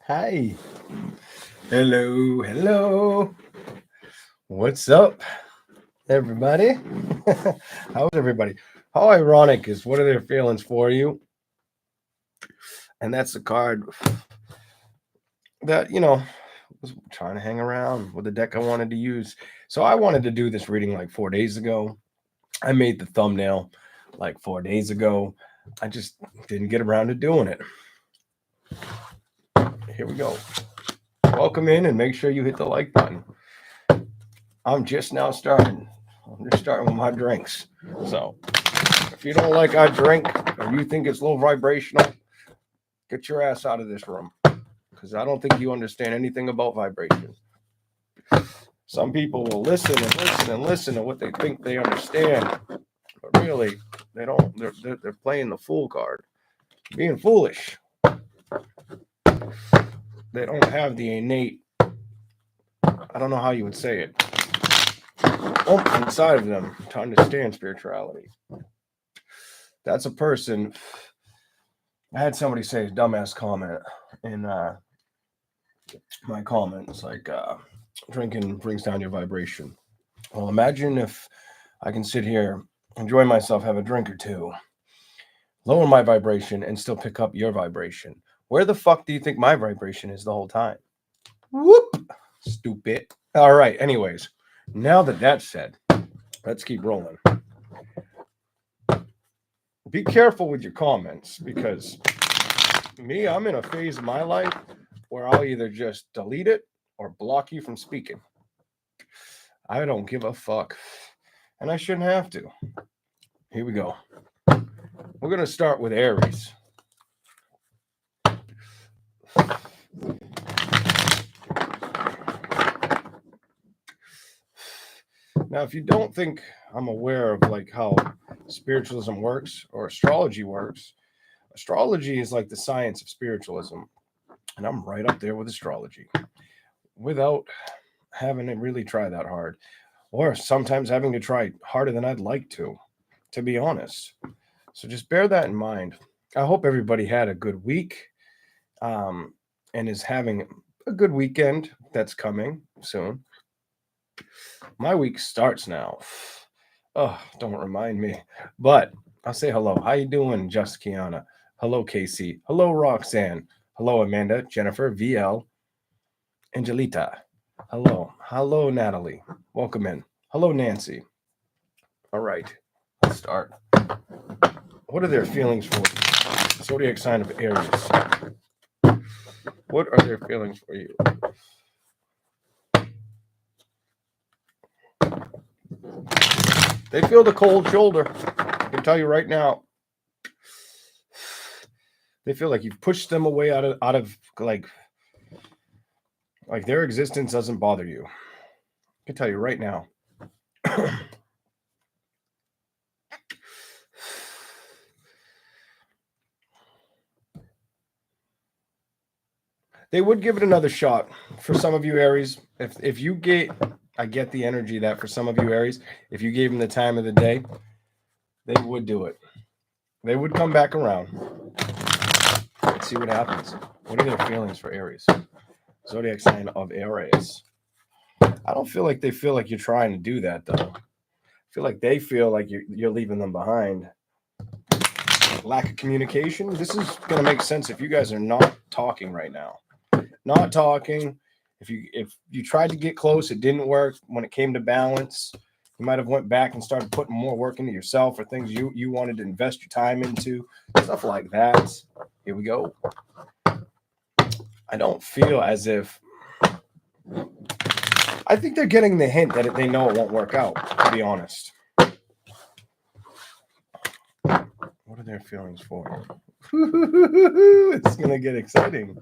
Hi. Hello. Hello. What's up, everybody? How's everybody? How ironic is what are their feelings for you? And that's the card that, was trying to hang around with the deck I wanted to use. So I wanted to do this reading like 4 days ago. I made the thumbnail like 4 days ago. I just didn't get around to doing it. Here we go. Welcome in and make sure you hit the like button. I'm just now starting. I'm just starting with my drinks. So if you don't like our drink or you think it's low vibrational, get your ass out of this room. Because I don't think you understand anything about vibration. Some people will listen and listen and listen to what they think they understand. But really, they don't. They're playing the fool card. Being foolish. They don't have the innate, I don't know how you would say it, inside of them to understand spirituality. That's a person. I had somebody say a dumbass comment in my comments, like drinking brings down your vibration. Well, imagine if I can sit here, enjoy myself, have a drink or two, lower my vibration, and still pick up your vibration. Where the fuck do you think my vibration is the whole time? Whoop! Stupid. All right, anyways, now that that's said, let's keep rolling. Be careful with your comments because I'm in a phase of my life where I'll either just delete it or block you from speaking. I don't give a fuck. And I shouldn't have to. Here we go. We're going to start with Aries. Now, if you don't think I'm aware of like how spiritualism works or astrology works, astrology is like the science of spiritualism. And I'm right up there with astrology without having to really try that hard, or sometimes having to try harder than I'd like to be honest. So just bear that in mind. I hope everybody had a good week and is having a good weekend that's coming soon. My week starts now. Oh, don't remind me. But I'll say hello. How you doing, Just Kiana? Hello, Casey. Hello, Roxanne. Hello, Amanda, Jennifer, VL, Angelita. Hello. Hello, Natalie. Welcome in. Hello, Nancy. All right. Let's start. What are their feelings for you? Zodiac sign of Aries. What are their feelings for you? They feel the cold shoulder. I can tell you right now. They feel like you've pushed them away out of like their existence doesn't bother you. I can tell you right now. They would give it another shot for some of you Aries. If you I get the energy that for some of you Aries, if you gave them the time of the day, they would do it. They would come back around. Let's see what happens. What are their feelings for Aries? Zodiac sign of Aries. I don't feel like they feel like you're trying to do that though. I feel like they feel like you're leaving them behind. Lack of communication. This is going to make sense if you guys are not talking right now. Not talking. If you tried to get close, it didn't work. When it came to balance, you might have went back and started putting more work into yourself or things you wanted to invest your time into, stuff like that. Here we go. I don't feel as if. I think they're getting the hint that they know it won't work out, to be honest. What are their feelings for? It's going to get exciting.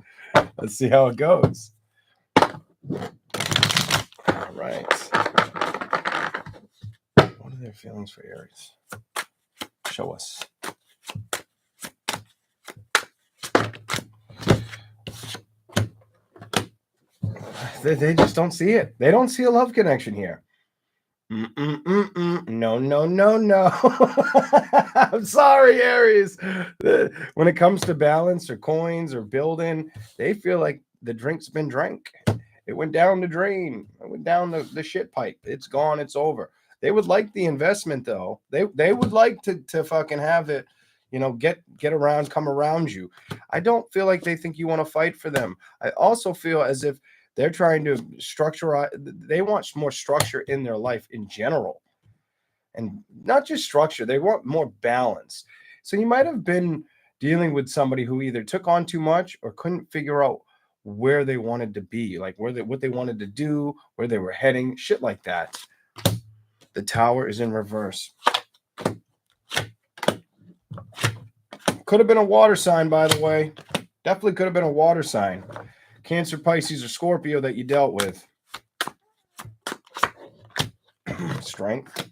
Let's see how it goes. All right. What are their feelings for Aries? Show us. They just don't see it. They don't see a love connection here. No, no, no, no. I'm sorry, Aries. When it comes to balance or coins or building, they feel like the drink's been drank. It went down the drain. It went down the shit pipe. It's gone. It's over. They would like the investment though. They would like to fucking have it, get around, come around you. I don't feel like they think you want to fight for them. I also feel as if they're trying to structure. They want more structure in their life in general, and not just structure. They want more balance. So you might have been dealing with somebody who either took on too much or couldn't figure out where they wanted to be, like what they wanted to do, where they were heading, shit like that. The Tower is in reverse. Could have been a water sign, by the way. Definitely could have been a water sign. Cancer, Pisces, or Scorpio that you dealt with. Strength.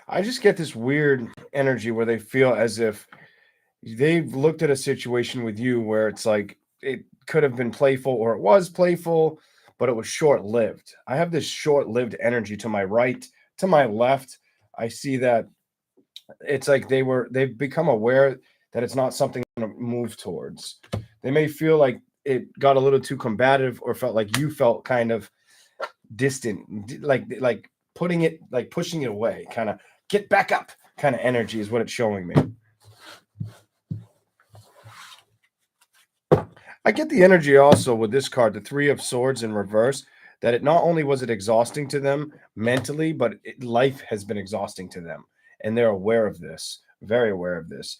I just get this weird energy where they feel as if they've looked at a situation with you where it's like it could have been playful or it was playful, but it was short-lived. I have this short-lived energy to my right, to my left. I see that it's like they've become aware that it's not something to move towards. They may feel like it got a little too combative or felt like you felt kind of distant, like putting it, like pushing it away, kind of get back up kind of energy is what it's showing me. I get the energy also with this card, the Three of Swords in reverse, that it not only was it exhausting to them mentally, but life has been exhausting to them. And they're aware of this, very aware of this.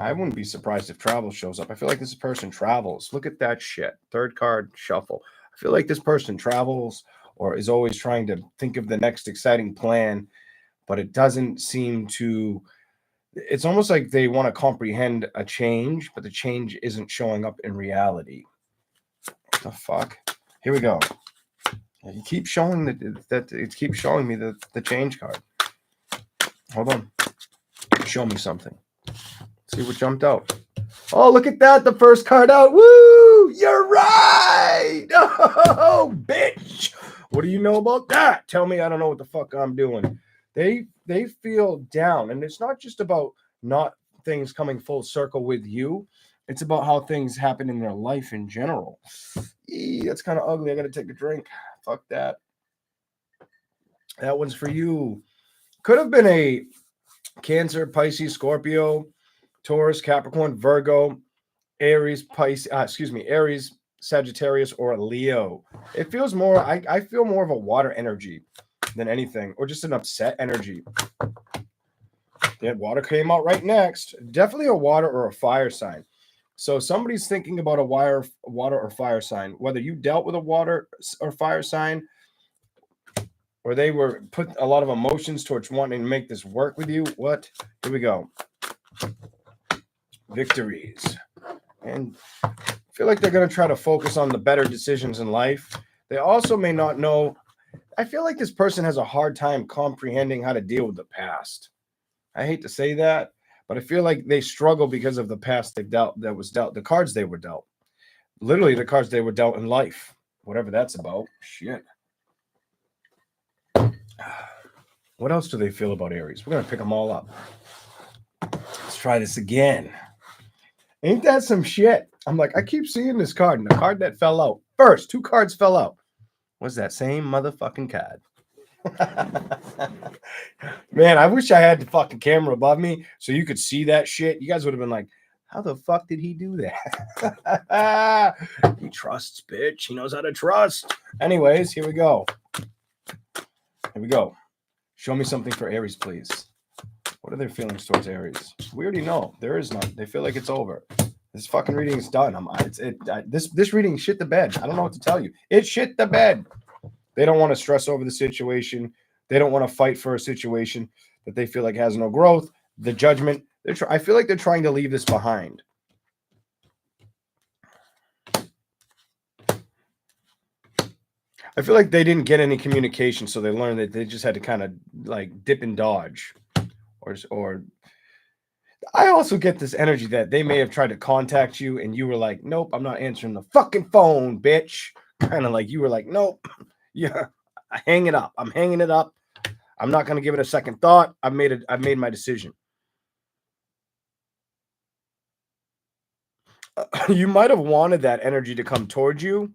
I wouldn't be surprised if travel shows up. I feel like this person travels. Look at that shit. Third card, shuffle. I feel like this person travels or is always trying to think of the next exciting plan, but it doesn't seem to. It's almost like they want to comprehend a change, but the change isn't showing up in reality. What the fuck? Here we go. You keep showing that it keeps showing me the change card. Hold on. Show me something. See what jumped out. Oh, look at that. The first card out. Woo! You're right. Oh, bitch. What do you know about that? Tell me I don't know what the fuck I'm doing. They feel down. And it's not just about not things coming full circle with you. It's about how things happen in their life in general. That's kind of ugly. I got to take a drink. Fuck that. That one's for you. Could have been a Cancer, Pisces, Scorpio, Taurus, Capricorn, Virgo, Aries, Aries, Sagittarius, or Leo. It feels more, I feel more of a water energy than anything, or just an upset energy. That water came out right next. Definitely a water or a fire sign. So somebody's thinking about a water or fire sign, whether you dealt with a water or fire sign, or they were put a lot of emotions towards wanting to make this work with you. What? Here we go. Victories. And I feel like they're going to try to focus on the better decisions in life. They also may not know. I feel like this person has a hard time comprehending how to deal with the past. I hate to say that, but I feel like they struggle because of the past they've dealt, the cards they were dealt. Literally the cards they were dealt in life. Whatever that's about. Shit. What else do they feel about Aries? We're going to pick them all up. Let's try this again. Ain't that some shit? I'm like, I keep seeing this card, and the card that fell out. First, 2 cards fell out. Was that same motherfucking card? Man, I wish I had the fucking camera above me so you could see that shit. You guys would have been like, how the fuck did he do that? He trusts, bitch. He knows how to trust. Anyways, here we go. Here we go. Show me something for Aries, please. What are their feelings towards Aries? We already know. There is none. They feel like it's over. This fucking reading is done. This reading shit the bed. I don't know what to tell you. It shit the bed. They don't want to stress over the situation. They don't want to fight for a situation that they feel like has no growth. The judgment. I feel like they're trying to leave this behind. I feel like they didn't get any communication, so they learned that they just had to kind of like dip and dodge, or I also get this energy that they may have tried to contact you and you were like, nope, I'm not answering the fucking phone, bitch. Kind of like you were like, nope, yeah, hang it up. I'm hanging it up. I'm not going to give it a second thought. I've made my decision. You might have wanted that energy to come towards you,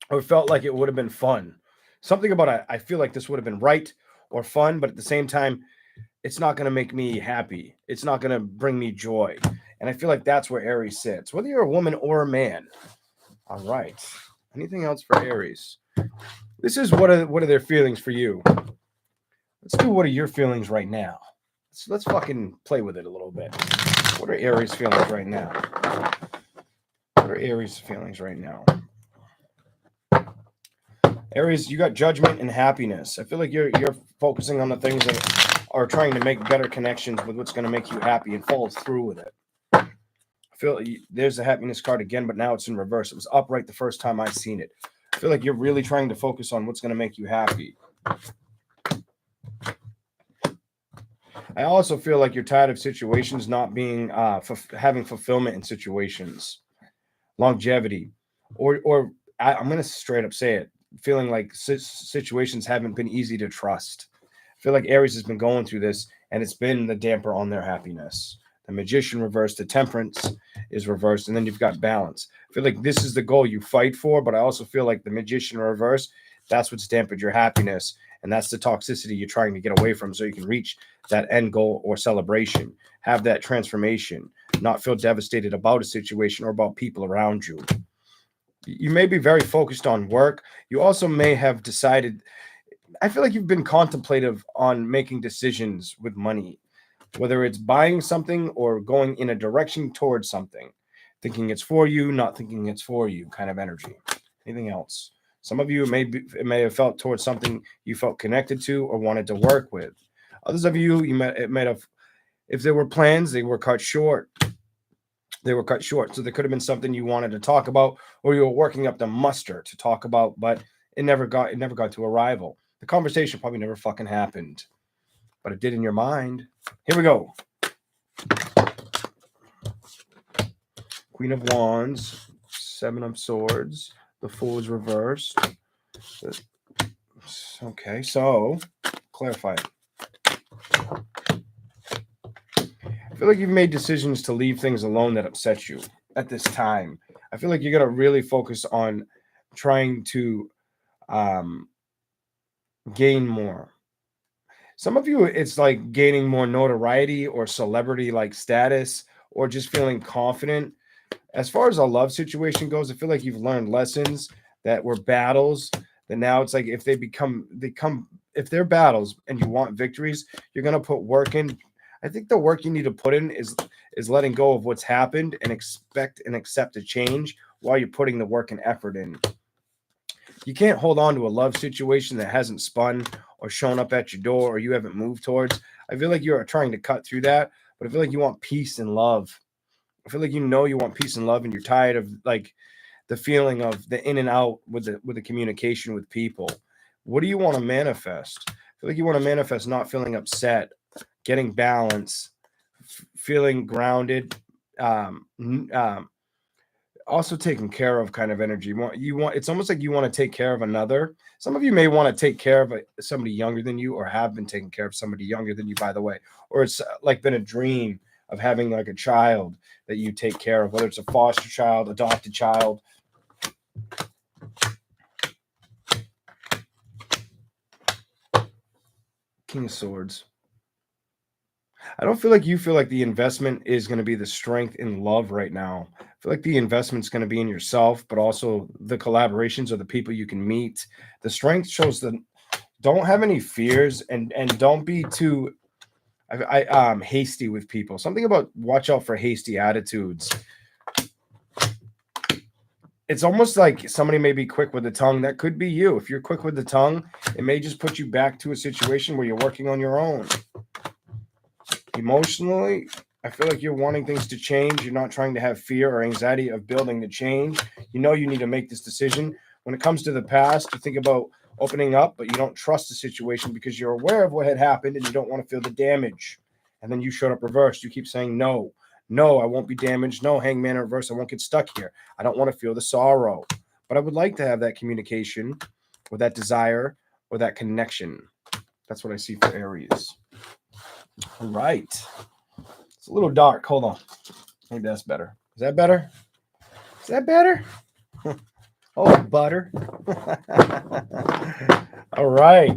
or felt like it would have been fun. Something about I feel like this would have been right or fun, but at the same time, it's not going to make me happy. It's not going to bring me joy. And I feel like that's where Aries sits, whether you're a woman or a man. All right. Anything else for Aries? This is what are their feelings for you? Let's do what are your feelings right now. Let's fucking play with it a little bit. What are Aries' feelings right now? What are Aries' feelings right now? Aries, you got judgment and happiness. I feel like you're focusing on the things that are trying to make better connections with what's going to make you happy and follow through with it. I feel there's the happiness card again, but now it's in reverse. It was upright the first time I seen it. I feel like you're really trying to focus on what's going to make you happy. I also feel like you're tired of situations not being having fulfillment in situations, longevity, or I'm going to straight up say it, feeling like situations haven't been easy to trust. I feel like Aries has been going through this, and it's been the damper on their happiness. The Magician reversed, the Temperance is reversed, and then you've got balance. I feel like this is the goal you fight for, but I also feel like the Magician reverse, that's what's dampened your happiness, and that's the toxicity you're trying to get away from so you can reach that end goal or celebration, have that transformation, not feel devastated about a situation or about people around you. You may be very focused on work. You also may have decided, I feel like you've been contemplative on making decisions with money, whether it's buying something or going in a direction towards something, thinking it's for you, not thinking it's for you kind of energy. Anything else? Some of you may have felt towards something you felt connected to or wanted to work with. Others of you, it might have, if there were plans, they were cut short. They were cut short. So there could have been something you wanted to talk about, or you were working up the muster to talk about, but it never got to arrival. The conversation probably never fucking happened, but it did in your mind. Here we go. Queen of Wands, Seven of Swords, the Fool is reversed. Okay, so clarify it. I feel like you've made decisions to leave things alone that upset you at this time. I feel like you're going to really focus on trying to gain more. Some of you, it's like gaining more notoriety or celebrity like status, or just feeling confident. As far as a love situation goes, I feel like you've learned lessons that were battles, that now it's like if if they're battles and you want victories, you're going to put work in. I think the work you need to put in is letting go of what's happened and expect and accept a change while you're putting the work and effort in. You can't hold on to a love situation that hasn't spun or shown up at your door or you haven't moved towards. I feel like you are trying to cut through that, but I feel like you want peace and love. I feel like you want peace and love, and you're tired of like the feeling of the in and out with the communication with people. What do you want to manifest? I feel like you want to manifest not feeling upset, getting balance, feeling grounded, also taken care of kind of energy. It's almost like you want to take care of another. Some of you may want to take care of somebody younger than you, or have been taking care of somebody younger than you, by the way, or it's like been a dream of having like a child that you take care of, whether it's a foster child, adopted child. King of Swords. I don't feel like you feel like the investment is going to be the strength in love right now. I feel like the investment's going to be in yourself, but also the collaborations or the people you can meet. The strength shows that don't have any fears, and don't be too hasty with people. Something about watch out for hasty attitudes. It's almost like somebody may be quick with the tongue. That could be you. If you're quick with the tongue, it may just put you back to a situation where you're working on your own. Emotionally, I feel like you're wanting things to change. You're not trying to have fear or anxiety of building the change. You know you need to make this decision, When it comes to the past, you think about opening up, but you don't trust the situation because you're aware of what had happened and you don't want to feel the damage. And then you showed up reversed. You keep saying, no, I won't be damaged. No, hangman in reverse. I won't get stuck here. I don't want to feel the sorrow. But I would like to have that communication or that desire or that connection. That's what I see for Aries. All right. It's a little dark. Hold on. Maybe that's better. Is that better? Is that better? Oh, butter. All right.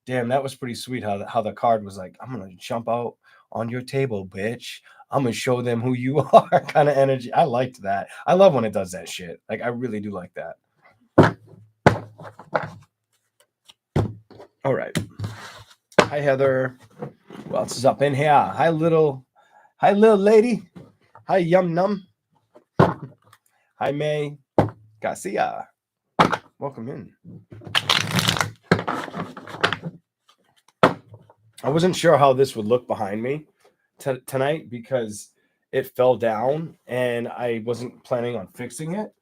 Damn, that was pretty sweet how the card was like, I'm going to jump out on your table, bitch. I'm going to show them who you are kind of energy. I liked that. I love when it does that shit. Like, I really do like that. All right. Hi, Heather. Who else is up in here? Hi, little lady. Hi, Yum Num. Hi, May Garcia. Welcome in. I wasn't sure how this would look behind me tonight because it fell down and I wasn't planning on fixing it,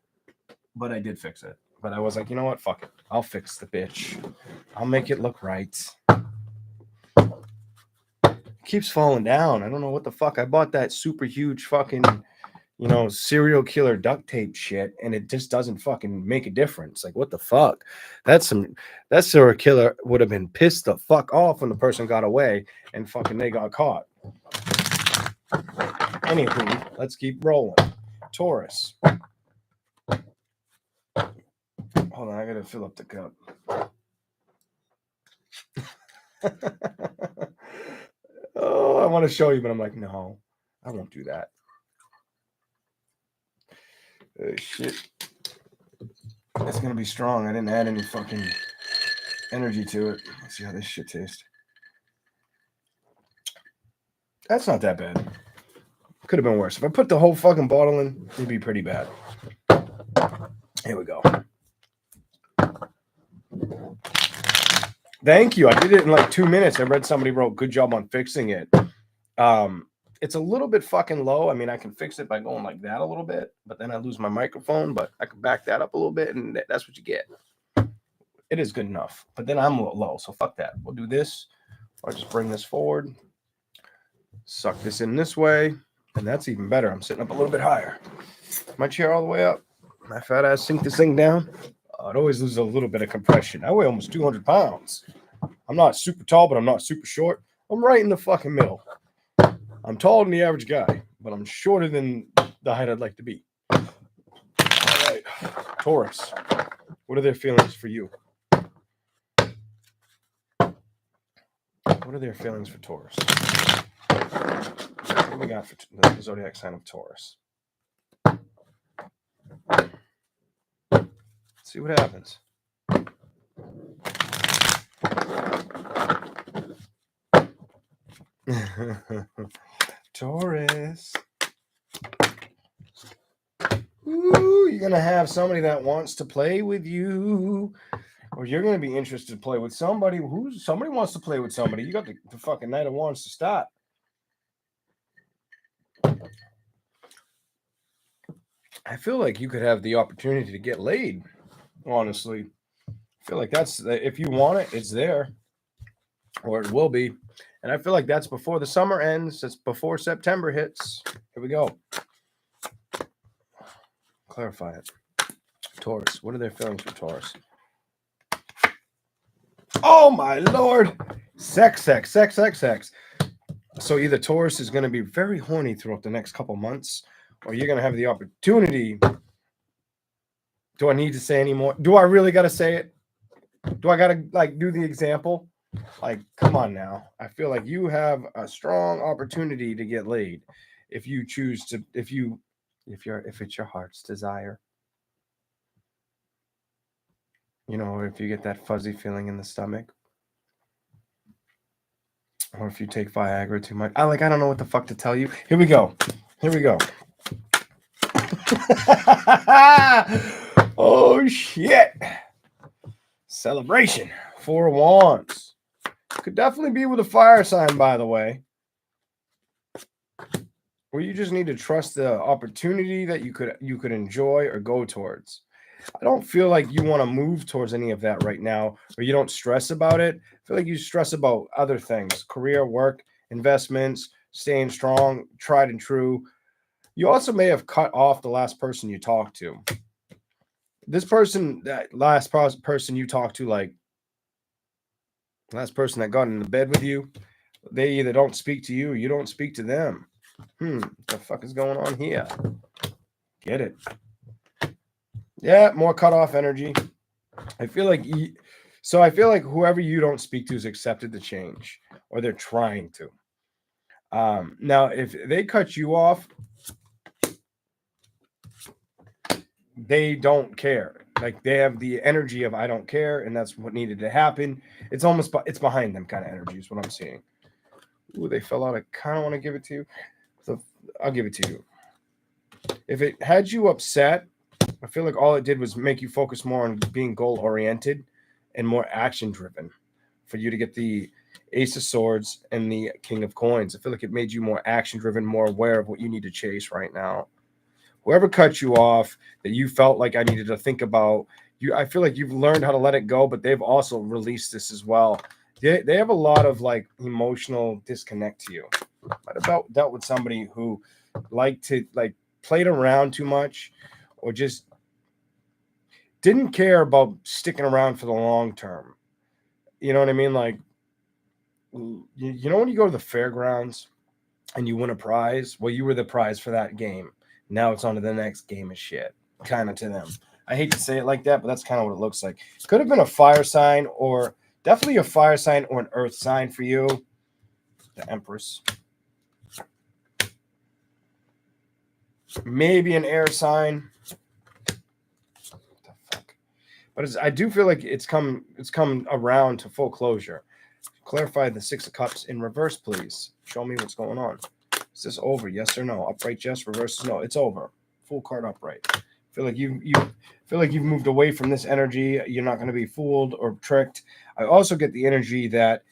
but I did fix it. But I was like, you know what? Fuck it. I'll fix the bitch. I'll make it look right. It keeps falling down. I don't know what the fuck. I bought that super huge fucking, serial killer duct tape shit, and it just doesn't fucking make a difference. Like, what the fuck? That serial killer would have been pissed the fuck off when the person got away and fucking they got caught. Anywho, let's keep rolling. Taurus. Hold on, I gotta fill up the cup. Oh, I want to show you, but I'm like, no, I won't do that. Shit. It's gonna be strong. I didn't add any fucking energy to it. Let's see how this shit tastes. That's not that bad. Could have been worse. If I put the whole fucking bottle in, it'd be pretty bad. Here we go. Thank you. I did it in like 2 minutes. I read somebody wrote, good job on fixing it. It's a little bit fucking low. I mean, I can fix it by going like that a little bit, but then I lose my microphone, but I can back that up a little bit, and that's what you get. It is good enough, but then I'm a little low, so fuck that. We'll do this, or just bring this forward, suck this in this way, and that's even better. I'm sitting up a little bit higher. My chair all the way up. My fat ass sink this thing down. It always loses a little bit of compression. I weigh almost 200 pounds. I'm not super tall, but I'm not super short. I'm right in the fucking middle. I'm taller than the average guy, but I'm shorter than the height I'd like to be. All right, Taurus. What are their feelings for you? What are their feelings for Taurus? What do we got for the zodiac sign of Taurus? Let's see what happens. Taurus. Ooh, you're going to have somebody that wants to play with you. Or you're going to be interested to play with somebody somebody wants to play with somebody. You got the fucking Knight of Wands to stop. I feel like you could have the opportunity to get laid, honestly. I feel like if you want it, it's there. Or it will be. And I feel like that's before the summer ends. It's before September hits. Here we go. Clarify it. Taurus. What are their feelings for Taurus? Oh, my Lord. Sex. So either Taurus is going to be very horny throughout the next couple months, or you're going to have the opportunity. Do I need to say any more? Do I really got to say it? Do I got to do the example? Come on now. I feel like you have a strong opportunity to get laid if you choose to, if it's your heart's desire. If you get that fuzzy feeling in the stomach, or if you take Viagra too much. I don't know what the fuck to tell you. Here we go. Oh shit. Celebration. 4 of Wands. Could definitely be with a fire sign, by the way. Where you just need to trust the opportunity that you could enjoy or go towards. I don't feel like you want to move towards any of that right now, or you don't stress about it. I feel like you stress about other things, career, work, investments, staying strong, tried and true. You also may have cut off the last person you talked to. This person, that person you talked to, like last person that got into bed with you, they either don't speak to you or you don't speak to them. What the fuck is going on here? Get it? Yeah, more cut off energy. I feel like I feel like whoever you don't speak to has accepted the change, or they're trying to. Now, if they cut you off, they don't care. Like they have the energy of I don't care, and that's what needed to happen. It's almost it's behind them kind of energy is what I'm seeing. Ooh, they fell out. I kind of want to give it to you, so I'll give it to you. If it had you upset, I feel like all it did was make you focus more on being goal oriented and more action driven. For you to get the Ace of Swords and the King of Coins, I feel like it made you more action driven, more aware of what you need to chase right now. Whoever cut you off that you felt like I needed to think about, I feel like you've learned how to let it go, but they've also released this as well. They have a lot of like emotional disconnect to you. Might have dealt with somebody who liked to like played around too much, or just didn't care about sticking around for the long term. You know what I mean? Like, you know when you go to the fairgrounds and you win a prize? Well, you were the prize for that game. Now it's on to the next game of shit, kind of to them. I hate to say it like that, but that's kind of what it looks like. Could have been a fire sign, or definitely a fire sign or an earth sign for you. The Empress. Maybe an air sign. What the fuck? But I do feel like it's come around to full closure. Clarify the Six of Cups in reverse, please. Show me what's going on. Is this over? Yes or no? Upright, yes. Reverse, no. It's over. Full card upright. I feel like you feel like you've moved away from this energy. You're not going to be fooled or tricked. I also get the energy that,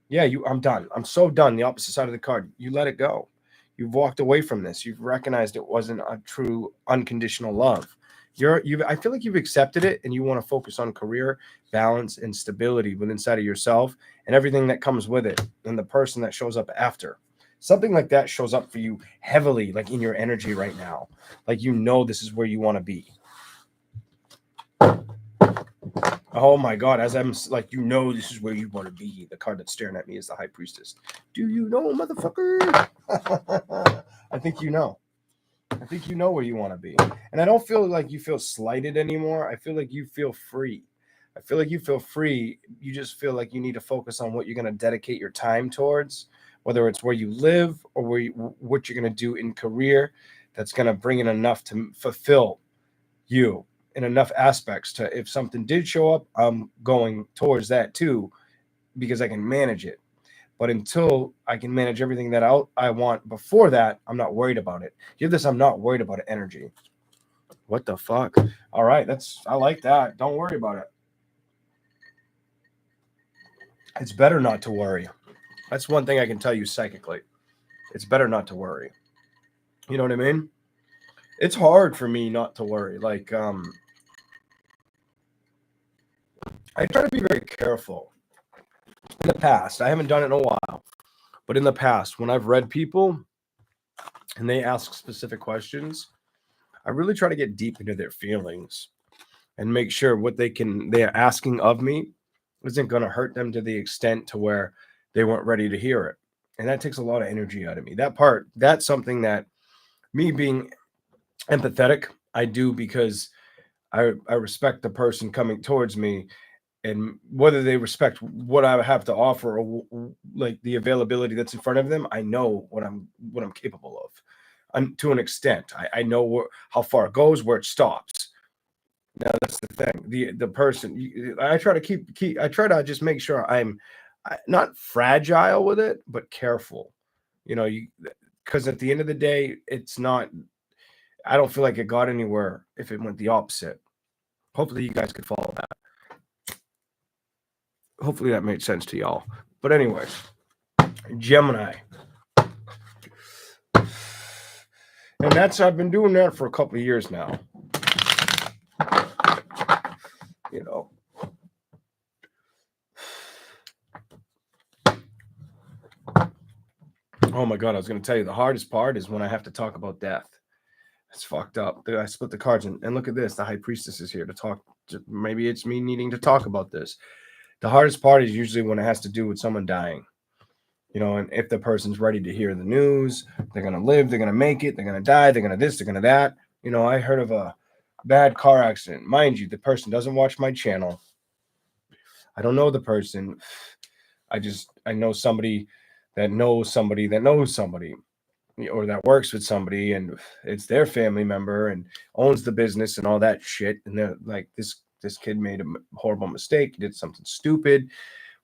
yeah, I'm done. I'm so done. The opposite side of the card. You let it go. You've walked away from this. You've recognized it wasn't a true unconditional love. I feel like you've accepted it, and you want to focus on career, balance, and stability within inside of yourself and everything that comes with it, and the person that shows up after. Something like that shows up for you heavily, like in your energy right now. Like you know this is where you want to be. Oh my God, as I'm like, you know this is where you want to be. The card that's staring at me is the High Priestess. Do you know, motherfucker? I think you know. I think you know where you want to be. And I don't feel like you feel slighted anymore. I feel like you feel free. I feel like you feel free. You just feel like you need to focus on what you're going to dedicate your time towards, whether it's where you live or what you're going to do in career that's going to bring in enough to fulfill you in enough aspects to, if something did show up, I'm going towards that too, because I can manage it. But until I can manage everything that I want before that, I'm not worried about it. You have this I'm not worried about it energy. What the fuck? All right, I like that. Don't worry about it. It's better not to worry. That's one thing I can tell you psychically. It's better not to worry. You know what I mean? It's hard for me not to worry. Like, I try to be very careful. In the past, I haven't done it in a while, but in the past, when I've read people and they ask specific questions, I really try to get deep into their feelings and make sure what they are asking of me isn't going to hurt them to the extent to where they weren't ready to hear it. And that takes a lot of energy out of me. That's something that me being empathetic, I do because I respect the person coming towards me, and whether they respect what I have to offer or like the availability that's in front of them, I know what I'm capable of. To an extent, I know how far it goes, where it stops. Now that's the thing. The person I try to just make sure I'm not fragile with it, but careful. You know, because at the end of the day, it's not. I don't feel like it got anywhere if it went the opposite. Hopefully, you guys could follow that. Hopefully, that made sense to y'all. But anyways, Gemini. And I've been doing that for a couple of years now. Oh my God, I was going to tell you, the hardest part is when I have to talk about death. It's fucked up. I split the cards, and look at this. The High Priestess is here to talk. Maybe it's me needing to talk about this. The hardest part is usually when it has to do with someone dying. You know, and if the person's ready to hear the news, they're going to live, they're going to make it, they're going to die, they're going to this, they're going to that. You know, I heard of a bad car accident. Mind you, the person doesn't watch my channel. I don't know the person. I know somebody that knows somebody that knows somebody, or that works with somebody, and it's their family member and owns the business and all that shit. And they're like, this kid made a horrible mistake. He did something stupid.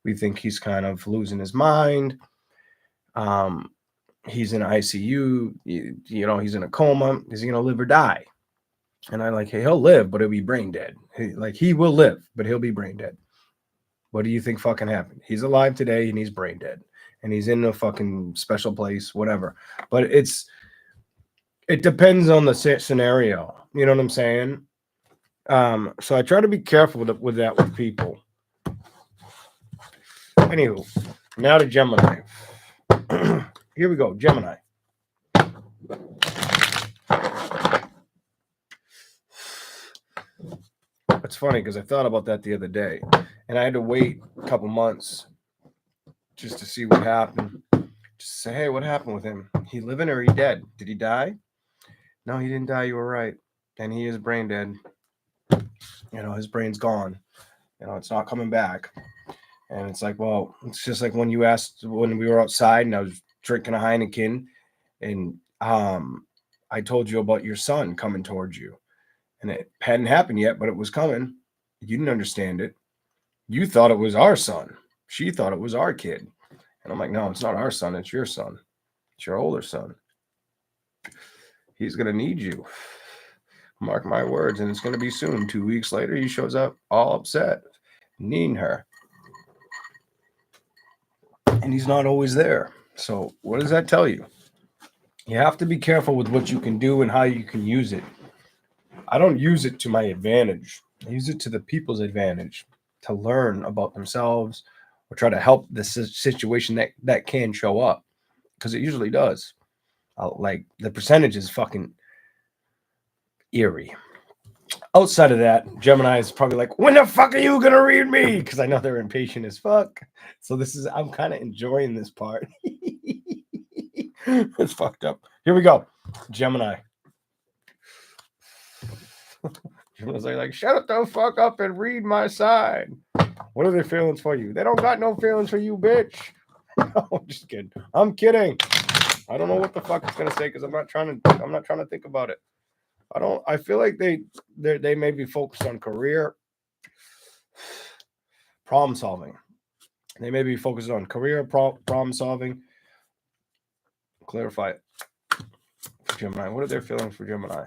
We think he's kind of losing his mind. He's in ICU. You know, he's in a coma. Is he gonna live or die? And I'm like, hey, he'll live, but he'll be brain dead. He will live, but he'll be brain dead. What do you think fucking happened? He's alive today and he's brain dead. And he's in a fucking special place, whatever. But it depends on the scenario. You know what I'm saying? So I try to be careful with that with people. Anywho, now to Gemini. Here we go, Gemini. It's funny because I thought about that the other day, and I had to wait a couple months just to see what happened. Just to say, hey, what happened with him? He living or he dead? Did he die? No, he didn't die. You were right. And he is brain dead. You know, his brain's gone. You know, it's not coming back. And it's like, well, it's just like when you asked, when we were outside and I was drinking a Heineken, and I told you about your son coming towards you. And it hadn't happened yet, but it was coming. You didn't understand it. You thought it was our son. She thought it was our kid. And I'm like, no, it's not our son. It's your son. It's your older son. He's going to need you. Mark my words. And it's going to be soon. 2 weeks later, he shows up all upset, needing her. And he's not always there. So what does that tell you? You have to be careful with what you can do and how you can use it. I don't use it to my advantage. I use it to the people's advantage, to learn about themselves or try to help the situation that can show up, because it usually does. Like the percentage is fucking eerie. Outside of that, Gemini is probably like, when the fuck are you gonna read me? Because I know they're impatient as fuck. So I'm kind of enjoying this part. It's fucked up. Here we go. Gemini. Gemini's like, shut the fuck up and read my side. What are their feelings for you? They don't got no feelings for you, bitch. I'm just kidding. I'm kidding. I don't know what the fuck it's gonna say because I'm not trying to think about it. I feel like they may be focused on career, problem solving. They may be focused on career problem solving. Clarify it for Gemini. What are their feelings for Gemini?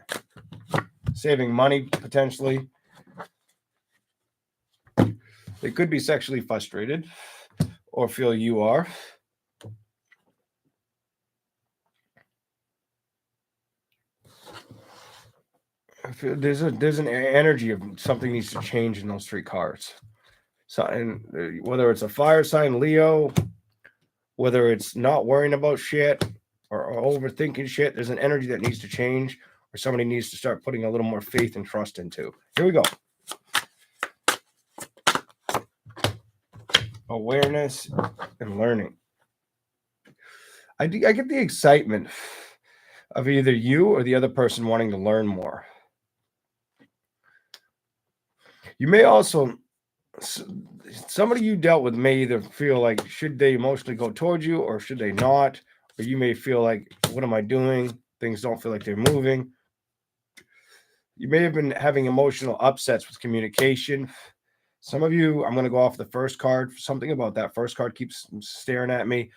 Saving money, potentially. They could be sexually frustrated or feel you are. I feel there's an energy of something needs to change in those 3 cards. So, and whether it's a fire sign, Leo, whether it's not worrying about shit or overthinking shit, there's an energy that needs to change, or somebody needs to start putting a little more faith and trust into. Here we go. Awareness and learning. I get the excitement of either you or the other person wanting to learn more. You may also, somebody you dealt with may either feel like, should they emotionally go towards you or should they not? Or you may feel like, what am I doing? Things don't feel like they're moving. You may have been having emotional upsets with communication. Some of you, I'm going to go off the first card. Something about that first card keeps staring at me.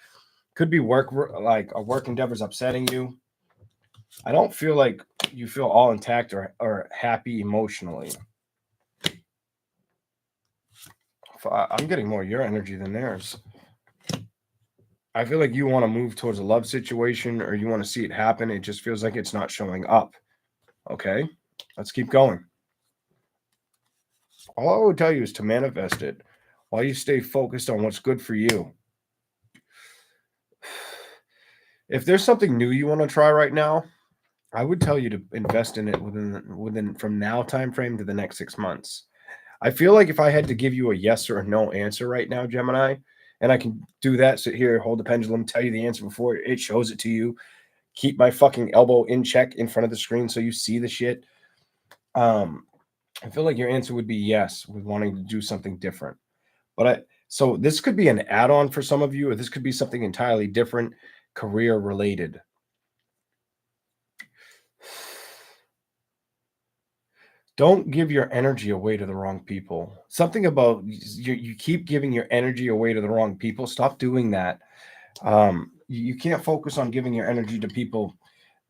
Could be work, like a work endeavor's upsetting you. I don't feel like you feel all intact or happy emotionally. I'm getting more your energy than theirs. I feel like you want to move towards a love situation or you want to see it happen. It just feels like it's not showing up. Okay, let's keep going. All I would tell you is to manifest it while you stay focused on what's good for you. If there's something new you want to try right now, I would tell you to invest in it within from now time frame to the next 6 months. I feel like if I had to give you a yes or a no answer right now, Gemini, and I can do that, sit here, hold the pendulum, tell you the answer before it shows it to you, keep my fucking elbow in check in front of the screen so you see the shit. I feel like your answer would be yes, with wanting to do something different. So this could be an add-on for some of you, or this could be something entirely different, career related. Don't give your energy away to the wrong people. Something about you keep giving your energy away to the wrong people. Stop doing that. You can't focus on giving your energy to people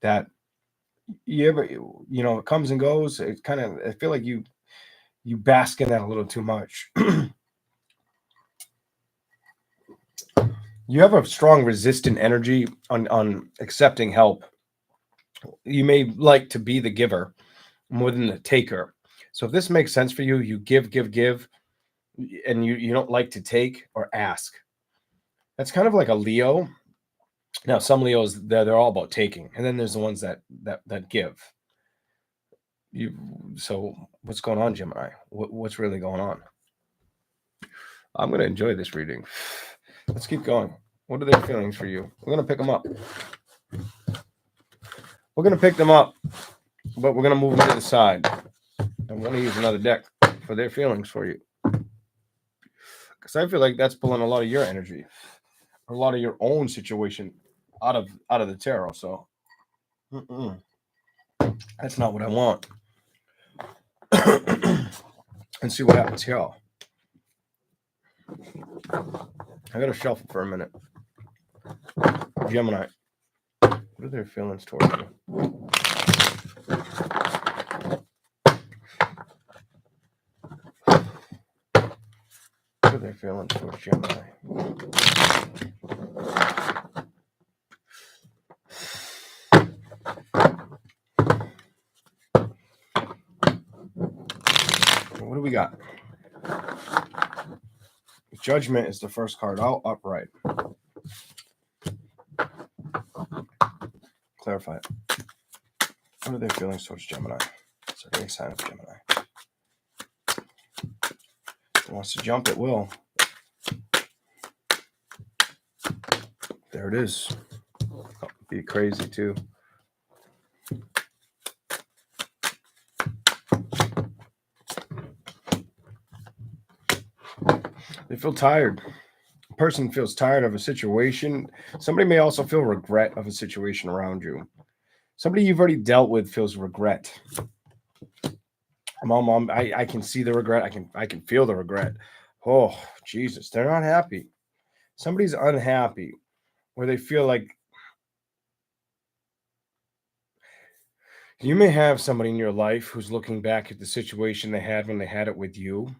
that it comes and goes. It kind of, I feel like you bask in that a little too much. You have a strong resistant energy on accepting help. You may like to be the giver more than the taker. So if this makes sense for you, you give, and you don't like to take or ask. That's kind of like a Leo. Now, some Leos, they're all about taking, and then there's the ones that give. So what's going on, Gemini? What's really going on? I'm going to enjoy this reading. Let's keep going. What are their feelings for you? We're going to pick them up. We're going to pick them up, but we're going to move them to the side. I'm going to use another deck for their feelings for you. Because I feel like that's pulling a lot of your energy, or a lot of your own situation out of the tarot. So that's not what I want. And see what happens here. I got to shuffle for a minute. Gemini, what are their feelings towards you? What are their feelings towards Gemini? What do we got? Judgment is the first card out, upright. Clarify it. What are their feelings towards Gemini? It's a big sign of Gemini. If it wants to jump, it will. There it is. Oh, be crazy too. They feel tired. A person feels tired of a situation. Somebody may also feel regret of a situation around you. Somebody you've already dealt with feels regret. Mom, I can see the regret. I can feel the regret. Oh, Jesus, they're not happy. Somebody's unhappy where they feel like you may have somebody in your life who's looking back at the situation they had when they had it with you,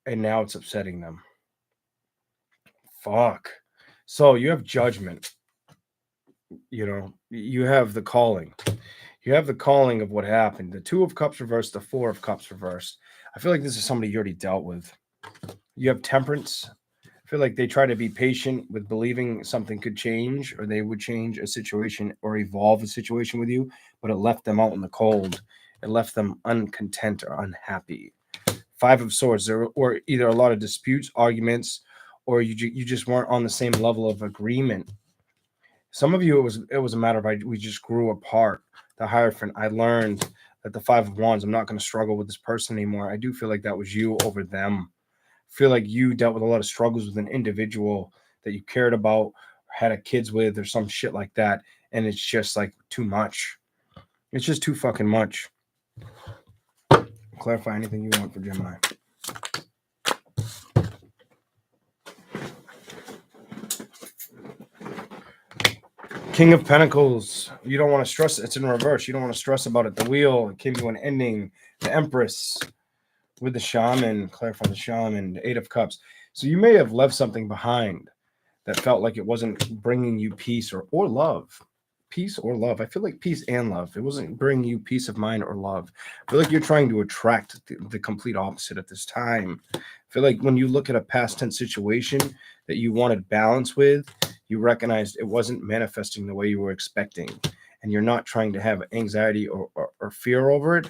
and now it's upsetting them. Fuck. So you have judgment. You have the calling. You have the calling of what happened. The 2 of Cups reversed, the 4 of Cups reversed. I feel like this is somebody you already dealt with. You have Temperance. I feel like they try to be patient with believing something could change, or they would change a situation or evolve a situation with you, but it left them out in the cold. It left them uncontent or unhappy. 5 of Swords. There were either a lot of disputes, arguments, or you just weren't on the same level of agreement. Some of you, it was a matter of we just grew apart. The Hierophant, I learned that the 5 of Wands, I'm not going to struggle with this person anymore. I do feel like that was you over them. I feel like you dealt with a lot of struggles with an individual that you cared about, had a kids with, or some shit like that, and it's just like too much. It's just too fucking much. Clarify anything you want for Gemini. King of Pentacles. You don't want to stress. It's in reverse. You don't want to stress about it. The Wheel came to an ending. The Empress with the Shaman. Clarify the Shaman. The 8 of Cups. So you may have left something behind that felt like it wasn't bringing you peace or love. Peace or love. I feel like peace and love. It wasn't bringing you peace of mind or love. I feel like you're trying to attract the complete opposite at this time. I feel like when you look at a past tense situation that you wanted balance with, You recognized it wasn't manifesting the way you were expecting, and you're not trying to have anxiety or fear over it.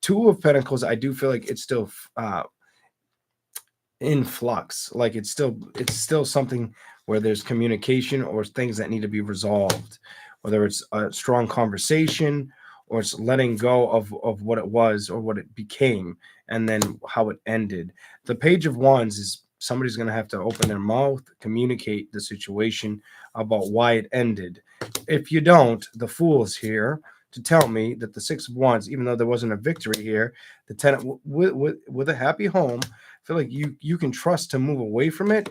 Two of Pentacles, I do feel like it's still in flux. Like it's still something where there's communication or things that need to be resolved, whether it's a strong conversation or it's letting go of what it was or what it became and then how it ended. The Page of Wands is somebody's going to have to open their mouth, communicate the situation about why it ended. If you don't, the Fool is here to tell me that the Six of Wands, even though there wasn't a victory here, the Tenant with a happy home, I feel like you can trust to move away from it.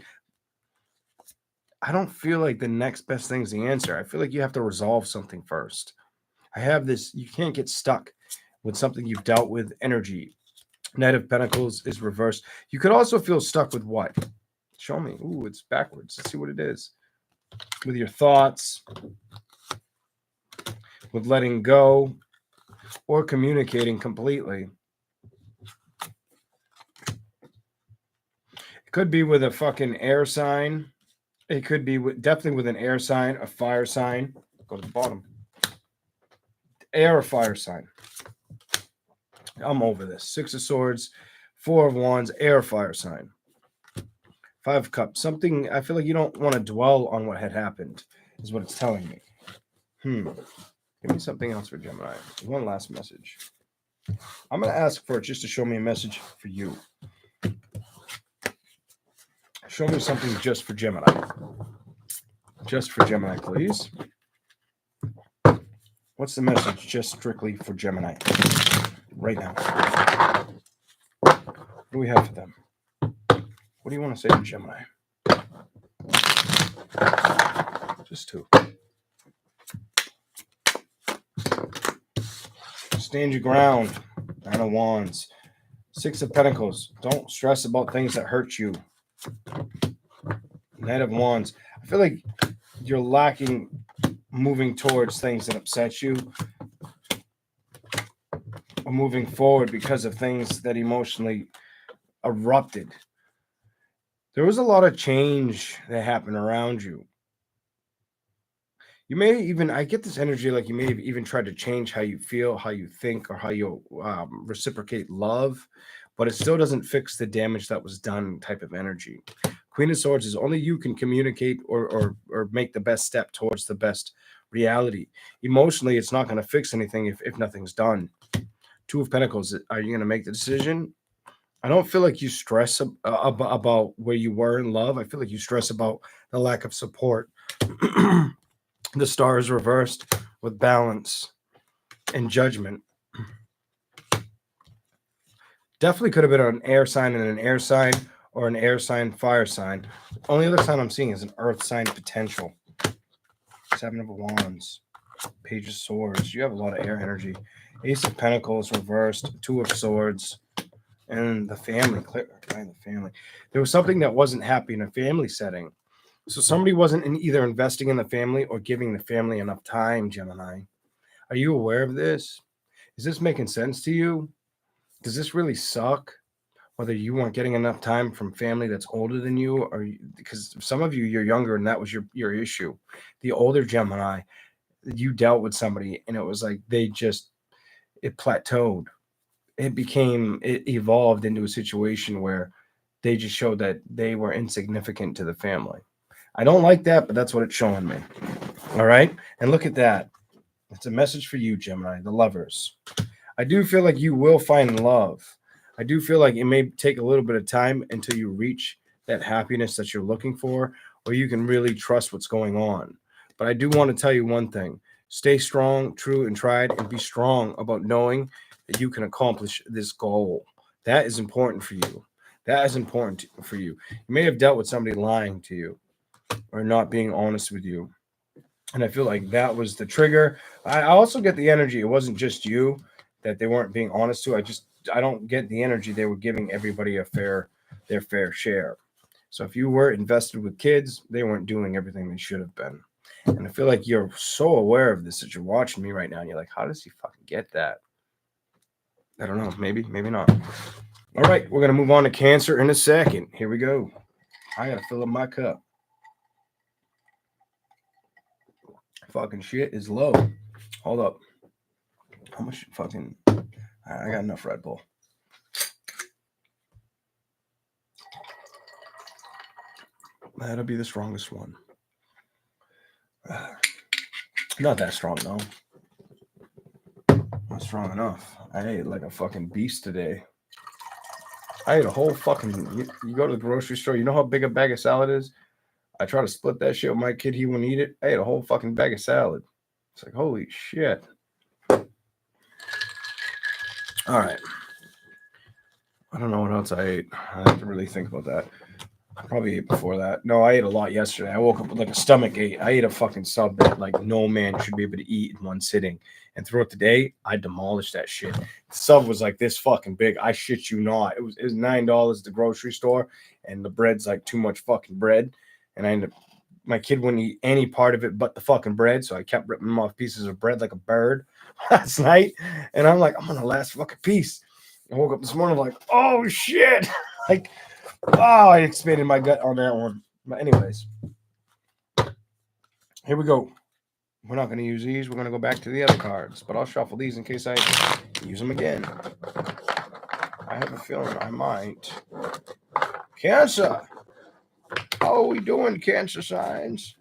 I don't feel like the next best thing is the answer. I feel like you have to resolve something first. I have this, you can't get stuck with something you've dealt with energy. Knight of Pentacles is reversed. You could also feel stuck with what? Show me. Ooh, it's backwards. Let's see what it is. With your thoughts, with letting go, or communicating completely. It could be with a fucking air sign. It could be definitely with an air sign, a fire sign. Go to the bottom. Air or fire sign. I'm over this. Six of Swords, Four of Wands, air, fire sign. Five of Cups. Something, I feel like you don't want to dwell on what had happened, is what it's telling me. Give me something else for Gemini. One last message. I'm going to ask for it just to show me a message for you. Show me something just for Gemini. Just for Gemini, please. What's the message just strictly for Gemini? Right now. What do we have for them? What do you want to say to Gemini? Just two. Stand your ground. Nine of Wands. Six of Pentacles. Don't stress about things that hurt you. Knight of Wands. I feel like you're lacking moving towards things that upset you or moving forward because of things that emotionally erupted. There was a lot of change that happened around you. You may even, I get this energy like you may have even tried to change how you feel, how you think, or how you reciprocate love, but it still doesn't fix the damage that was done type of energy. Queen of Swords is only you can communicate or make the best step towards the best reality. Emotionally, it's not going to fix anything if nothing's done. Two of Pentacles, are you going to make the decision? I don't feel like you stress about where you were in love. I feel like you stress about the lack of support. The star is reversed with balance and judgment. Definitely could have been an air sign and an air sign, or an air sign, fire sign. The only other sign I'm seeing is an earth sign potential. Seven of Wands. Page of Swords. You have a lot of air energy. Ace of Pentacles reversed. Two of Swords. And the family. The family. There was something that wasn't happy in a family setting. So somebody wasn't either investing in the family or giving the family enough time, Gemini. Are you aware of this? Is this making sense to you? Does this really suck? Whether you weren't getting enough time from family that's older than you, or because some of you, you're younger and that was your issue. The older Gemini, you dealt with somebody and it was like it plateaued. It evolved into a situation where they just showed that they were insignificant to the family. I don't like that, but that's what it's showing me. All right? And look at that. It's a message for you, Gemini, the Lovers. I do feel like you will find love. I do feel like it may take a little bit of time until you reach that happiness that you're looking for, or you can really trust what's going on. But I do want to tell you one thing. Stay strong, true, and tried, and be strong about knowing that you can accomplish this goal. That is important for you. That is important for you. You may have dealt with somebody lying to you or not being honest with you. And I feel like that was the trigger. I also get the energy. It wasn't just you that they weren't being honest to. I don't get the energy they were giving everybody their fair share. So if you were invested with kids, they weren't doing everything they should have been. And I feel like you're so aware of this that you're watching me right now and you're like, how does he fucking get that? I don't know. Maybe not. All right, we're going to move on to Cancer in a second. Here we go. I got to fill up my cup. Fucking shit is low. Hold up. How much fucking... I got enough Red Bull. That'll be the strongest one. Not that strong, though. Not strong enough. I ate like a fucking beast today. I ate a whole fucking... You go to the grocery store, you know how big a bag of salad is? I try to split that shit with my kid. He wouldn't eat it. I ate a whole fucking bag of salad. It's like, holy shit. All right. I don't know what else I ate. I have to really think about that. I probably ate before that. No, I ate a lot yesterday. I woke up with like a stomach ache. I ate a fucking sub that like no man should be able to eat in one sitting. And throughout the day, I demolished that shit. The sub was like this fucking big. I shit you not. It was $9 at the grocery store, and the bread's like too much fucking bread. And I ended up, my kid wouldn't eat any part of it but the fucking bread, so I kept ripping him off pieces of bread like a bird last night. And I'm like, I'm on the last fucking piece. I woke up this morning like, oh shit. Like, oh, I expanded my gut on that one. But anyways, here we go. We're not going to use these. We're going to go back to the other cards. But I'll shuffle these in case I use them again. I have a feeling I might. Cancer. How are we doing, Cancer signs?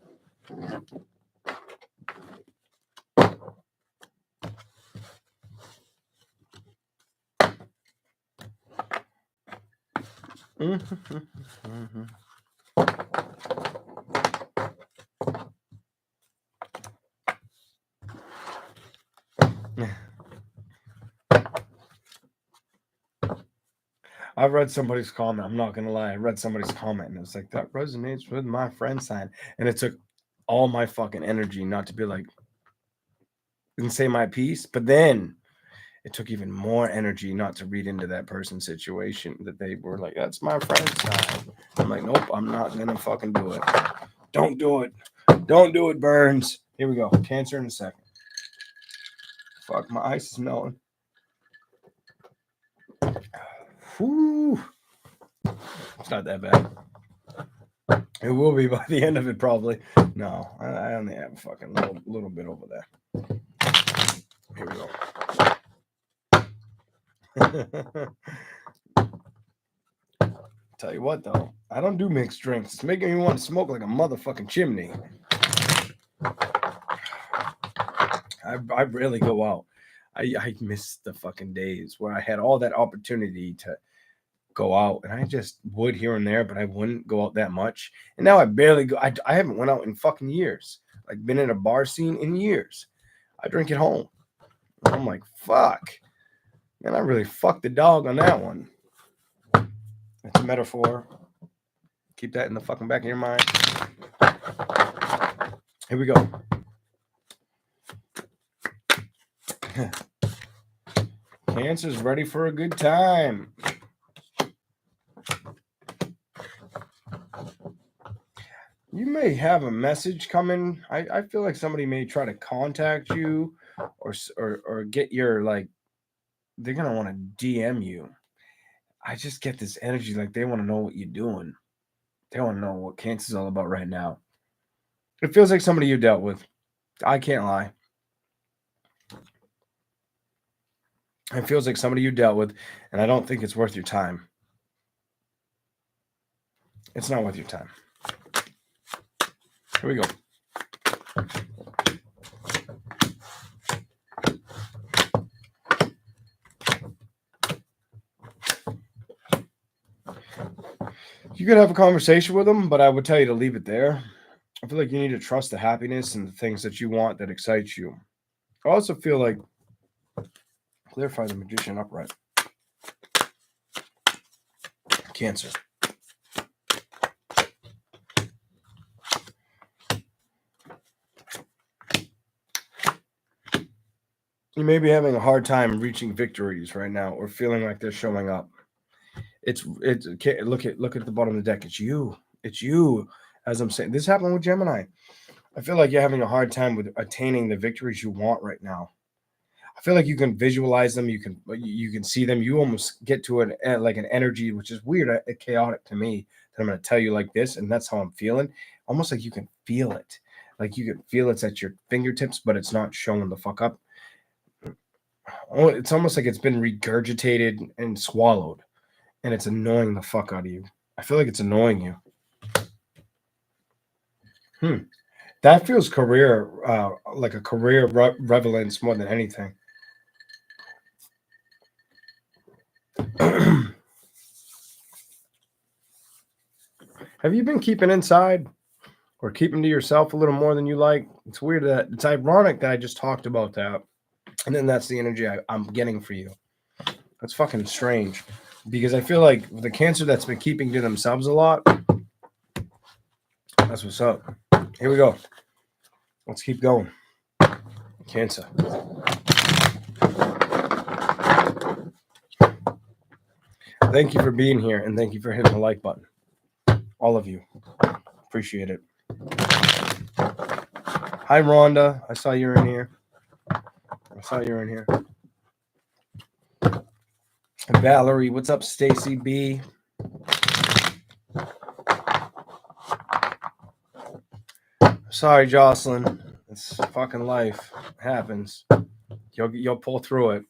I read somebody's comment. I'm not gonna lie. I read somebody's comment and it's like, that resonates with my friend sign. And it took all my fucking energy not to be like and say my piece, but then it took even more energy not to read into that person's situation that they were like, that's my friend's sign. I'm like, nope, I'm not gonna fucking do it. Don't do it. Don't do it, Burns. Here we go. Cancer in a second. Fuck, my ice is melting. Whew. It's not that bad. It will be by the end of it, probably. No, I only have a fucking little bit over there. Here we go. Tell you what, though, I don't do mixed drinks. It's making me want to smoke like a motherfucking chimney. I rarely go out. I miss the fucking days where I had all that opportunity to go out, and I just would here and there, but I wouldn't go out that much. And now I barely go. I haven't went out in fucking years. Like, been in a bar scene in years. I drink at home. I'm like, fuck. Man, I really fucked the dog on that one. It's a metaphor. Keep that in the fucking back of your mind. Here we go. Cancer's ready for a good time. You may have a message coming. I feel like somebody may try to contact you or get your, like, they're going to want to DM you. I just get this energy like they want to know what you're doing. They want to know what Cancer's all about right now. It feels like somebody you dealt with. I can't lie. It feels like somebody you dealt with, and I don't think it's worth your time. It's not worth your time. Here we go. You could have a conversation with them, but I would tell you to leave it there. I feel like you need to trust the happiness and the things that you want that excites you. I also feel like clarify the Magician upright. Cancer. You may be having a hard time reaching victories right now or feeling like they're showing up. It's look at the bottom of the deck. It's you. It's you. As I'm saying, this happened with Gemini. I feel like you're having a hard time with attaining the victories you want right now. I feel like you can visualize them. You can see them. You almost get to an energy, which is weird, chaotic to me. That I'm going to tell you like this, and that's how I'm feeling. Almost like you can feel it. Like you can feel it's at your fingertips, but it's not showing the fuck up. Oh, it's almost like it's been regurgitated and swallowed, and it's annoying the fuck out of you. I feel like it's annoying you. That feels career, like a career relevance more than anything. Have you been keeping inside or keeping to yourself a little more than you like? It's weird that it's ironic that I just talked about that. And then that's the energy I'm getting for you. That's fucking strange because I feel like the Cancer that's been keeping to themselves a lot, that's what's up. Here we go. Let's keep going. Cancer. Thank you for being here and thank you for hitting the like button. All of you. Appreciate it. Hi, Rhonda. I saw you're in here. Valerie, what's up, Stacy B? Sorry, Jocelyn. It's fucking life. It happens. You'll pull through it.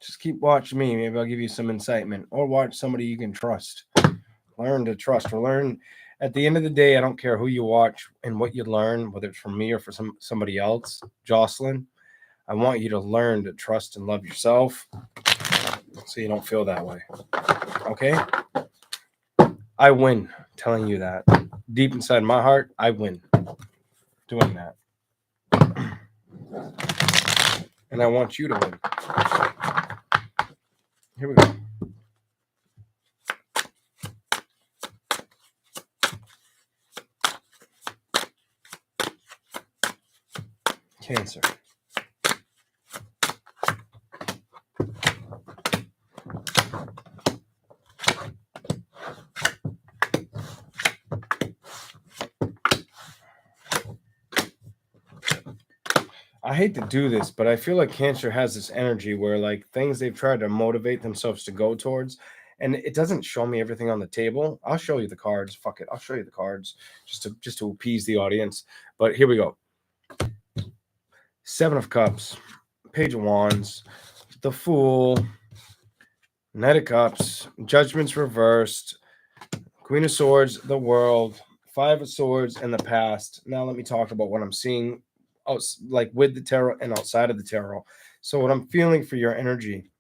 Just keep watching me. Maybe I'll give you some incitement. Or watch somebody you can trust. Learn to trust. Or learn. At the end of the day, I don't care who you watch and what you learn, whether it's from me or from somebody else. Jocelyn, I want you to learn to trust and love yourself so you don't feel that way. Okay? I win telling you that. Deep inside my heart, I win doing that. And I want you to win. Here we go. Cancer. I hate to do this, but I feel like Cancer has this energy where like things they've tried to motivate themselves to go towards, and it doesn't show me everything on the table. I'll show you the cards. Fuck it. I'll show you the cards just to appease the audience. But here we go. 7 of Cups, Page of Wands, the Fool, Knight of Cups, Judgment's reversed, Queen of Swords, the World, 5 of Swords, and the Past. Now let me talk about what I'm seeing like with the tarot and outside of the tarot. So what I'm feeling for your energy,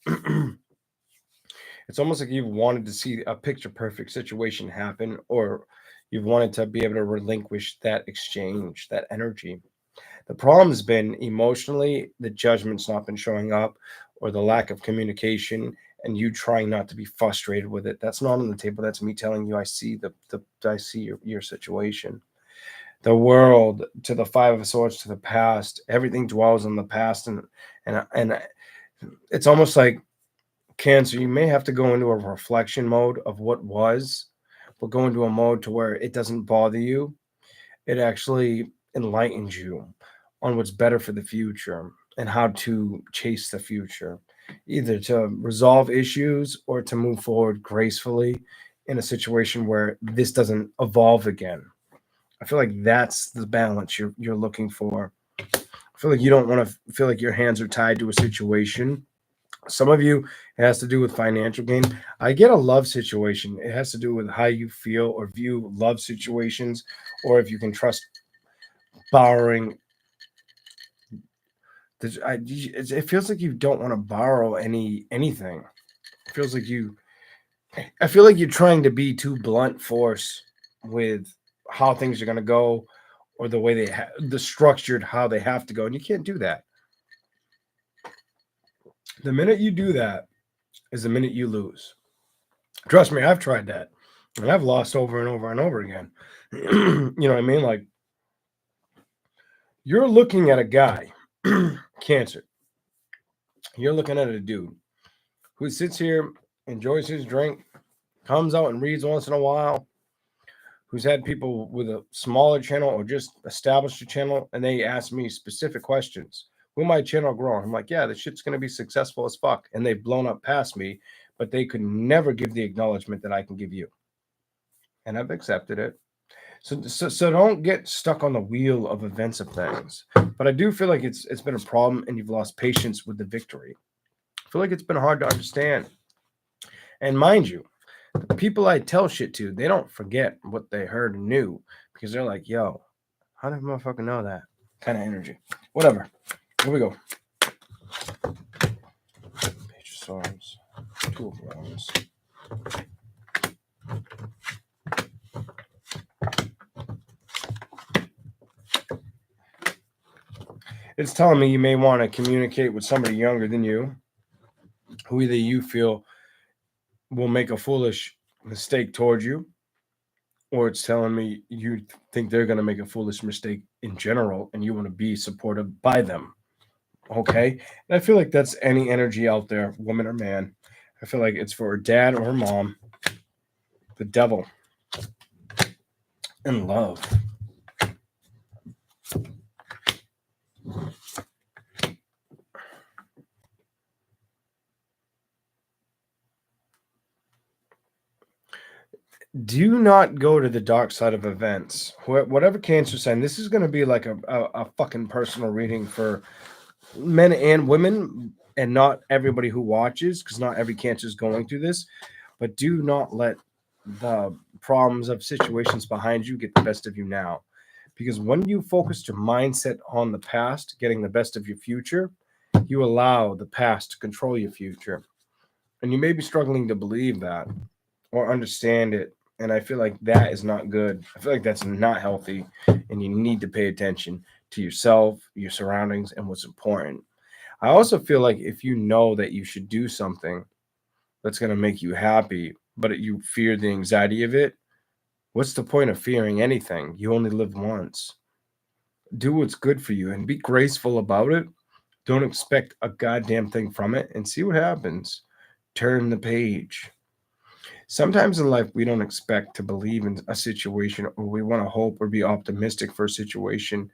it's almost like you've wanted to see a picture perfect situation happen, or you've wanted to be able to relinquish that exchange, that energy. The problem has been emotionally, the judgment's not been showing up, or the lack of communication, and you trying not to be frustrated with it. That's not on the table. That's me telling you I see I see your situation. The World, to the 5 of Swords, to the past. Everything dwells on the past, and it's almost like Cancer. You may have to go into a reflection mode of what was, but go into a mode to where it doesn't bother you. It actually enlightens you on what's better for the future and how to chase the future, either to resolve issues or to move forward gracefully in a situation where this doesn't evolve again. I feel like that's the balance you're looking for. I feel like you don't want to feel like your hands are tied to a situation. Some of you, it has to do with financial gain. I get a love situation. It has to do with how you feel or view love situations, or if you can trust borrowing. It feels like you don't want to borrow anything. It feels like I feel like you're trying to be too blunt force with how things are going to go, or the way the structured how they have to go, and you can't do that. The minute you do that is the minute you lose. Trust me, I've tried that, and I've lost over and over and over again. You know what I mean? Like, you're looking at a guy, Cancer. You're looking at a dude who sits here, enjoys his drink, comes out and reads once in a while, who's had people with a smaller channel or just established a channel, and they ask me specific questions. Will my channel grow? I'm like, yeah, this shit's going to be successful as fuck. And they've blown up past me, but they could never give the acknowledgement that I can give you. And I've accepted it. So don't get stuck on the wheel of events of things. But I do feel like it's been a problem, and you've lost patience with the victory. I feel like it's been hard to understand. And mind you, the people I tell shit to, they don't forget what they heard and knew because they're like, yo, how did motherfucker know that? Kind of energy. Whatever. Here we go. Page of Swords. Two of Wands. It's telling me you may want to communicate with somebody younger than you, who either you feel will make a foolish mistake towards you, or it's telling me you think they're going to make a foolish mistake in general and you want to be supported by them. Okay. And I feel like that's any energy out there, woman or man. I feel like it's for dad or mom, the devil, and love. Do not go to the dark side of events. Whatever Cancer sign, this is going to be like a fucking personal reading for men and women, and not everybody who watches, because not every Cancer is going through this. But do not let the problems of situations behind you get the best of you now. Because when you focus your mindset on the past, getting the best of your future, you allow the past to control your future. And you may be struggling to believe that or understand it. And I feel like that is not good. I feel like that's not healthy. And you need to pay attention to yourself, your surroundings, and what's important. I also feel like if you know that you should do something that's going to make you happy, but you fear the anxiety of it, what's the point of fearing anything? You only live once. Do what's good for you and be graceful about it. Don't expect a goddamn thing from it and see what happens. Turn the page. Sometimes in life, we don't expect to believe in a situation, or we want to hope or be optimistic for a situation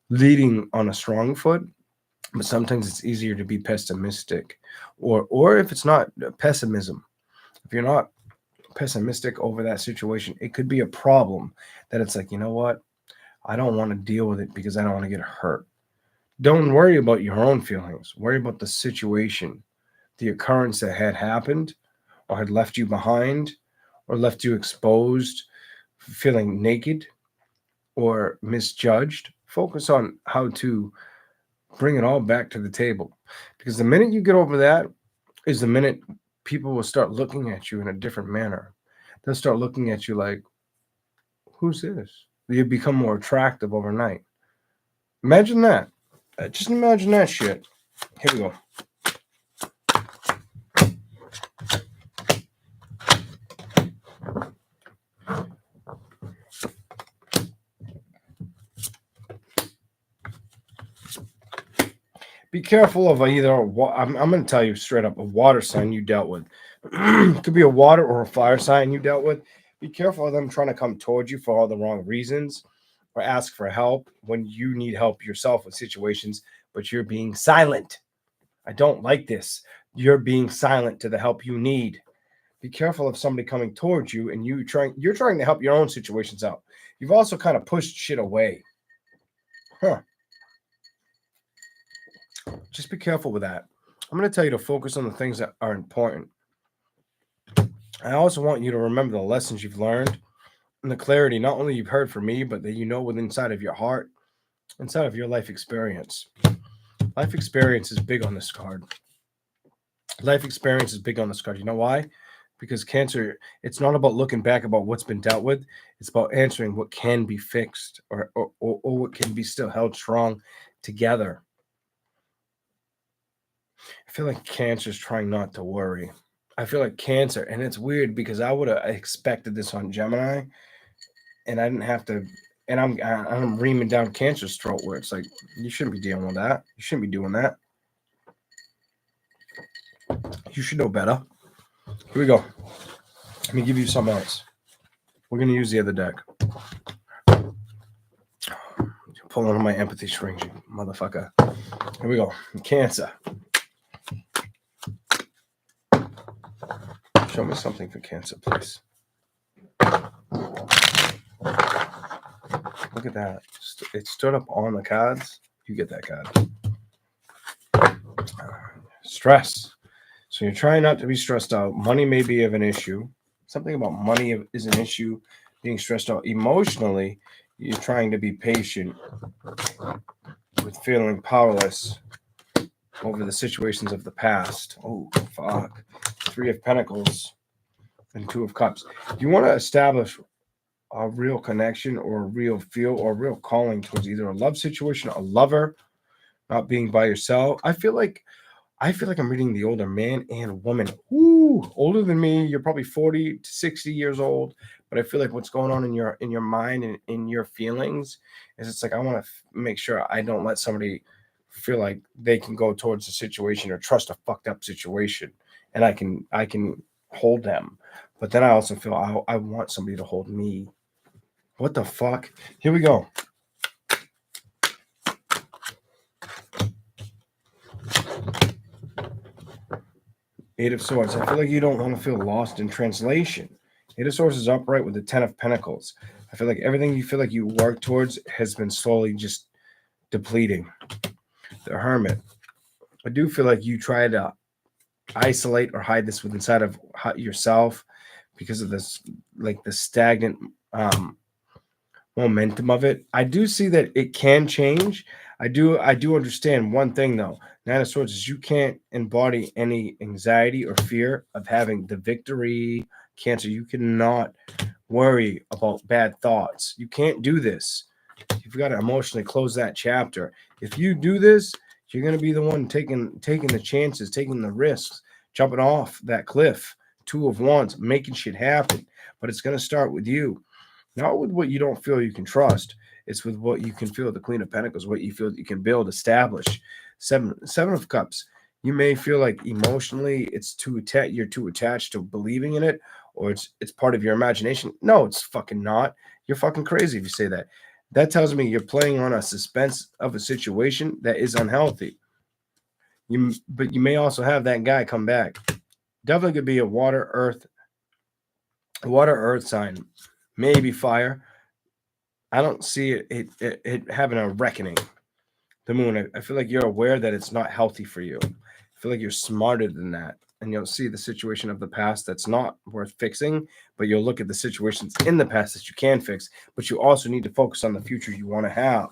leading on a strong foot. But sometimes it's easier to be pessimistic, or if it's not pessimism, if you're not pessimistic over that situation, it could be a problem that it's like, you know what? I don't want to deal with it because I don't want to get hurt. Don't worry about your own feelings. Worry about the situation, the occurrence that had happened or had left you behind or left you exposed, feeling naked or misjudged. Focus on how to bring it all back to the table. Because the minute you get over that is the minute people will start looking at you in a different manner. They'll start looking at you like, who's this? You become more attractive overnight. Imagine that. Just imagine that shit. Here we go. Be careful of either. I'm going to tell you straight up, a water sign you dealt with. It could be a water or a fire sign you dealt with. Be careful of them trying to come towards you for all the wrong reasons or ask for help when you need help yourself with situations, but you're being silent. I don't like this. You're being silent to the help you need. Be careful of somebody coming towards you and you're trying to help your own situations out. You've also kind of pushed shit away. Just be careful with that. I'm going to tell you to focus on the things that are important. I also want you to remember the lessons you've learned and the clarity not only you've heard from me, but that you know within inside of your heart, inside of your life experience. Life experience is big on this card. Life experience is big on this card. You know why? Because Cancer, it's not about looking back about what's been dealt with. It's about answering what can be fixed or what can be still held strong together. I feel like Cancer is trying not to worry. I feel like Cancer, and it's weird because I would have expected this on Gemini, and I didn't have to. And I'm reaming down Cancer's throat where it's like, you shouldn't be dealing with that. You shouldn't be doing that. You should know better. Here we go. Let me give you something else. We're gonna use the other deck. Pull on my empathy strings, you motherfucker. Here we go. Cancer. Show me something for Cancer, please. Look at that. It stood up on the cards. You get that card. Stress. So you're trying not to be stressed out. Money may be of an issue. Something about money is an issue. Being stressed out emotionally, you're trying to be patient with feeling powerless over the situations of the past. Oh, fuck. 3 of Pentacles and 2 of Cups. You want to establish a real connection or a real feel or a real calling towards either a love situation, a lover, not being by yourself. I feel like I'm reading the older man and woman. Ooh, older than me. You're probably 40 to 60 years old. But I feel like what's going on in your mind and in your feelings is it's like I want to make sure I don't let somebody feel like they can go towards a situation or trust a fucked up situation, and I can hold them. But then I also feel I want somebody to hold me. What the fuck? Here we go. Eight of Swords. I feel like you don't want to feel lost in translation. Eight of Swords is upright with the 10 of Pentacles. I feel like everything you feel like you work towards has been slowly just depleting. The Hermit. I do feel like you try to isolate or hide this with inside of yourself because of this, like the stagnant momentum of it. I do see that it can change. I do understand one thing though. Nine of Swords is you can't embody any anxiety or fear of having the victory. Cancer, you cannot worry about bad thoughts. You can't do this. You've got to emotionally close that chapter. If you do this, you're going to be the one taking the chances, taking the risks, jumping off that cliff. 2 of Wands, making shit happen. But it's going to start with you. Not with what you don't feel you can trust. It's with what you can feel. The Queen of Pentacles, what you feel you can build, establish. Seven of Cups. You may feel like emotionally you're too attached to believing in it, or it's part of your imagination. No, it's fucking not. You're fucking crazy if you say that. That tells me you're playing on a suspense of a situation that is unhealthy. But you may also have that guy come back. Definitely could be a water earth sign, maybe fire. I don't see it having a reckoning. The Moon, I feel like you're aware that it's not healthy for you. I feel like you're smarter than that. And you'll see the situation of the past that's not worth fixing, but you'll look at the situations in the past that you can fix, but you also need to focus on the future you want to have.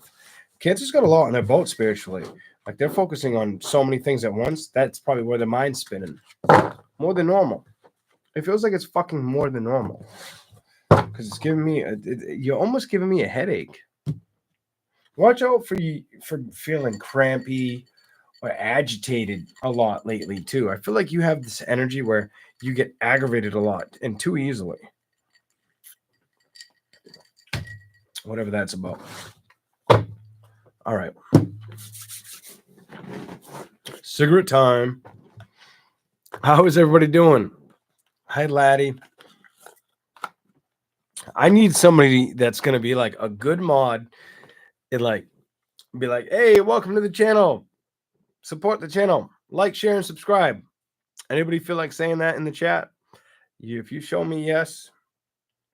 Cancer's got a lot on their boat spiritually. Like they're focusing on so many things at once. That's probably where their mind's spinning. More than normal. It feels like it's fucking more than normal. Because it's giving me, you're almost giving me a headache. Watch out for feeling crampy or agitated a lot lately too. I feel like you have this energy where you get aggravated a lot and too easily. Whatever that's about. All right. Cigarette time. How is everybody doing? Hi, laddie. I need somebody that's going to be like a good mod and like be like, hey, welcome to the channel. Support the channel. Like, share, and subscribe. Anybody feel like saying that in the chat? If you show me yes,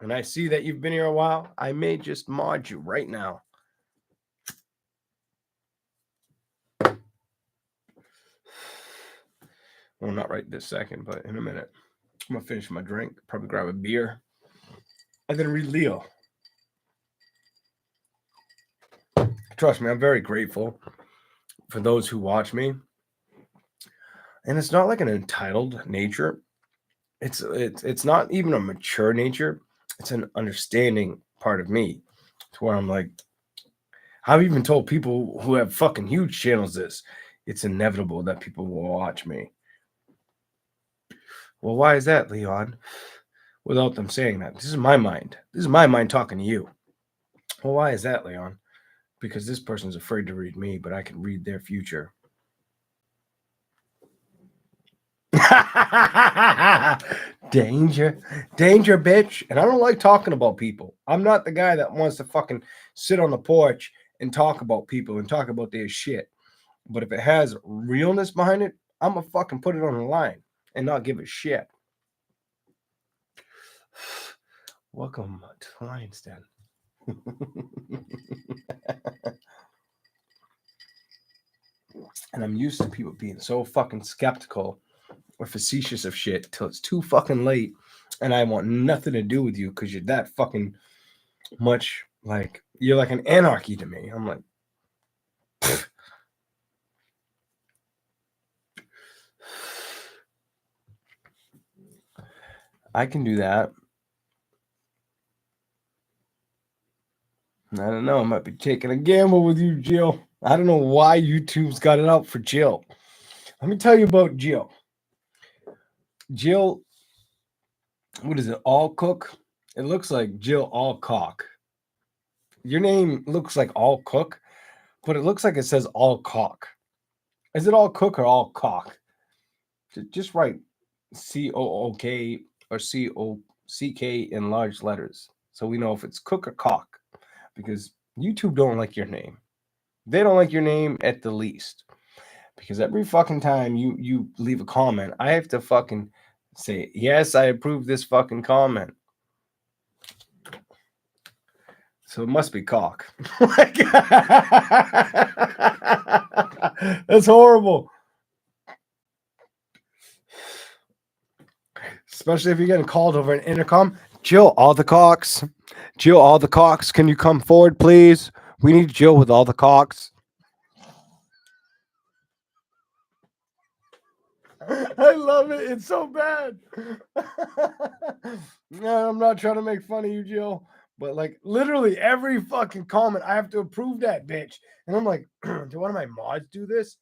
and I see that you've been here a while, I may just mod you right now. Well, not right this second, but in a minute. I'm going to finish my drink, probably grab a beer. I'm going to read Leo. Trust me, I'm very grateful for those who watch me. And it's not like an entitled nature. It's not even a mature nature. It's an understanding part of me to where I'm like, I've even told people who have fucking huge channels this. It's inevitable that people will watch me. Well, why is that, Leon? Without them saying that. This is my mind. This is my mind talking to you. Well, why is that, Leon? Because this person's afraid to read me, but I can read their future. Danger, bitch. And I don't like talking about people. I'm not the guy that wants to fucking sit on the porch and talk about people and talk about their shit. But if it has realness behind it, I'm gonna fucking put it on the line and not give a shit. Welcome to the Lion's Den. And I'm used to people being so fucking skeptical or facetious of shit till it's too fucking late, and I want nothing to do with you because you're that fucking much like, you're like an anarchy to me. I'm like, I can do that. I don't know. I might be taking a gamble with you, Jill. I don't know why YouTube's got it out for Jill. Let me tell you about Jill. Jill, what is it? All Cook? It looks like Jill All Cock. Your name looks like All Cook, but it looks like it says All Cock. Is it All Cook or All Cock? Just write COOK or COCK in large letters, so we know if it's Cook or Cock, because YouTube don't like your name. They don't like your name at the least, because every fucking time you leave a comment, I have to fucking say, yes, I approve this fucking comment. So it must be cock. That's horrible. Especially if you're getting called over an intercom. Jill, all the cocks. Jill, all the cocks. Can you come forward, please? We need Jill with all the cocks. I love it. It's so bad. No, I'm not trying to make fun of you, Jill, but like literally every fucking comment, I have to approve that bitch. And I'm like, do one of my mods do this?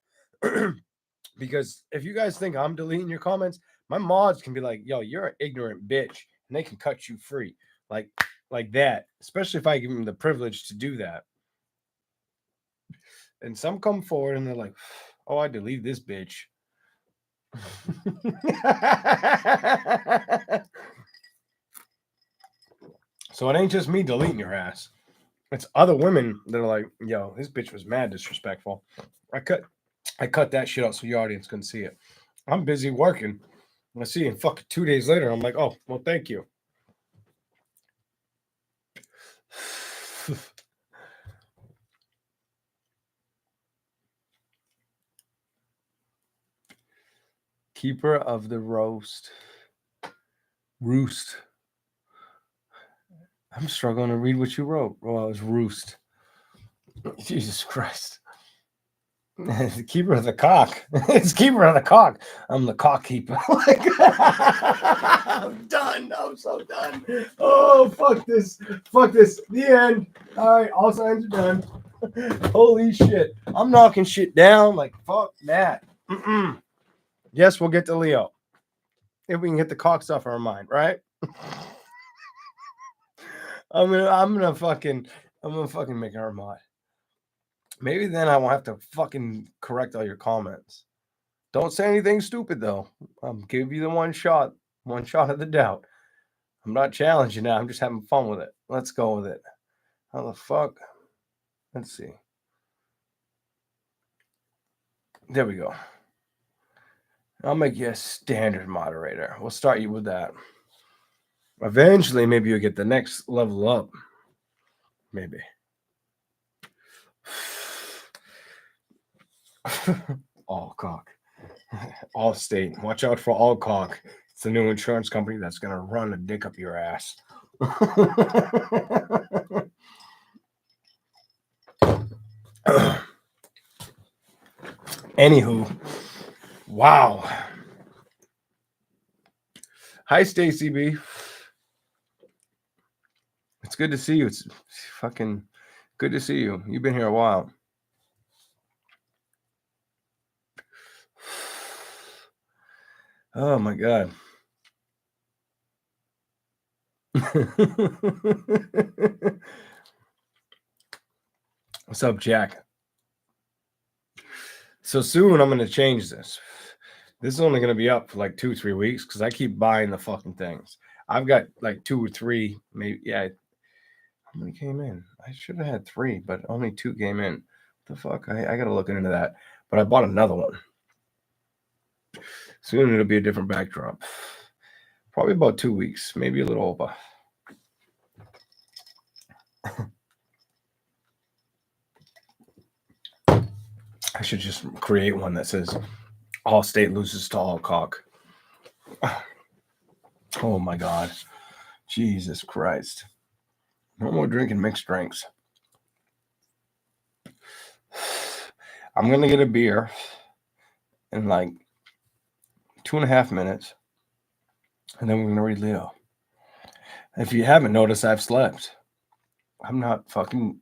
Because if you guys think I'm deleting your comments, my mods can be like, yo, you're an ignorant bitch, and they can cut you free. Like that, especially if I give them the privilege to do that. And some come forward and they're like, oh, I delete this bitch. So it ain't just me deleting your ass. It's other women that are like, yo, this bitch was mad disrespectful. I cut that shit out so your audience couldn't see it. I'm busy working. I see, and fuck 2 days later, I'm like, oh, well, thank you. Keeper of the roost. I'm struggling to read what you wrote. Oh, it was roost. Jesus Christ. The keeper of the cock. It's keeper of the cock. I'm the cock keeper. I'm done. I'm so done. Oh, fuck this. Fuck this. The end. All right, all signs are done. Holy shit. I'm knocking shit down. Like, fuck that. Mm-mm. Yes, we'll get to Leo. If we can get the cock stuff in our mind, right? I'm gonna fucking make her mod. Maybe then I won't have to fucking correct all your comments. Don't say anything stupid though. I'll give you the one shot of the doubt. I'm not challenging now. I'm just having fun with it. Let's go with it. How the fuck? Let's see. There we go. I'll make you a standard moderator. We'll start you with that. Eventually, maybe you'll get the next level up. Maybe. All cock. All state. Watch out for all cock. It's a new insurance company that's gonna run a dick up your ass. Anywho, wow. Hi, Stacy B. It's good to see you. It's fucking good to see you. You've been here a while. Oh my god. What's up, Jack? So soon I'm gonna change this. This is only gonna be up for like 2-3 weeks because I keep buying the fucking things. I've got like 2 or 3, maybe. Yeah. How many came in? I should have had 3, but only 2 came in. What the fuck? I gotta look into that. But I bought another one. Soon it'll be a different backdrop. Probably about 2 weeks, maybe a little over. I should just create one that says all state loses to all cock. Oh my God. Jesus Christ. No more drinking mixed drinks. I'm going to get a beer in like 2.5 minutes. And then we're going to read Leo. If you haven't noticed, I've slept. I'm not fucking...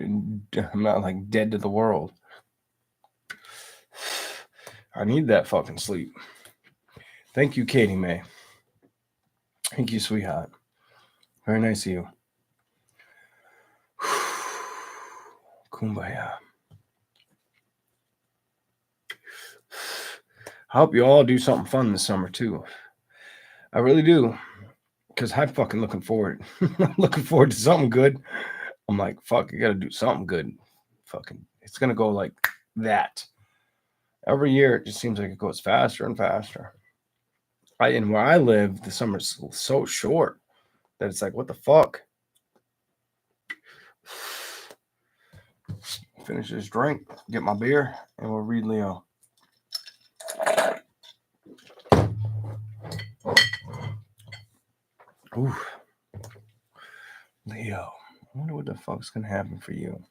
I'm not like dead to the world. I need that fucking sleep. Thank you, Katie May. Thank you, sweetheart. Very nice of you. Kumbaya. I hope you all do something fun this summer too. I really do. Because I'm fucking looking forward. I'm looking forward to something good. I'm like, fuck, I gotta do something good. Fucking, it's gonna go like that. Every year, it just seems like it goes faster and faster. And where I live, the summer's so short that it's like, what the fuck? Finish this drink, get my beer, and we'll read Leo. Ooh. Leo, I wonder what the fuck's gonna happen for you.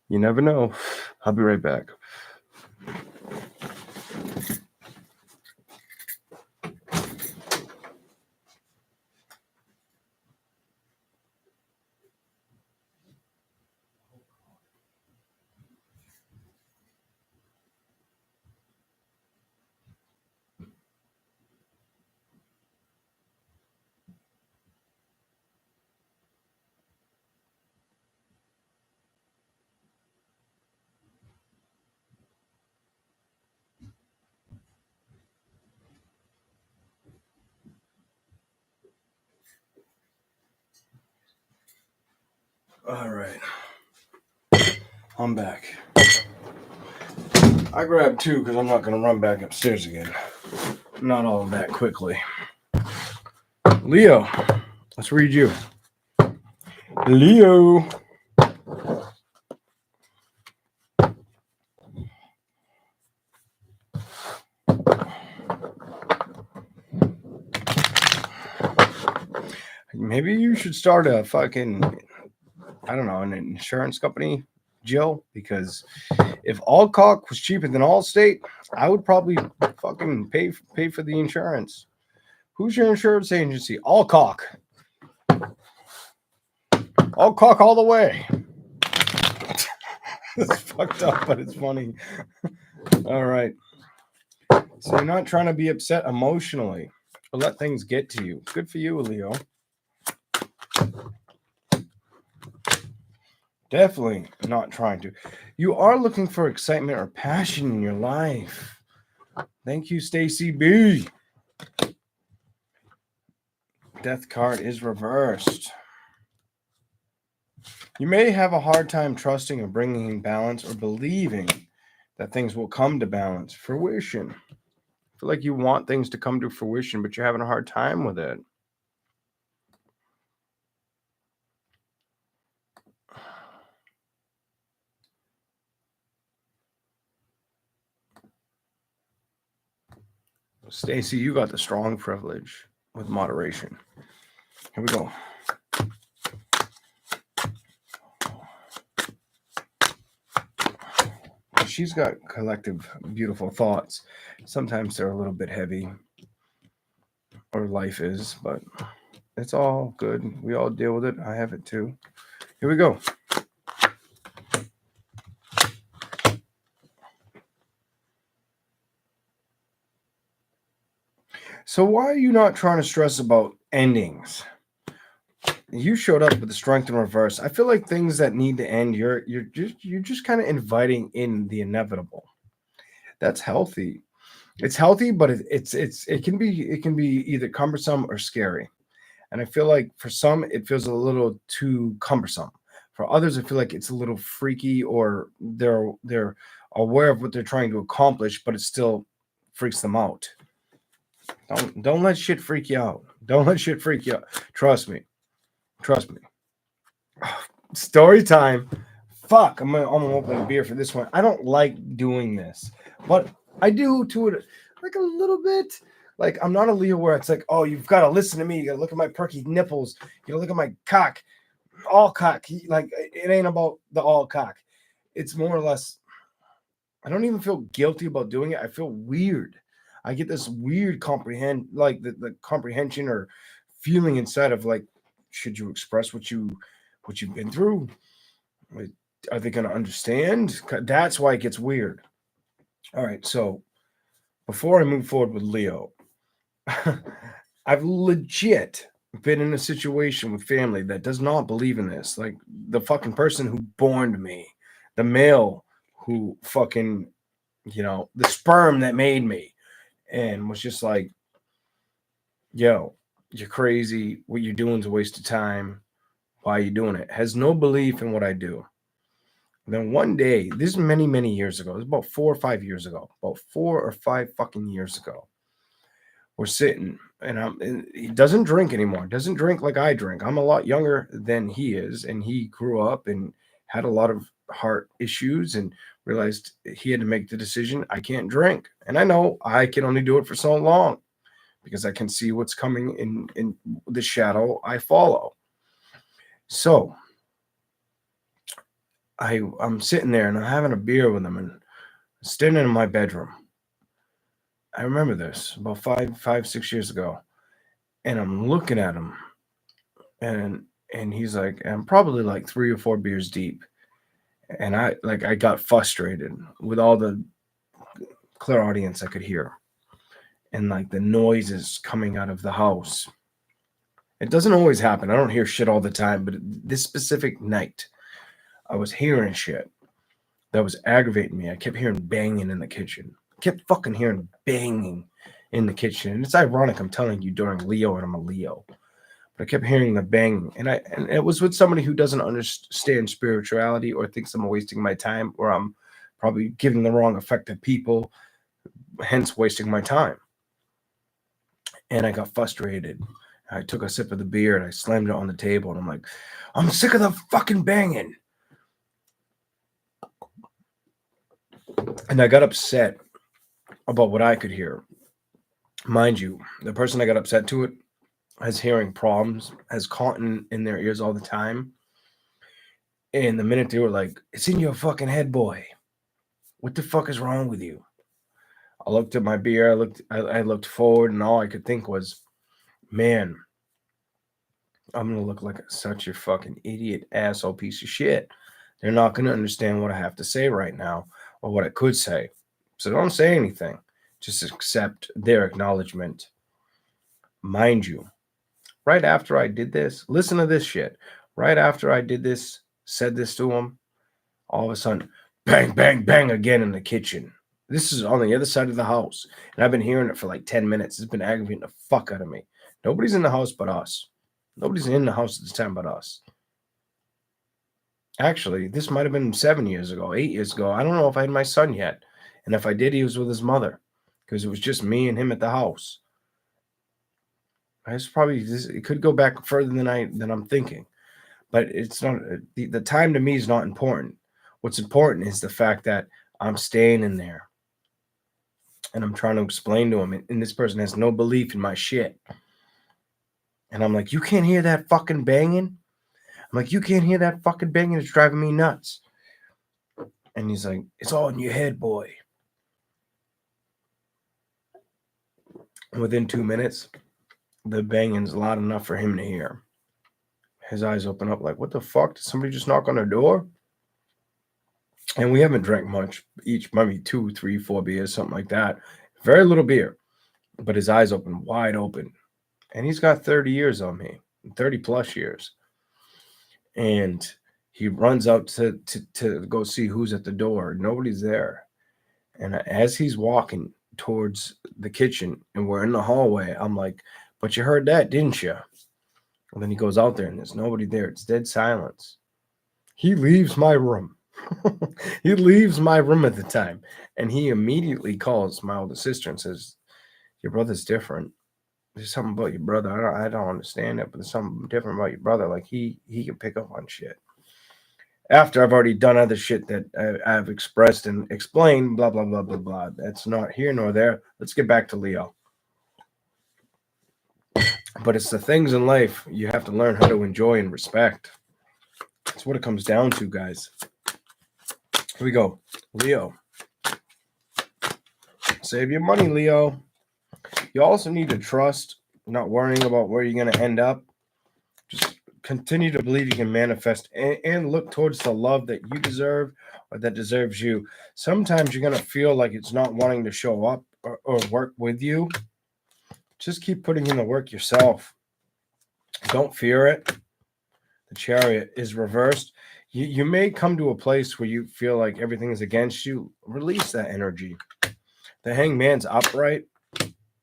You never know. I'll be right back. All right. I'm back. I grabbed 2 because I'm not going to run back upstairs again. Not all that quickly. Leo, let's read you. Leo. Maybe you should start a fucking, I don't know, an insurance company, Jill, because if Allcock was cheaper than Allstate, I would probably fucking pay for the insurance. Who's your insurance agency? Allcock. Allcock all the way. It's fucked up, but it's funny. All right. So you're not trying to be upset emotionally or let things get to you. Good for you, Leo. Definitely not trying to. You are looking for excitement or passion in your life. Thank you, Stacy B. Death card is reversed. You may have a hard time trusting or bringing in balance or believing that things will come to balance, fruition. I feel like you want things to come to fruition, but you're having a hard time with it. Stacy, you got the strong privilege with moderation. Here we go. She's got collective, beautiful thoughts. Sometimes they're a little bit heavy, or life is, but it's all good. We all deal with it. I have it too. Here we go. So why are you not trying to stress about endings? You showed up with the strength in reverse. I feel like things that need to end, you're just kind of inviting in the inevitable. That's healthy. It's healthy, but it can be either cumbersome or scary. And I feel like for some it feels a little too cumbersome. For others, I feel like it's a little freaky, or they're aware of what they're trying to accomplish, but it still freaks them out. Don't let shit freak you out. Don't let shit freak you out. Trust me. Story time. Fuck, I'm gonna open a beer for this one. I don't like doing this, but I do to it like a little bit. Like I'm not a Leo where it's like, oh, you've got to listen to me. You got to look at my perky nipples. You got to look at my cock, all cock. Like it ain't about the all cock. It's more or less. I don't even feel guilty about doing it. I feel weird. I get this weird like the comprehension or feeling inside of like, should you express what you've been through? Like, are they going to understand? That's why it gets weird. All right. So before I move forward with Leo, I've legit been in a situation with family that does not believe in this. Like the fucking person who borned me, the male who fucking, the sperm that made me, and was just like, yo, you're crazy. What you're doing is a waste of time. Why are you doing it? Has no belief in what I do. Then one day, this is many, many years ago. It was about 4 or 5 years ago. About 4 or 5 fucking years ago. We're sitting, and he doesn't drink anymore. Doesn't drink like I drink. I'm a lot younger than he is, and he grew up and had a lot of heart issues and realized he had to make the decision. I can't drink, and I know I can only do it for so long because I can see what's coming in the shadow I follow. So I'm sitting there and I'm having a beer with him and standing in my bedroom. I remember this about 6 years ago, and I'm looking at him, and he's like, I'm probably like 3 or 4 beers deep, and I got frustrated with all the clairaudience I could hear, and like the noises coming out of the house. It doesn't always happen. I don't hear shit all the time, but this specific night, I was hearing shit that was aggravating me. I kept hearing banging in the kitchen. I kept fucking hearing banging in the kitchen. And it's ironic I'm telling you during Leo and I'm a Leo. But I kept hearing the banging. And it was with somebody who doesn't understand spirituality or thinks I'm wasting my time, or I'm probably giving the wrong effect to people, hence wasting my time. And I got frustrated. I took a sip of the beer and I slammed it on the table. And I'm like, I'm sick of the fucking banging. And I got upset about what I could hear. Mind you, the person I got upset to it has hearing problems, has cotton in their ears all the time. And the minute they were like, it's in your fucking head, boy. What the fuck is wrong with you? I looked at my beer, I looked forward, and all I could think was, man, I'm gonna look like such a fucking idiot, asshole piece of shit. They're not gonna understand what I have to say right now, or what I could say. So don't say anything. Just accept their acknowledgement. Mind you, right after I did this, listen to this shit. Right after I did this, said this to him, all of a sudden, bang, bang, bang again in the kitchen. This is on the other side of the house. And I've been hearing it for like 10 minutes. It's been aggravating the fuck out of me. Nobody's in the house but us. Nobody's in the house at this time but us. Actually, this might have been 7 years ago, 8 years ago. I don't know if I had my son yet. And if I did, he was with his mother. Because it was just me and him at the house. It could go back further than I'm thinking. But it's not, the time to me is not important. What's important is the fact that I'm staying in there and I'm trying to explain to him, and this person has no belief in my shit. And I'm like, you can't hear that fucking banging? I'm like, you can't hear that fucking banging? It's driving me nuts. And he's like, it's all in your head, boy. Within 2 minutes, the banging's loud enough for him to hear. His eyes open up like, what the fuck? Did somebody just knock on the door? And we haven't drank much, each maybe 2, 3, 4 beers, something like that. Very little beer, but his eyes open, wide open. And he's got 30 years on me, 30 plus years. And he runs out to go see who's at the door. Nobody's there. And as he's walking towards the kitchen and we're in the hallway, I'm like, but you heard that, didn't you? And then he goes out there and there's nobody there. It's dead silence. He leaves my room. He leaves my room at the time. And he immediately calls my older sister and says, your brother's different. There's something about your brother. I don't understand it, but there's something different about your brother. Like he can pick up on shit. after I've already done other shit that I've expressed and explained, blah, blah, blah, blah, blah. That's not here nor there. Let's get back to Leo. But it's the things in life you have to learn how to enjoy and respect. That's what it comes down to, guys. Here we go. Leo. Save your money, Leo. You also need to trust, not worrying about where you're going to end up. Just continue to believe you can manifest and look towards the love that you deserve or that deserves you. Sometimes you're going to feel like it's not wanting to show up or work with you. Just keep putting in the work yourself. Don't fear it. The Chariot is reversed. You may come to a place where you feel like everything is against you. Release that energy. The Hangman's upright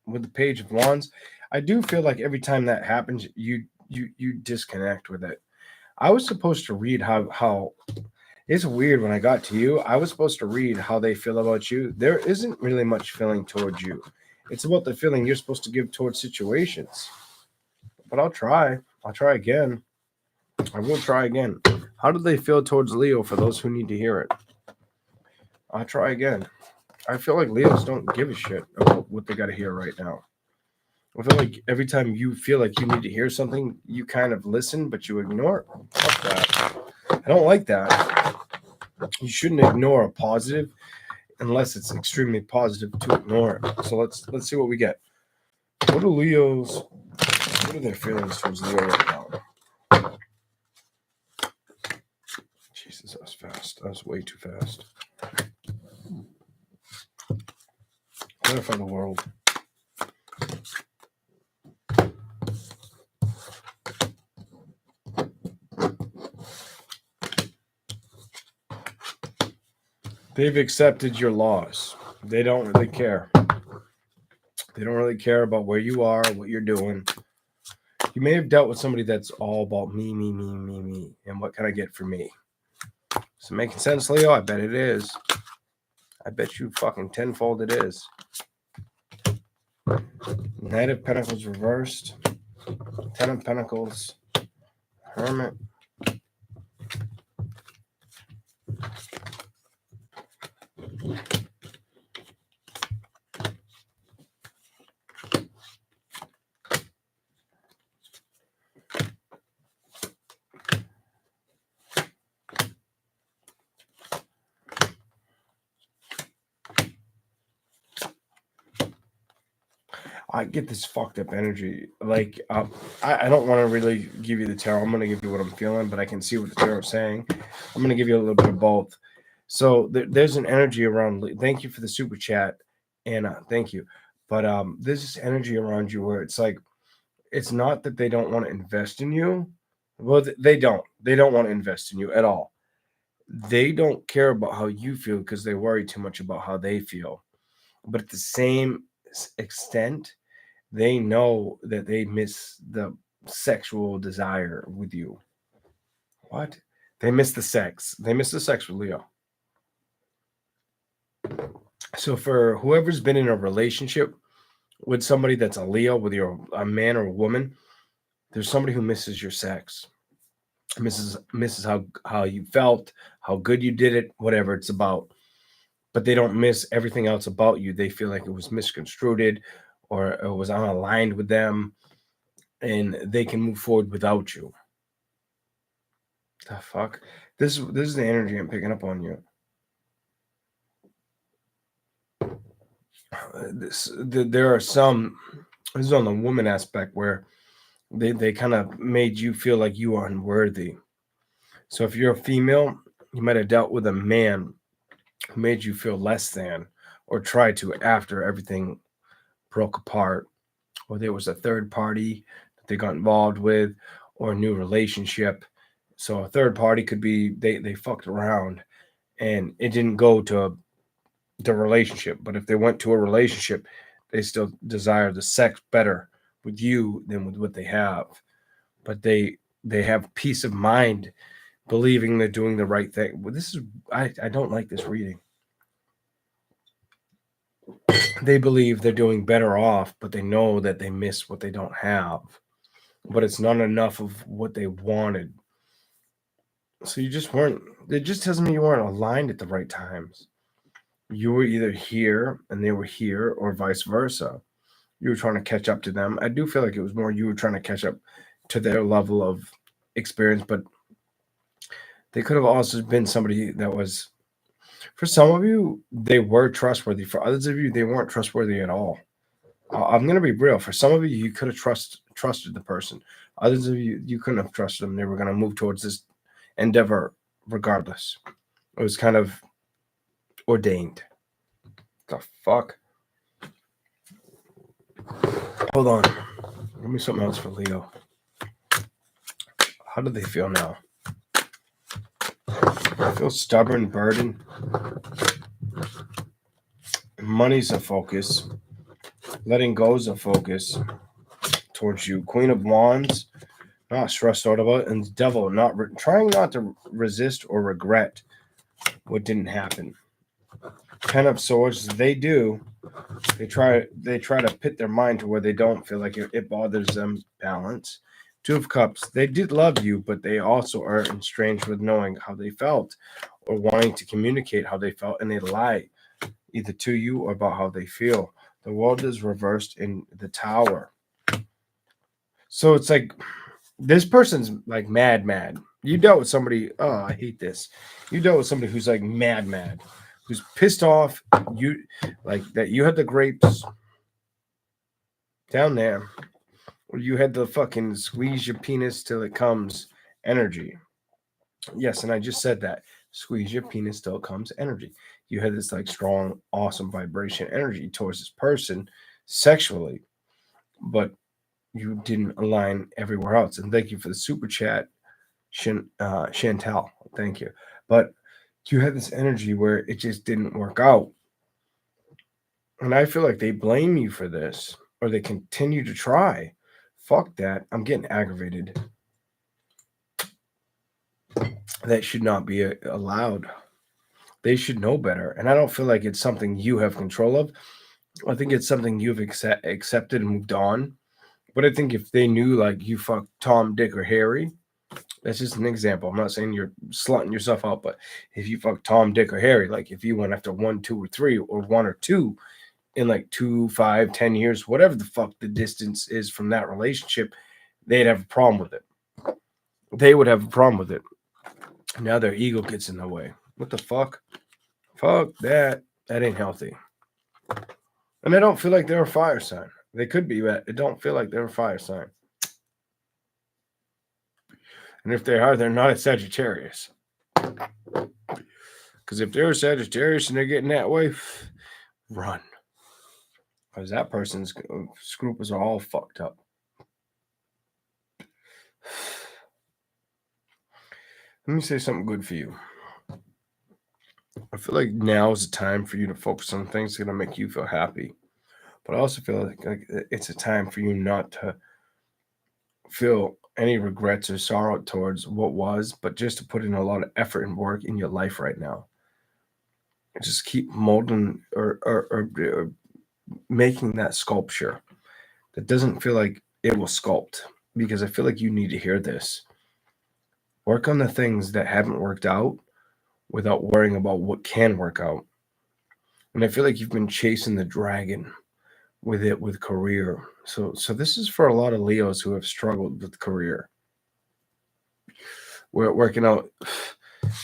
with the Page of Wands. I do feel like every time that happens, you disconnect with it. I was supposed to read how it's weird when I got to you. I was supposed to read how they feel about you. There isn't really much feeling towards you. It's about the feeling you're supposed to give towards situations. But I'll try. I'll try again. I will try again. How do they feel towards Leo for those who need to hear it? I'll try again. I feel like Leos don't give a shit about what they got to hear right now. I feel like every time you feel like you need to hear something, you kind of listen, but you ignore it. Fuck that. I don't like that. You shouldn't ignore a positive unless it's extremely positive to ignore it. So let's see what we get. What are their feelings towards Leo right now? Jesus, that was fast. That was way too fast. Clarify the world. They've accepted your loss. They don't really care. They don't really care about where you are, what you're doing. You may have dealt with somebody that's all about me, and what can I get for me? Is it making sense, Leo? I bet it is. I bet you fucking tenfold it is. Knight of Pentacles reversed. Ten of Pentacles. Hermit. I get this fucked up energy. Like, I don't want to really give you the tarot. I'm going to give you what I'm feeling, but I can see what the tarot is saying. I'm going to give you a little bit of both. So there's an energy around. Thank you for the super chat, Anna. Thank you. But there's this energy around you where it's like, it's not that they don't want to invest in you. Well, they don't. They don't want to invest in you at all. They don't care about how you feel because they worry too much about how they feel. But at the same extent, they know that they miss the sexual desire with you. What? They miss the sex. They miss the sex with Leo. So for whoever's been in a relationship with somebody that's a Leo, whether you're a man or a woman, there's somebody who misses your sex. Misses how you felt, how good you did it, whatever it's about. But they don't miss everything else about you. They feel like it was misconstrued or it was unaligned with them, and they can move forward without you. The fuck? This is the energy I'm picking up on you. There are some. This is on the woman aspect where they kind of made you feel like you are unworthy. So if you're a female, you might have dealt with a man who made you feel less than, or tried to after everything broke apart, or there was a third party that they got involved with, or a new relationship. So a third party could be they fucked around and it didn't go to the relationship. But if they went to a relationship, they still desire the sex better with you than with what they have. But they have peace of mind believing they're doing the right thing. Well, this is I don't like this reading. They believe they're doing better off, but they know that they miss what they don't have. But it's not enough of what they wanted. So you just weren't, it just doesn't mean you weren't aligned at the right times. You were either here and they were here, or vice versa. You were trying to catch up to them. I do feel like it was more you were trying to catch up to their level of experience, but they could have also been somebody that was, for some of you, they were trustworthy. For others of you, they weren't trustworthy at all. I'm gonna be real. For some of you, you could have trusted the person. Others of you, you couldn't have trusted them. They were gonna move towards this endeavor regardless. It was kind of ordained. The fuck? Hold on. Give me something else for Leo. How do they feel now? I feel stubborn, burdened. Money's a focus. Letting go is a focus towards you. Queen of Wands, not stressed out about it. And the Devil, trying not to resist or regret what didn't happen. Ten of Swords, they do. They try to pit their mind to where they don't feel like it bothers them. Balance. Two of Cups, they did love you, but they also are estranged with knowing how they felt or wanting to communicate how they felt, and they lie either to you or about how they feel. The World is reversed in the Tower. So it's like this person's like mad. You dealt with somebody, oh, I hate this. You dealt with somebody who's like mad, who's pissed off. You like that you had the grapes down there, or you had the fucking squeeze your penis till it comes energy. Yes, and I just said that. Squeeze your penis till it comes energy. You had this like strong, awesome vibration energy towards this person sexually, but you didn't align everywhere else. And thank you for the super chat, Chantal. Thank you. But you had this energy where it just didn't work out. And I feel like they blame you for this, or they continue to try. Fuck that. I'm getting aggravated. That should not be allowed. They should know better. And I don't feel like it's something you have control of. I think it's something you've accepted and moved on. But I think if they knew like you fucked Tom, Dick, or Harry, that's just an example. I'm not saying you're slutting yourself out, but if you fuck Tom, Dick, or Harry, like if you went after 1, 2, or 3, or 1 or 2 in like 2, 5, 10 years, whatever the fuck the distance is from that relationship, they'd have a problem with it. They would have a problem with it. Now their ego gets in the way. What the fuck? Fuck that. That ain't healthy. And I don't feel like they're a fire sign. They could be, but I don't feel like they're a fire sign. And if they are, they're not a Sagittarius. Because if they're a Sagittarius and they're getting that way, run. Because that person's scruples are all fucked up. Let me say something good for you. I feel like now is the time for you to focus on things that are going to make you feel happy. But I also feel like it's a time for you not to feel any regrets or sorrow towards what was, but just to put in a lot of effort and work in your life right now. Just keep molding or making that sculpture that doesn't feel like it will sculpt, because I feel like you need to hear this. Work on the things that haven't worked out without worrying about what can work out. And I feel like you've been chasing the dragon with career. So this is for a lot of Leos who have struggled with career. We're working out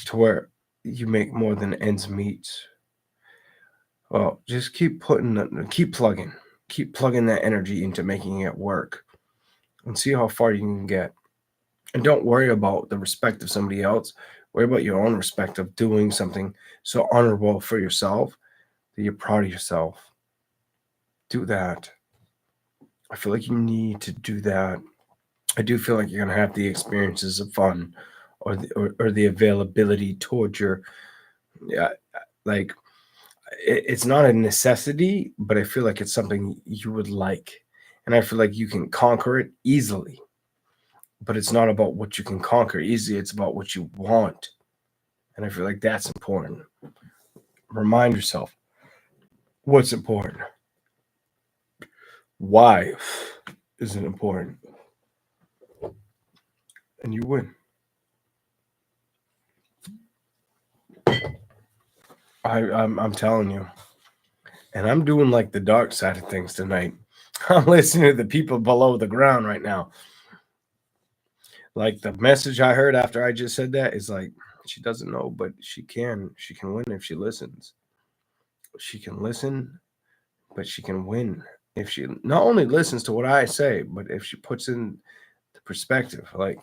to where you make more than ends meet. Well, just keep plugging that energy into making it work, and see how far you can get. And don't worry about the respect of somebody else. Worry about your own respect of doing something so honorable for yourself that you're proud of yourself. Do that. I feel like you need to do that. I do feel like you're going to have the experiences of fun, or the availability towards your, yeah, like it's not a necessity, but I feel like it's something you would like. And I feel like you can conquer it easily. But it's not about what you can conquer easily, it's about what you want. And I feel like that's important. Remind yourself what's important. Why is it important? And you win. I'm telling you. And I'm doing like the dark side of things tonight. I'm listening to the people below the ground right now. Like the message I heard after I just said that is like, she doesn't know, but she can. She can win if she listens. She can listen, but she can win if she not only listens to what I say, but if she puts in the perspective. Like,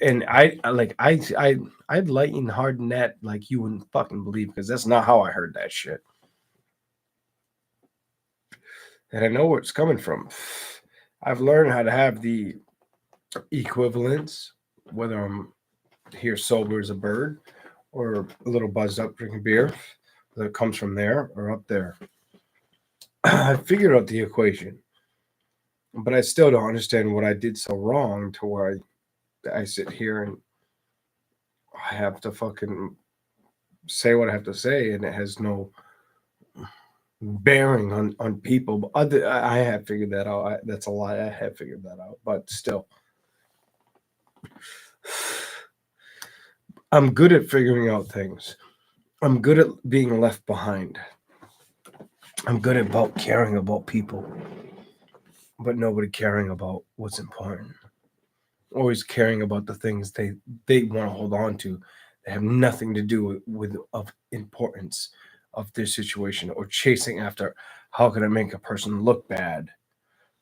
and I'd lighten harden that like you wouldn't fucking believe, because that's not how I heard that shit. And I know where it's coming from. I've learned how to have the equivalence, whether I'm here sober as a bird or a little buzzed up drinking beer, whether it comes from there or up there. I figured out the equation, but I still don't understand what I did so wrong to where I sit here and I have to fucking say what I have to say, and it has no bearing on people. But I have figured that out. That's a lie. I have figured that out, but still, I'm good at figuring out things. I'm good at being left behind. I'm good about caring about people, but nobody caring about what's important. Always caring about the things they want to hold on to that have nothing to do with of importance of their situation, or chasing after how can I make a person look bad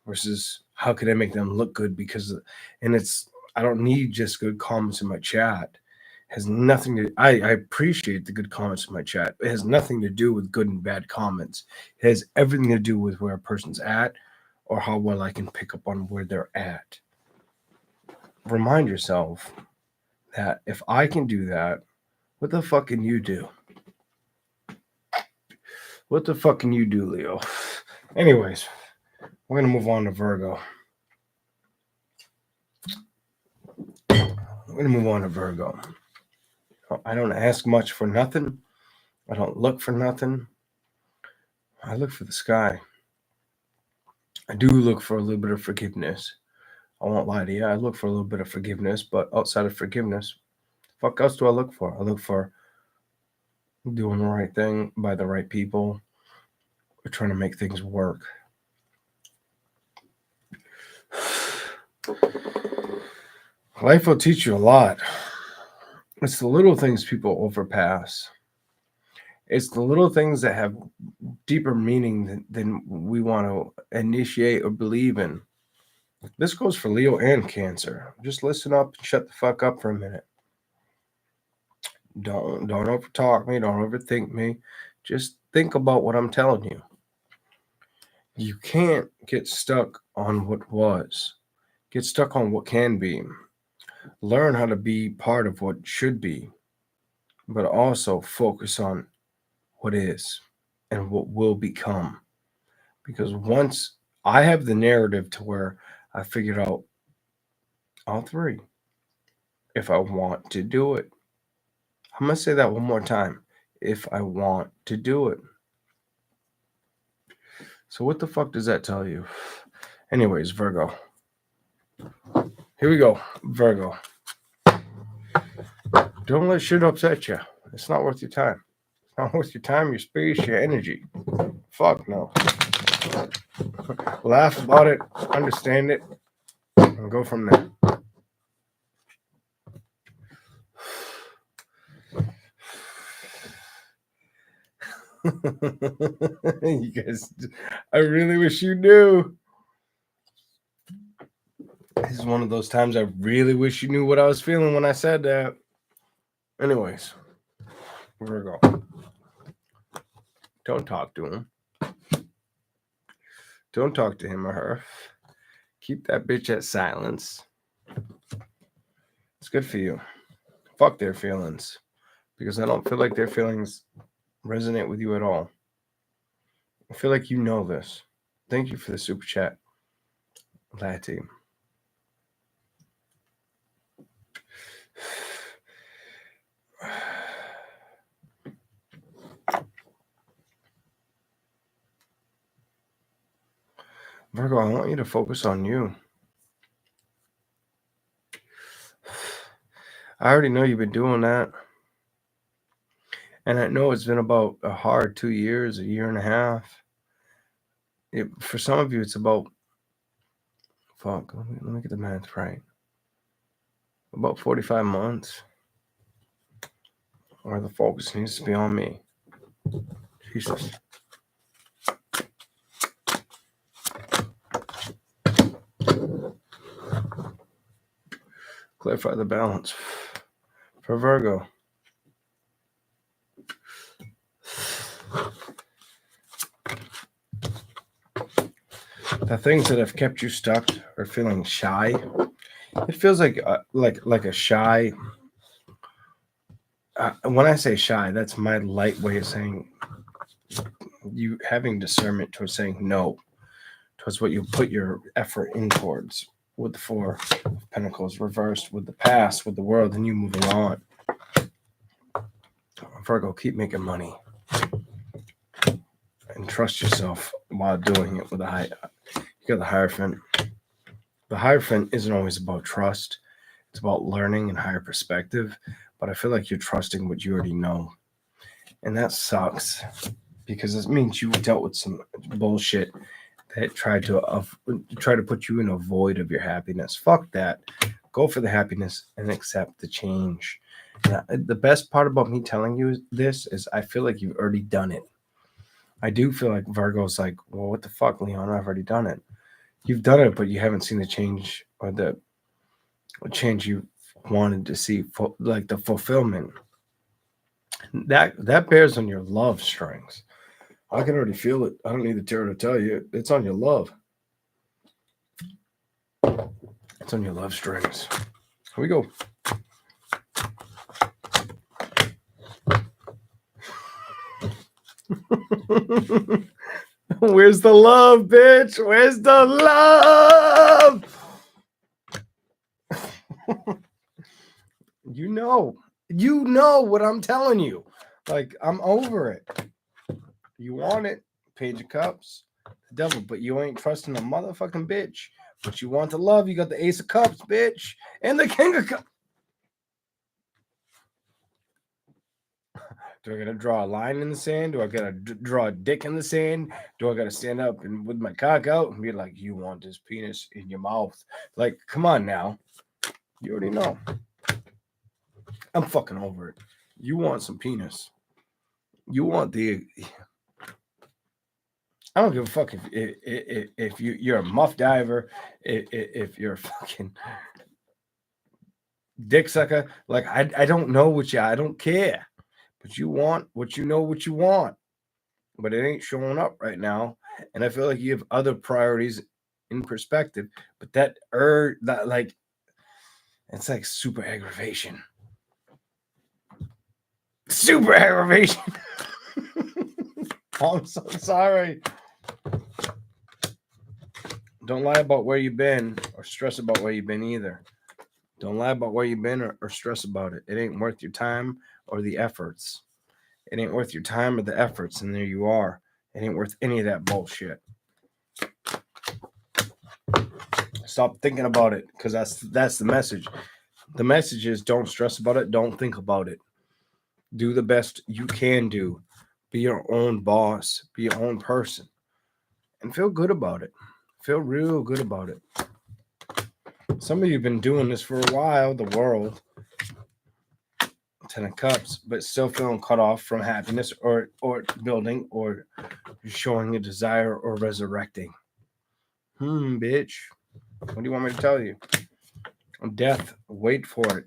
versus how can I make them look good, because and it's I don't need just good comments in my chat. It has nothing to I appreciate the good comments in my chat. It has nothing to do with good and bad comments. It has everything to do with where a person's at or how well I can pick up on where they're at. Remind yourself that if I can do that, what the fuck can you do? What the fuck can you do, Leo? Anyways, we're going to move on to Virgo. I don't ask much for nothing. I don't look for nothing. I look for the sky. I do look for a little bit of forgiveness. I won't lie to you. I look for a little bit of forgiveness, but outside of forgiveness, fuck else do I look for? I look for doing the right thing by the right people. We're trying to make things work. Life will teach you a lot. It's the little things people overpass. It's the little things that have deeper meaning than we want to initiate or believe in. This goes for Leo and Cancer. Just listen up and shut the fuck up for a minute. Don't overtalk me. Don't overthink me. Just think about what I'm telling you. You can't get stuck on what was. Get stuck on what can be. Learn how to be part of what should be, but also focus on what is and what will become. Because once I have the narrative to where I figured out all three, if I want to do it. I'm going to say that one more time. If I want to do it. So what the fuck does that tell you? Anyways, Virgo. Here we go, Virgo. Don't let shit upset you. It's not worth your time. It's not worth your time, your space, your energy. Fuck no. Laugh about it, understand it, and go from there. You guys, I really wish you knew. This is one of those times I really wish you knew what I was feeling when I said that. Anyways, Virgo. Don't talk to him. Don't talk to him or her. Keep that bitch at silence. It's good for you. Fuck their feelings. Because I don't feel like their feelings resonate with you at all. I feel like you know this. Thank you for the super chat, Latte. Virgo, I want you to focus on you. I already know you've been doing that. And I know it's been about a hard 2 years, a year and a half. For some of you, it's about, fuck, let me get the math right. About 45 months where the focus needs to be on me. Jesus. Clarify the balance. For Virgo, the things that have kept you stuck or feeling shy, it feels like a shy. When I say shy, that's my light way of saying you having discernment towards saying no, towards what you put your effort in towards. With the Four of Pentacles reversed, with the past, with the world, and you moving on. Virgo, keep making money and trust yourself while doing it. With you got the Hierophant. The Hierophant isn't always about trust. It's about learning and higher perspective. But I feel like you're trusting what you already know. And that sucks because it means you dealt with some bullshit that tried to put you in a void of your happiness. Fuck that. Go for the happiness and accept the change. Now, the best part about me telling you this is I feel like you've already done it. I do feel like Virgo's like, well, what the fuck, Leon? I've already done it. You've done it, but you haven't seen the change or the change you wanted to see, like the fulfillment. That bears on your love strings. I can already feel it. I don't need the tarot to tell you. It's on your love. It's on your love strings. Here we go. Where's the love, bitch? Where's the love? You know what I'm telling you. Like, I'm over it. You want it, Page of Cups, the devil, but you ain't trusting a motherfucking bitch. But you want the love, you got the Ace of Cups, bitch, and the King of Cups. Do I gotta draw a line in the sand? Do I gotta draw a dick in the sand? Do I gotta stand up and with my cock out and be like, you want this penis in your mouth? Like, come on now. You already know. I'm fucking over it. You want some penis. You want the... I don't give a fuck if you're a muff diver, if you're a fucking dick sucker. Like, I don't know what I don't care. But you want what you know what you want. But it ain't showing up right now. And I feel like you have other priorities in perspective. But that like, it's like super aggravation. Super aggravation. I'm so sorry. Don't lie about where you've been or stress about where you've been either. Don't lie about where you've been or stress about it. It ain't worth your time or the efforts. It ain't worth your time or the efforts, and there you are. It ain't worth any of that bullshit. Stop thinking about it, because that's the message. The message is don't stress about it. Don't think about it. Do the best you can do. Be your own boss. Be your own person. And feel good about it. Feel real good about it. Some of you have been doing this for a while, the world. 10 of Cups, but still feeling cut off from happiness or building or showing a desire or resurrecting. Bitch. What do you want me to tell you? Death, wait for it.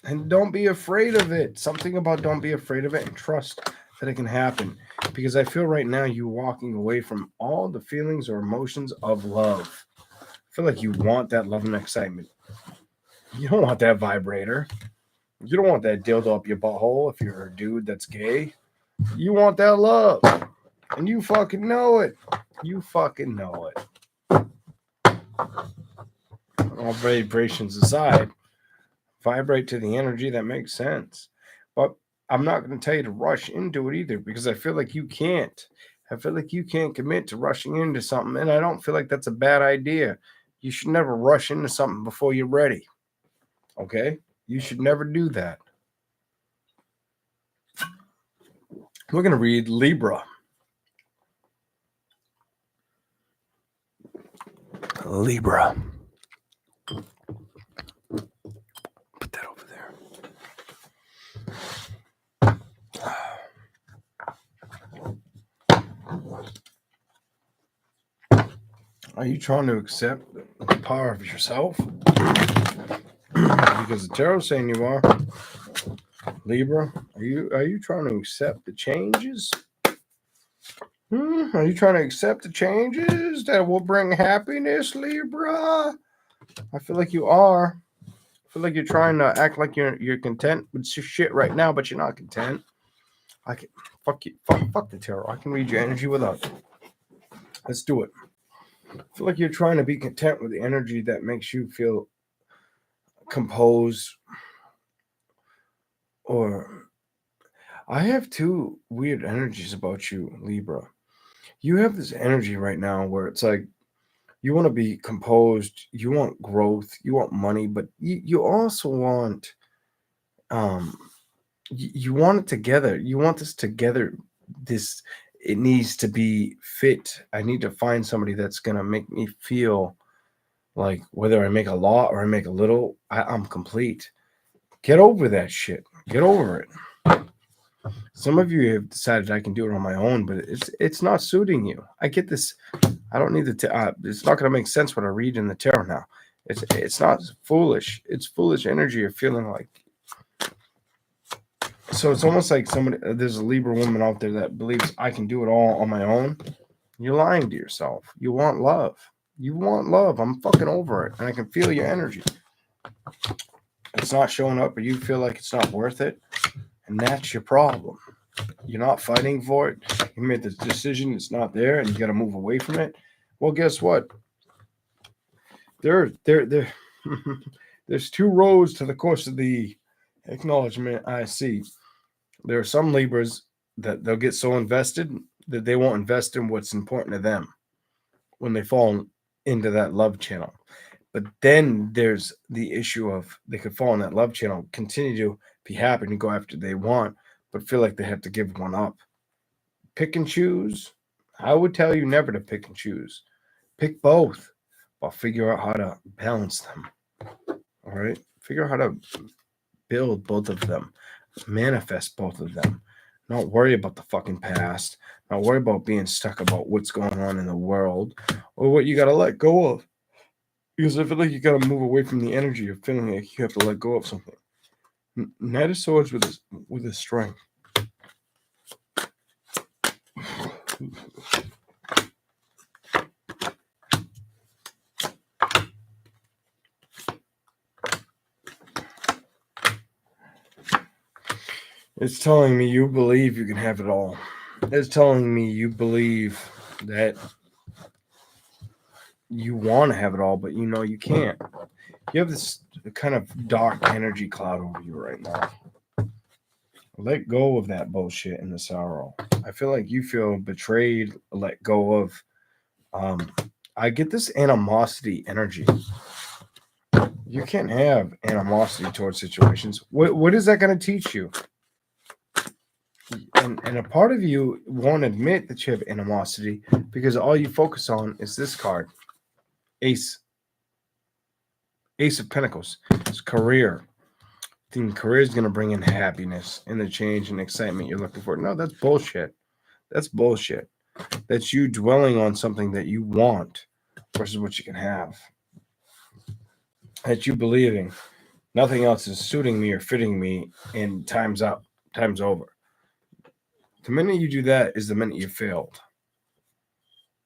And don't be afraid of it. Something about don't be afraid of it and trust that it can happen. Because I feel right now you walking away from all the feelings or emotions of love. I feel like you want that love and excitement. You don't want that vibrator. You don't want that dildo up your butthole if you're a dude that's gay. You want that love. And you fucking know it. You fucking know it. All vibrations aside, vibrate to the energy that makes sense. But I'm not going to tell you to rush into it either, because I feel like you can't. I feel like you can't commit to rushing into something, and I don't feel like that's a bad idea. You should never rush into something before you're ready. Okay? You should never do that. We're going to read Libra. Libra. Put that over there. Are you trying to accept the power of yourself? Because the tarot's saying you are. Libra, are you trying to accept the changes? Are you trying to accept the changes that will bring happiness, Libra? I feel like you are. I feel like you're trying to act like you're content with shit right now, but you're not content. I can fuck you. Fuck the tarot. I can read your energy without it. Let's do it. I feel like you're trying to be content with the energy that makes you feel composed. Or I have two weird energies about you, Libra. You have this energy right now where it's like you want to be composed, you want growth, you want money, but you also want you want it together. You want this together. This it needs to be fit. I need to find somebody that's gonna make me feel like whether I make a lot or I make a little, I'm complete. Get over that shit. Get over it. Some of you have decided I can do it on my own, but it's not suiting you. I get this. I don't need the. It's not going to make sense what I read in the tarot now. It's not foolish. It's foolish energy of feeling like. So it's almost like somebody. There's a Libra woman out there that believes I can do it all on my own. You're lying to yourself. You want love. You want love. I'm fucking over it, and I can feel your energy. It's not showing up, or you feel like it's not worth it, and that's your problem. You're not fighting for it. You made the decision. It's not there, and you got to move away from it. Well, guess what? There's two roads to the course of the acknowledgement I see. There are some Libras that they'll get so invested that they won't invest in what's important to them when they fall into that love channel. But then there's the issue of they could fall in that love channel, continue to be happy and go after they want, but feel like they have to give one up. Pick and choose. I would tell you never to pick and choose. Pick both, but figure out how to balance them. All right? Figure out how to build both of them, manifest both of them. Not worry about the fucking past. Not worry about being stuck about what's going on in the world or what you got to let go of. Because I feel like you got to move away from the energy of feeling like you have to let go of something. Knight of Swords with his strength. It's telling me you believe you can have it all. It's telling me you believe that you want to have it all, but you know you can't. You have this kind of dark energy cloud over you right now. Let go of that bullshit and the sorrow. I feel like you feel betrayed, let go of. I get this animosity energy. You can't have animosity towards situations. What is that going to teach you? And a part of you won't admit that you have animosity because all you focus on is this card. Ace of Pentacles. It's career. Think career is going to bring in happiness and the change and excitement you're looking for. No, that's bullshit. That's bullshit. That's you dwelling on something that you want versus what you can have. That's you believing nothing else is suiting me or fitting me and time's up, time's over. The minute you do that is the minute you failed.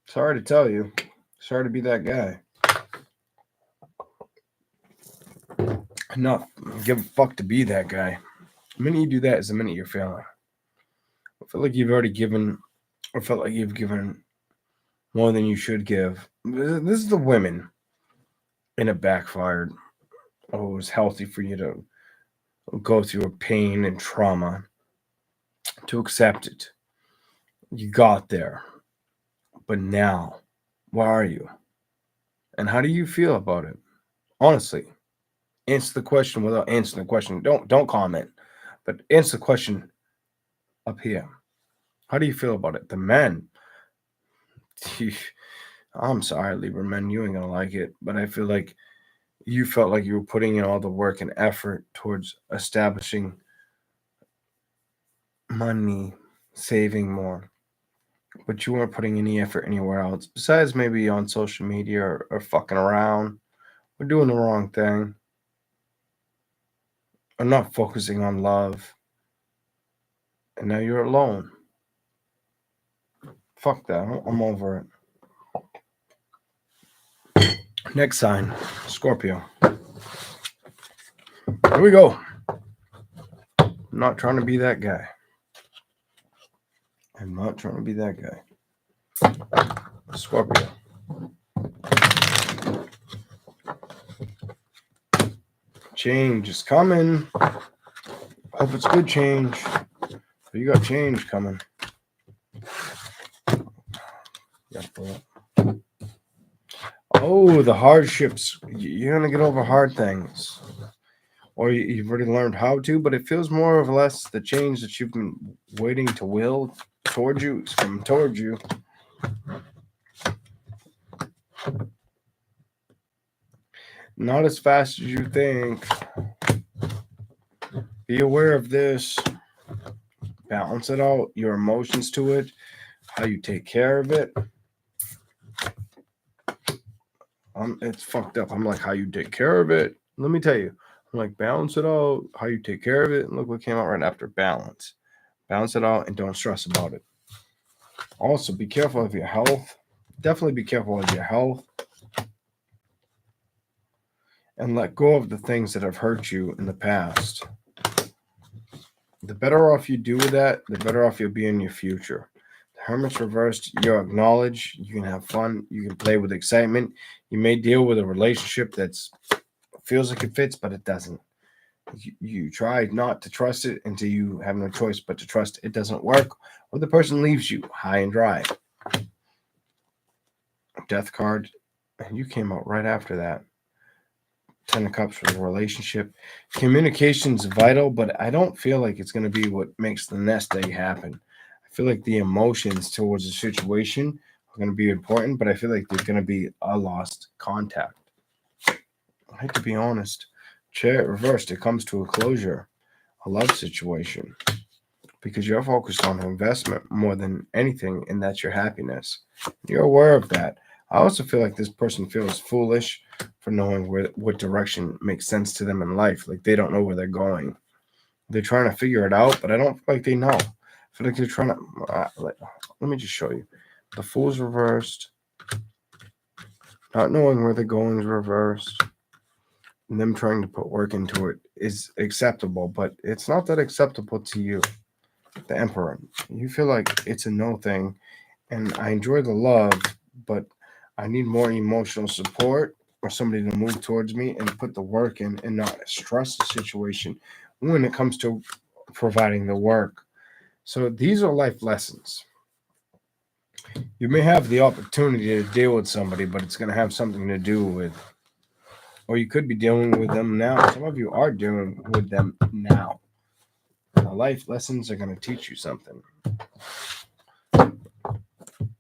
Sorry to tell you. Sorry to be that guy. Enough. Give a fuck to be that guy. The minute you do that is the minute you're failing. I feel like you've already given, or felt like you've given more than you should give. This is the women, and it backfired. Oh, it was healthy for you to go through a pain and trauma to accept it. You got there. But now, where are you? And how do you feel about it? Honestly, Answer the question without answering the question. Don't comment, but answer the question up here. How do you feel about it? The men. I'm sorry, Libra men, you ain't gonna like it, but I feel like you felt like you were putting in all the work and effort towards establishing money, saving more, but you weren't putting any effort anywhere else besides maybe on social media or fucking around or doing the wrong thing or not focusing on love. And now you're alone. Fuck that. I'm over it. Next sign, Scorpio. Here we go. I'm not trying to be that guy. I'm not trying to be that guy. Scorpio. Change is coming. Hope it's good change. But you got change coming. Oh, the hardships. You're going to get over hard things. Or you've already learned how to, but it feels more or less the change that you've been waiting to will towards you, is coming towards you. Not as fast as you think. Be aware of this. Balance it out, your emotions to it, how you take care of it. It's fucked up. I'm like, how you take care of it. Let me tell you. I'm like, balance it out, how you take care of it. And look what came out right after. Balance. Balance it out and don't stress about it. Also, be careful of your health. Definitely be careful of your health. And let go of the things that have hurt you in the past. The better off you do with that, the better off you'll be in your future. The Hermit's reversed, you'll acknowledge, you can have fun, you can play with excitement. You may deal with a relationship that's feels like it fits, but it doesn't. You try not to trust it until you have no choice but to trust it doesn't work, or the person leaves you high and dry. Death card, and you came out right after that. 10 of Cups for the relationship. Communication's vital, but I don't feel like it's going to be what makes the nest egg happen. I feel like the emotions towards the situation are going to be important, but I feel like there's going to be a lost contact. I hate to be honest. Chair reversed, it comes to a closure, a love situation, because you're focused on investment more than anything, and that's your happiness. You're aware of that. I also feel like this person feels foolish for knowing what direction makes sense to them in life. Like they don't know where they're going. They're trying to figure it out, but I don't feel like they know. I feel like they're trying to. Let me just show you. The Fool's reversed. Not knowing where they're going is reversed. And them trying to put work into it is acceptable, but it's not that acceptable to you. The Emperor. You feel like it's a no thing, and I enjoy the love, but I need more emotional support or somebody to move towards me and put the work in and not stress the situation when it comes to providing the work. So these are life lessons. You may have the opportunity to deal with somebody, but it's going to have something to do with, or you could be dealing with them now. Some of you are dealing with them now. The life lessons are going to teach you something.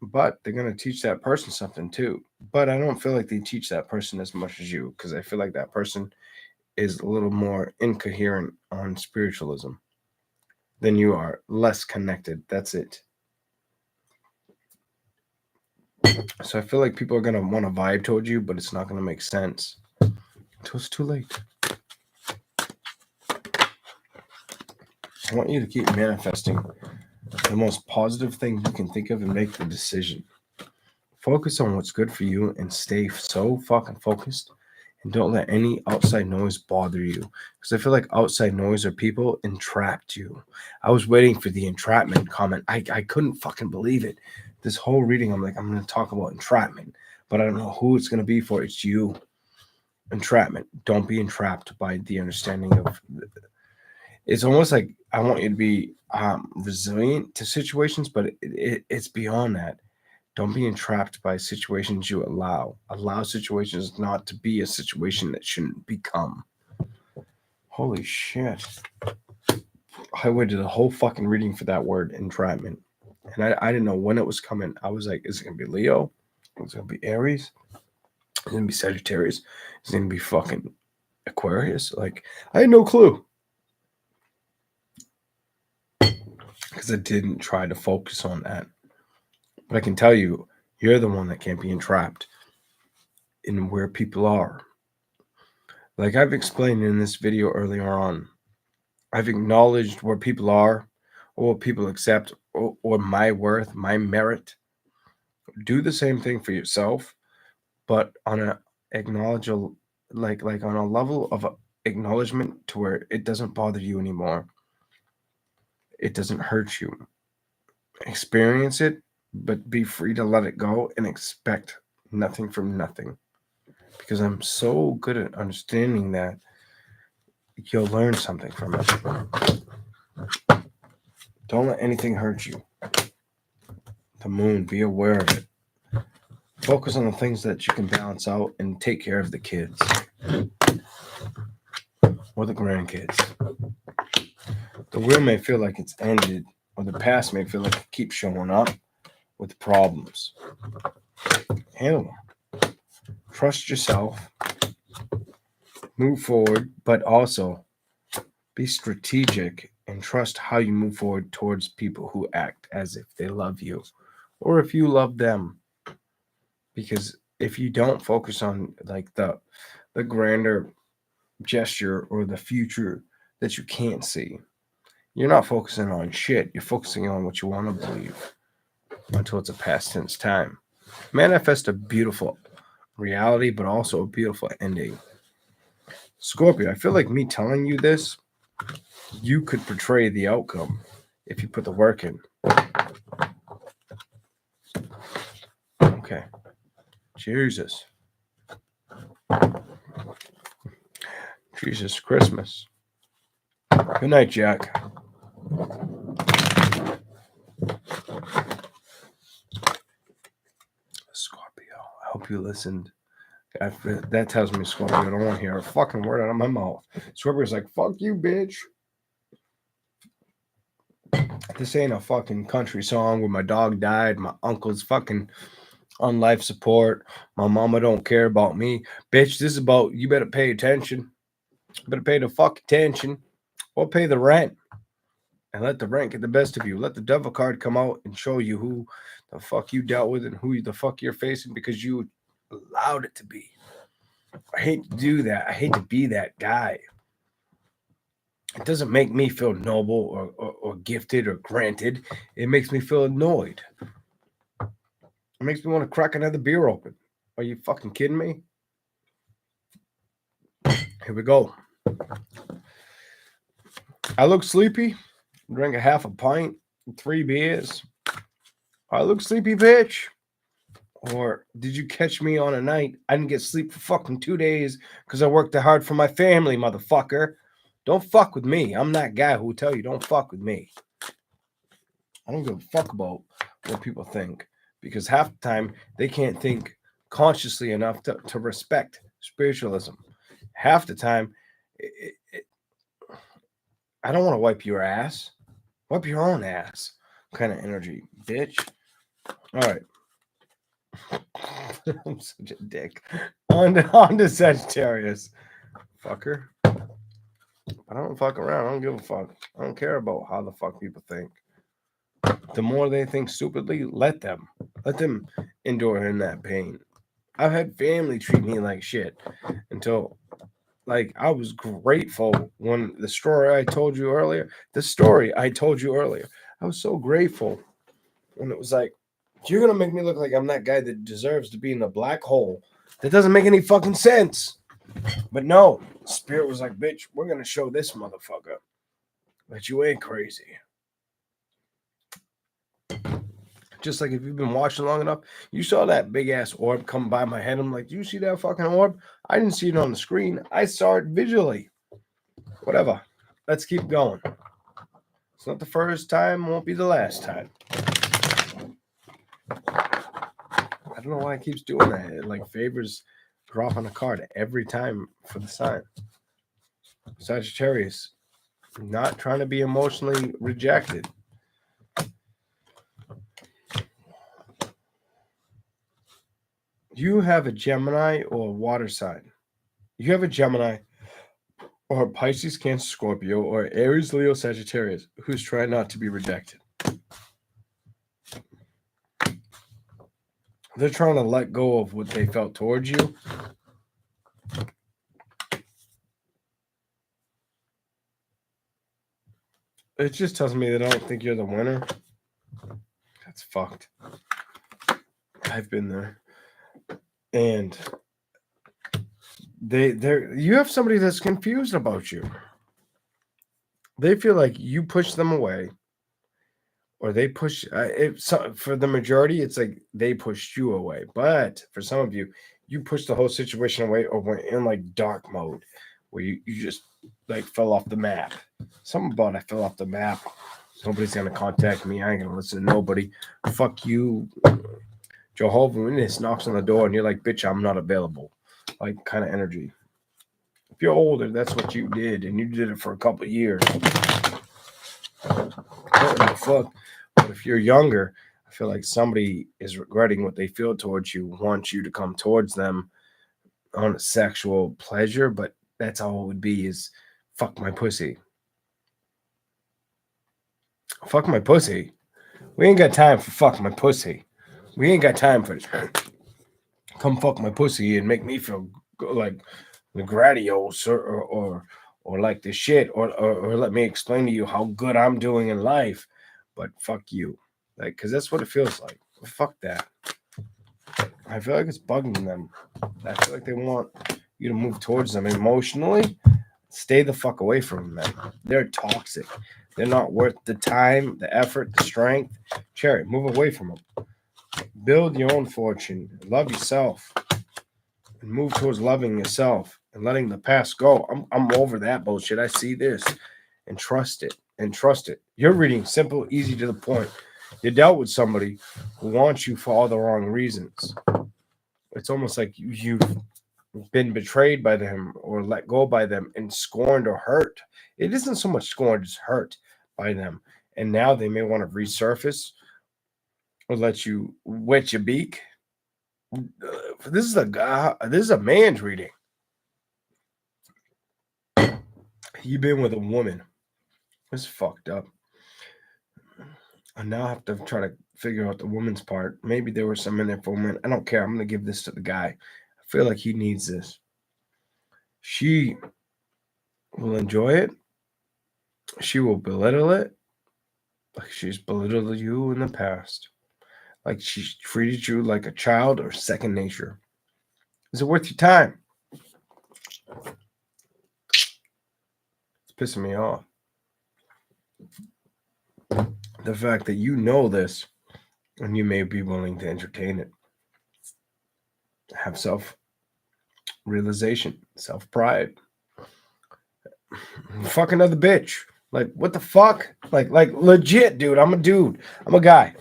But they're going to teach that person something too. But I don't feel like they teach that person as much as you, because I feel like that person is a little more incoherent on spiritualism than you are, less connected. That's it. So I feel like people are going to want to vibe towards you, but it's not going to make sense until it's too late. I want you to keep manifesting the most positive thing you can think of and make the decision. Focus on what's good for you and stay so fucking focused, and don't let any outside noise bother you, because I feel like outside noise or people entrapped you. I was waiting for the entrapment comment. I couldn't fucking believe it. This whole reading, I'm like, I'm going to talk about entrapment, but I don't know who it's going to be for. It's you. Entrapment. Don't be entrapped by the understanding of. It's almost like I want you to be resilient to situations, but it's beyond that. Don't be entrapped by situations you allow. Allow situations not to be a situation that shouldn't become. Holy shit. I waited the whole fucking reading for that word, entrapment. And I didn't know when it was coming. I was like, is it going to be Leo? Is it going to be Aries? Is it going to be Sagittarius? Is it going to be fucking Aquarius? Like, I had no clue. Because I didn't try to focus on that. But I can tell you, you're the one that can't be entrapped in where people are. Like I've explained in this video earlier on, I've acknowledged where people are, or what people accept, or my worth, my merit. Do the same thing for yourself, but on a acknowledge like on a level of acknowledgement to where it doesn't bother you anymore. It doesn't hurt you. Experience it, but be free to let it go and expect nothing from nothing. Because I'm so good at understanding that you'll learn something from it. Don't let anything hurt you. The moon, be aware of it. Focus on the things that you can balance out and take care of the kids or the grandkids. The wheel may feel like it's ended, or the past may feel like it keeps showing up with problems. Handle them. Trust yourself. Move forward, but also be strategic and trust how you move forward towards people who act as if they love you or if you love them. Because if you don't focus on like the grander gesture or the future that you can't see, you're not focusing on shit. You're focusing on what you want to believe until it's a past tense time. Manifest a beautiful reality, but also a beautiful ending. Scorpio, I feel like me telling you this, you could portray the outcome if you put the work in. Okay. Jesus. Jesus Christmas. Good night, Jack. Scorpio. I hope you listened. That tells me Scorpio don't want to hear a fucking word out of my mouth. Scorpio's like, fuck you, bitch. This ain't a fucking country song where my dog died, my uncle's fucking on life support, my mama don't care about me. Bitch, this is about you better pay attention. You better pay the fuck attention or pay the rent. And let the rent get the best of you. Let the devil card come out and show you who the fuck you dealt with and who the fuck you're facing because you allowed it to be. I hate to do that. I hate to be that guy. It doesn't make me feel noble or gifted or granted. It makes me feel annoyed. It makes me want to crack another beer open. Are you fucking kidding me? Here we go. I look sleepy. Drank a half a pint, 3 beers. I look sleepy, bitch. Or did you catch me on a night I didn't get sleep for fucking 2 days because I worked hard for my family, motherfucker? Don't fuck with me. I'm that guy who will tell you don't fuck with me. I don't give a fuck about what people think because half the time they can't think consciously enough to respect spiritualism. Half the time, I don't want to wipe your ass. Wipe your own ass kind of energy, bitch. All right. I'm such a dick. On to Sagittarius. Fucker. I don't fuck around. I don't give a fuck. I don't care about how the fuck people think. The more they think stupidly, let them. Let them endure in that pain. I've had family treat me like shit until, like, I was grateful when the story I told you earlier, I was so grateful when it was like, you're going to make me look like I'm that guy that deserves to be in a black hole. That doesn't make any fucking sense. But no, Spirit was like, bitch, we're going to show this motherfucker that you ain't crazy. Just like if you've been watching long enough, you saw that big ass orb come by my head. I'm like, do you see that fucking orb? I didn't see it on the screen. I saw it visually. Whatever. Let's keep going. It's not the first time, won't be the last time. I don't know why it keeps doing that. It like favors dropping a card every time for the sign. Sagittarius, not trying to be emotionally rejected. You have a Gemini or a water sign. You have a Gemini or Pisces, Cancer, Scorpio, or Aries, Leo, Sagittarius who's trying not to be rejected. They're trying to let go of what they felt towards you. It just tells me they don't think you're the winner. That's fucked. I've been there. And you have somebody that's confused about you. They feel like you push them away, or they push for the majority, it's like they pushed you away. But for some of you, you pushed the whole situation away, or went in like dark mode where you just like fell off the map. Something about I fell off the map. Nobody's gonna contact me. I ain't gonna listen to nobody. Fuck you. Jehovah Witness knocks on the door and you're like, bitch, I'm not available. Like kind of energy. If you're older, that's what you did, and you did it for a couple of years. What the fuck? But if you're younger, I feel like somebody is regretting what they feel towards you, wants you to come towards them on a sexual pleasure, but that's all it would be is fuck my pussy. Fuck my pussy. We ain't got time for fuck my pussy. We ain't got time for this. Come fuck my pussy and make me feel like the gradios or like the shit or let me explain to you how good I'm doing in life. But fuck you. Like, because that's what it feels like. Fuck that. I feel like it's bugging them. I feel like they want you to move towards them emotionally. Stay the fuck away from them. They're toxic. They're not worth the time, the effort, the strength. Cherry, move away from them. Build your own fortune. Love yourself. And move towards loving yourself and letting the past go. I'm over that bullshit. I see this and trust it. And trust it. You're reading simple, easy to the point. You dealt with somebody who wants you for all the wrong reasons. It's almost like you've been betrayed by them or let go by them and scorned or hurt. It isn't so much scorned, it's hurt by them. And now they may want to resurface or let you wet your beak. This is a man's reading. You've been with a woman. It's fucked up. I now have to try to figure out the woman's part. Maybe there was some in there for women. I don't care. I'm going to give this to the guy. I feel like he needs this. She will enjoy it. She will belittle it. Like she's belittled you in the past. Like she's treated you like a child or second nature. Is it worth your time? It's pissing me off. The fact that you know this and you may be willing to entertain it. Have self-realization, self-pride. Fuck another bitch. Like, what the fuck? Like legit, dude. I'm a dude. I'm a guy.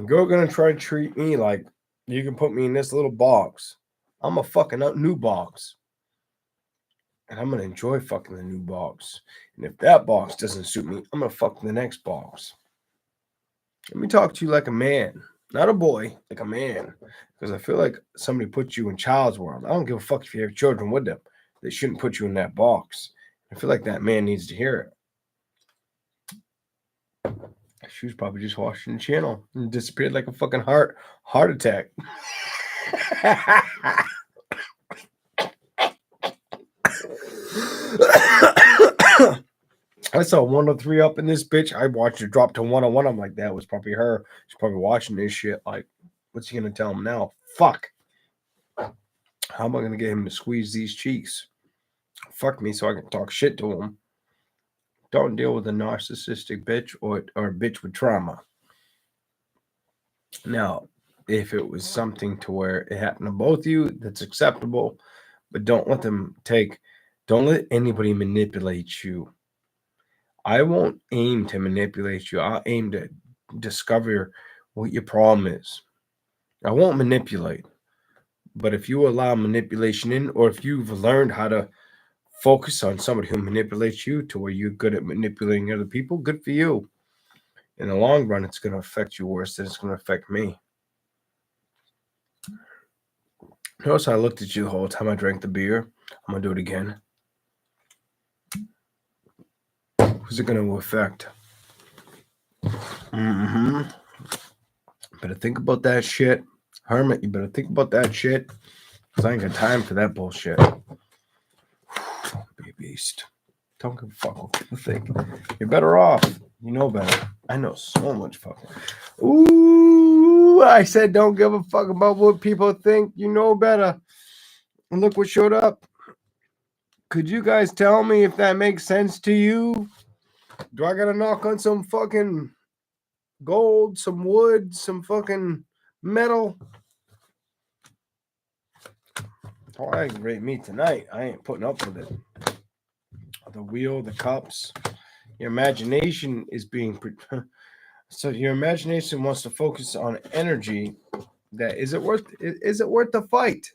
You're gonna try to treat me like you can put me in this little box. I'm a fucking new box. And I'm gonna enjoy fucking the new box. And if that box doesn't suit me, I'm gonna fuck the next box. Let me talk to you like a man, not a boy, like a man. Because I feel like somebody put you in child's world. I don't give a fuck if you have children with them. They shouldn't put you in that box. I feel like that man needs to hear it. She was probably just watching the channel and disappeared like a fucking heart attack. I saw 103 up in this bitch. I watched her drop to 101. I'm like, that was probably her. She's probably watching this shit. Like, what's he gonna tell him now? Fuck. How am I gonna get him to squeeze these cheeks? Fuck me so I can talk shit to him. Don't deal with a narcissistic bitch or a bitch with trauma. Now, if it was something to where it happened to both of you, that's acceptable. But don't let anybody manipulate you. I won't aim to manipulate you. I'll aim to discover what your problem is. I won't manipulate. But if you allow manipulation in, or if you've learned how to focus on somebody who manipulates you to where you're good at manipulating other people, good for you. In the long run, it's going to affect you worse than it's going to affect me. Notice I looked at you the whole time I drank the beer. I'm going to do it again. Who's it going to affect? Better think about that shit. Hermit, you better think about that shit. Because I ain't got time for that bullshit. Be a beast. Don't give a fuck what people think. You're better off. You know better. I know so much fucking. Ooh, I said don't give a fuck about what people think. You know better. And look what showed up. Could you guys tell me if that makes sense to you? Do I gotta knock on some fucking gold, some wood, some fucking metal? Oh, I aggravate me tonight. I ain't putting up with it. The wheel, the cups. Your imagination is being... So your imagination wants to focus on energy. That is it worth the fight?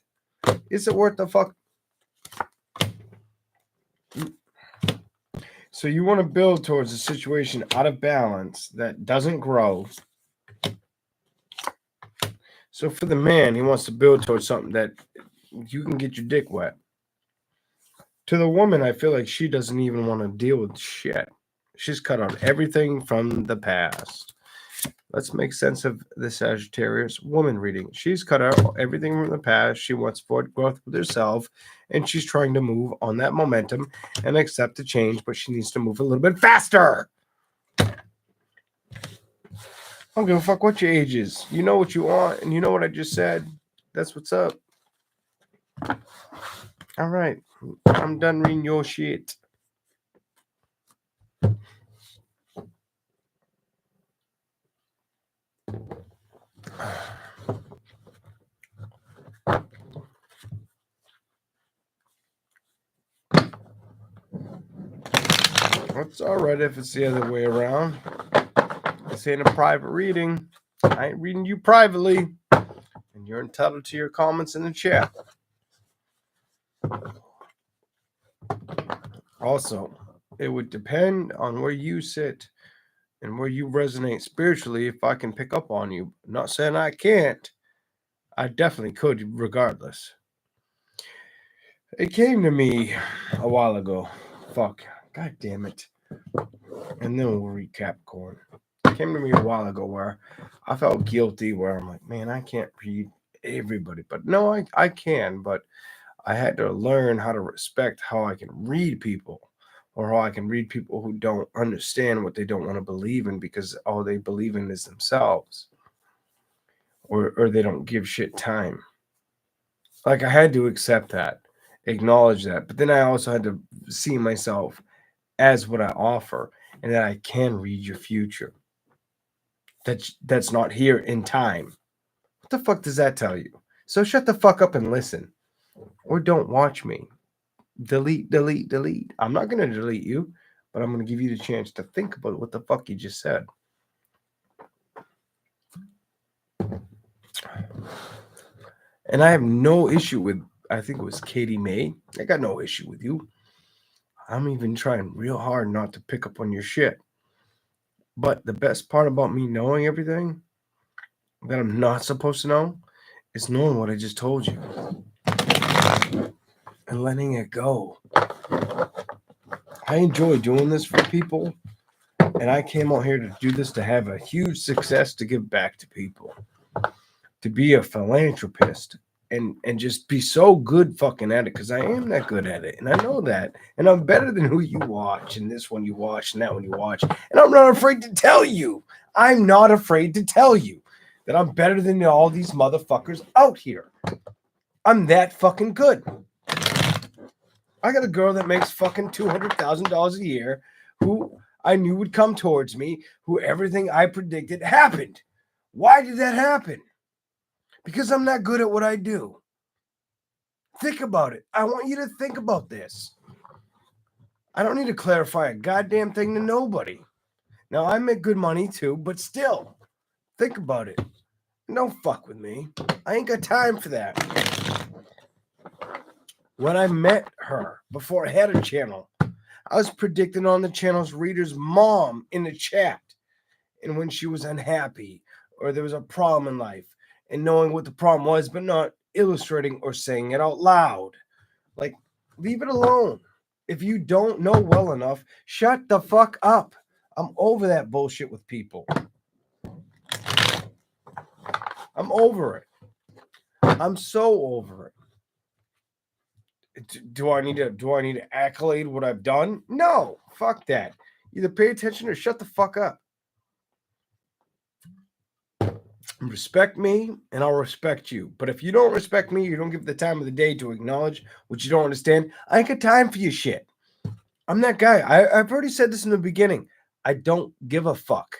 Is it worth the fuck? So you want to build towards a situation out of balance that doesn't grow. So for the man, he wants to build towards something that you can get your dick wet. To the woman, I feel like she doesn't even want to deal with shit. She's cut out everything from the past. Let's make sense of the Sagittarius woman reading. She's cut out everything from the past. She wants forward growth with herself, and she's trying to move on that momentum and accept the change, but she needs to move a little bit faster. I don't give a fuck what your age is. You know what you want, and you know what I just said. That's what's up. All right. I'm done reading your shit. It's all right if it's the other way around. This ain't a private reading. I ain't reading you privately. And you're entitled to your comments in the chat. Also, it would depend on where you sit and where you resonate spiritually if I can pick up on you. I'm not saying I can't. I definitely could regardless. It came to me a while ago. Fuck. God damn it. And then we'll read Capricorn. It came to me a while ago where I felt guilty, where I'm like, man, I can't read everybody. But no, I can. But I had to learn how to respect how I can read people, or how I can read people who don't understand what they don't want to believe in because all they believe in is themselves, or they don't give shit time. Like, I had to accept that, acknowledge that, but then I also had to see myself as what I offer, and that I can read your future. That's not here in time. What the fuck does that tell you? So shut the fuck up and listen, or don't watch me. Delete. I'm not going to delete you, but I'm going to give you the chance to think about what the fuck you just said. And I have no issue with, I think it was Katie May. I got no issue with you. I'm even trying real hard not to pick up on your shit. But the best part about me knowing everything that I'm not supposed to know is knowing what I just told you and letting it go. I enjoy doing this for people, and I came out here to do this to have a huge success to give back to people, to be a philanthropist, and just be so good fucking at it, because I am that good at it, and I know that, and I'm better than who you watch, and this one you watch, and that one you watch, and I'm not afraid to tell you. I'm not afraid to tell you that I'm better than all these motherfuckers out here. I'm that fucking good. I got a girl that makes fucking $200,000 a year, who I knew would come towards me, who everything I predicted happened. Why did that happen? Because I'm not good at what I do. Think about it. I want you to think about this. I don't need to clarify a goddamn thing to nobody. Now, I make good money too, but still, think about it. Don't fuck with me. I ain't got time for that. When I met her, before I had a channel, I was predicting on the channel's reader's mom in the chat. And when she was unhappy or there was a problem in life, and knowing what the problem was, but not illustrating or saying it out loud. Like, leave it alone. If you don't know well enough, shut the fuck up. I'm over that bullshit with people. I'm over it. I'm so over it. Do I need to accolade what I've done? No, fuck that. Either pay attention or shut the fuck up. Respect me and I'll respect you. But if you don't respect me, you don't give the time of the day to acknowledge what you don't understand, I ain't got time for your shit. I'm that guy. I've already said this in the beginning. I don't give a fuck.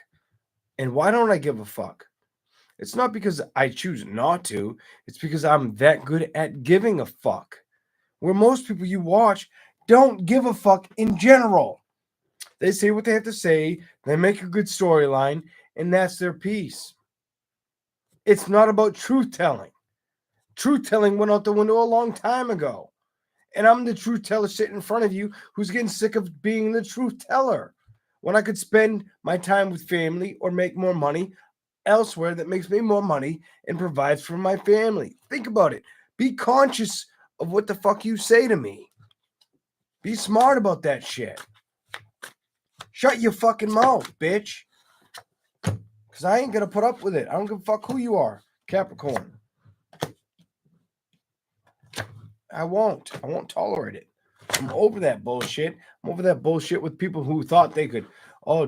And why don't I give a fuck? It's not because I choose not to. It's because I'm that good at giving a fuck. Where most people you watch don't give a fuck in general. They say what they have to say. They make a good storyline. And that's their piece. It's not about truth telling. Truth telling went out the window a long time ago. And I'm the truth teller sitting in front of you who's getting sick of being the truth teller. When I could spend my time with family or make more money elsewhere that makes me more money and provides for my family. Think about it. Be conscious of what the fuck you say to me. Be smart about that shit. Shut your fucking mouth, bitch. Because I ain't going to put up with it. I don't give a fuck who you are, Capricorn. I won't tolerate it. I'm over that bullshit. I'm over that bullshit with people who thought they could,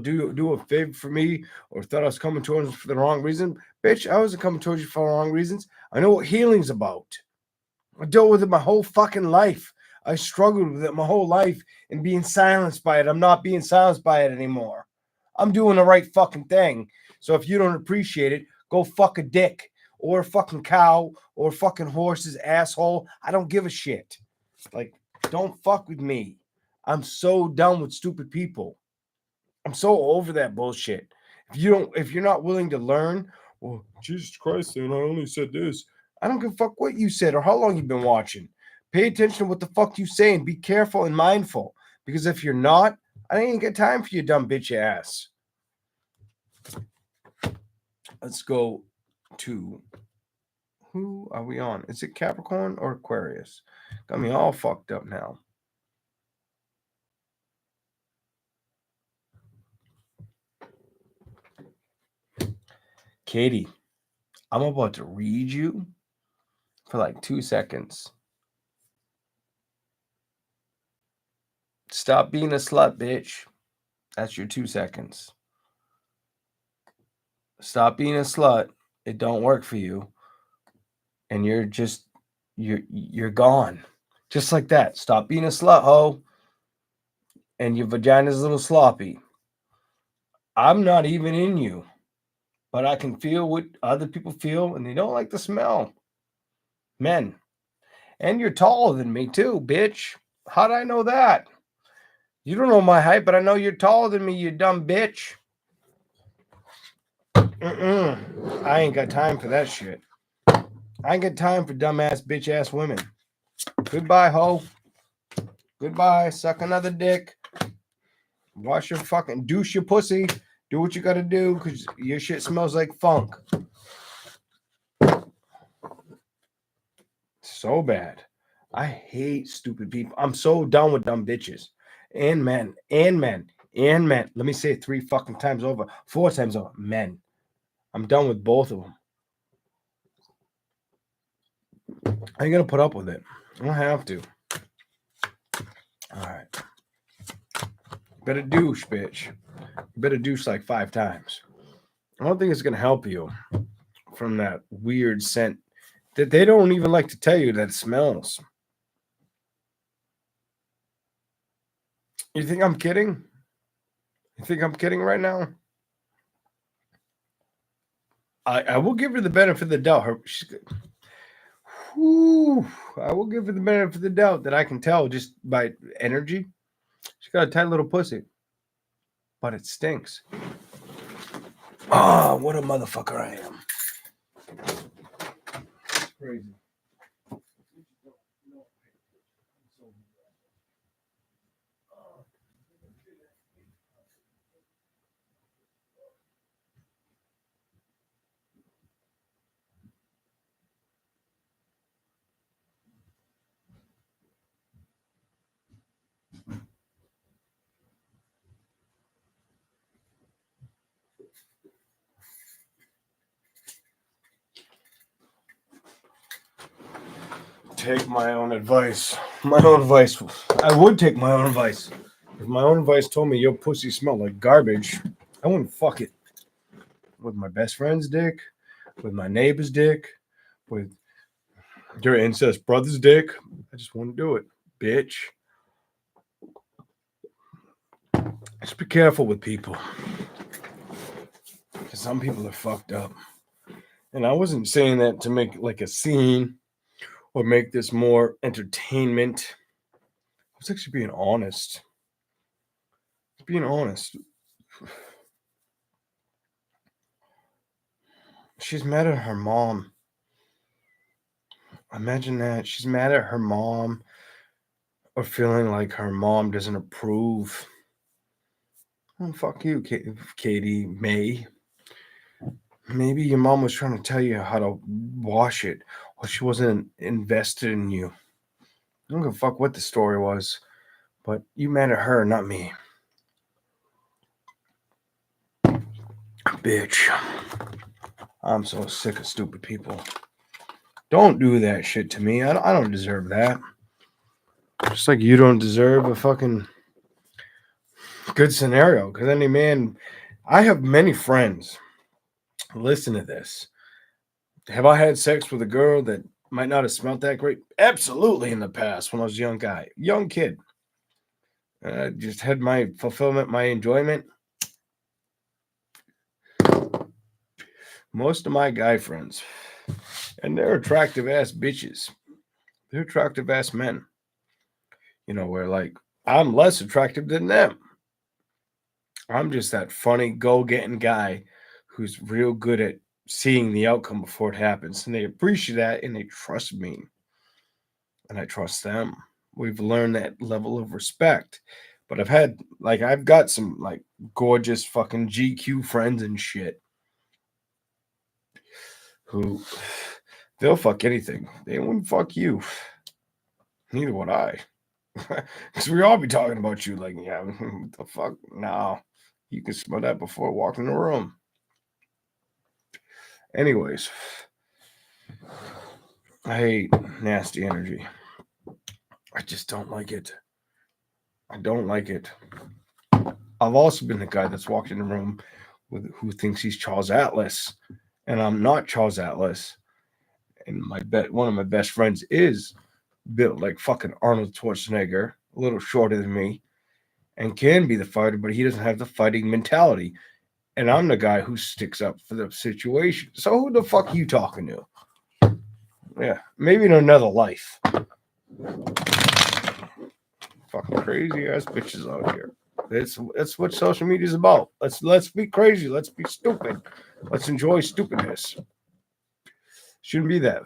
do a favor for me or thought I was coming towards them for the wrong reason. Bitch, I wasn't coming towards you for the wrong reasons. I know what healing's about. I dealt with it my whole fucking life. I struggled with it my whole life and being silenced by it. I'm not being silenced by it anymore. I'm doing the right fucking thing. So if you don't appreciate it, go fuck a dick or a fucking cow or a fucking horse's asshole. I don't give a shit. Like, don't fuck with me. I'm so done with stupid people. I'm so over that bullshit. If you're not willing to learn, well, Jesus Christ, man, I only said this. I don't give a fuck what you said or how long you've been watching. Pay attention to what the fuck you say and be careful and mindful. Because if you're not, I ain't got time for your dumb bitch ass. Let's go to, who are we on? Is it Capricorn or Aquarius? Got me all fucked up now. Katie, I'm about to read you for like 2 seconds. Stop being a slut, bitch. That's your 2 seconds. Stop being a slut. It don't work for you. And you're gone. Just like that. Stop being a slut, ho. And your vagina's a little sloppy. I'm not even in you. But I can feel what other people feel, and they don't like the smell. Men. And you're taller than me, too, bitch. How'd I know that? You don't know my height, but I know you're taller than me, you dumb bitch. I ain't got time for that shit. I ain't got time for dumbass, bitch-ass women. Goodbye, ho. Goodbye. Suck another dick. Wash your fucking douche your pussy. Do what you gotta do, because your shit smells like funk. So bad. I hate stupid people. I'm so done with dumb bitches. And men. And men. And men. Let me say it 3 fucking times over. 4 times over. Men. I'm done with both of them. I ain't gonna put up with it. I don't have to. Alright. Better douche, bitch. Better douche like 5 times. I don't think it's gonna help you from that weird scent that they don't even like to tell you that it smells. You think I'm kidding? You think I'm kidding right now? I will give her the benefit of the doubt. I will give her the benefit of the doubt that I can tell just by energy. She's got a tight little pussy. But it stinks. Oh, what a motherfucker I am. Crazy. take my own advice. My own advice. I would take my own advice. If my own advice told me your pussy smelled like garbage, I wouldn't fuck it. With my best friend's dick, with my neighbor's dick, with your incest brother's dick. I just wouldn't do it, bitch. Just be careful with people. Because some people are fucked up. And I wasn't saying that to make like a scene or make this more entertainment. I was actually being honest. Being honest. She's mad at her mom. Imagine that. She's mad at her mom or feeling like her mom doesn't approve. Oh, fuck you, Katie May. Maybe your mom was trying to tell you how to wash it, or she wasn't invested in you. I don't give a fuck what the story was, but you mad at her, not me. Bitch. I'm so sick of stupid people. Don't do that shit to me. I don't deserve that. Just like you don't deserve a fucking good scenario. Because any man, I have many friends. Listen to this. Have I had sex with a girl that might not have smelled that great? Absolutely in the past when I was a young kid. Just had my fulfillment, my enjoyment. Most of my guy friends, and they're attractive ass bitches. They're attractive ass men. You know, where like I'm less attractive than them. I'm just that funny go-getting guy who's real good at seeing the outcome before it happens. And they appreciate that and they trust me. And I trust them. We've learned that level of respect. But I've got some like gorgeous fucking GQ friends and shit who they'll fuck anything. They wouldn't fuck you. Neither would I. Because we all be talking about you like, yeah, what the fuck? No. You can smell that before walking in the room. Anyways, I hate nasty energy. I just don't like it. I don't like it. I've also been the guy that's walked in the room who thinks he's Charles Atlas, and I'm not Charles Atlas. And one of my best friends is built like fucking Arnold Schwarzenegger, a little shorter than me, and can be the fighter, but he doesn't have the fighting mentality. And I'm the guy who sticks up for the situation. So who the fuck are you talking to? Yeah, maybe in another life. Fucking crazy ass bitches out here. That's what social media is about. Let's be crazy. Let's be stupid. Let's enjoy stupidness. Shouldn't be that.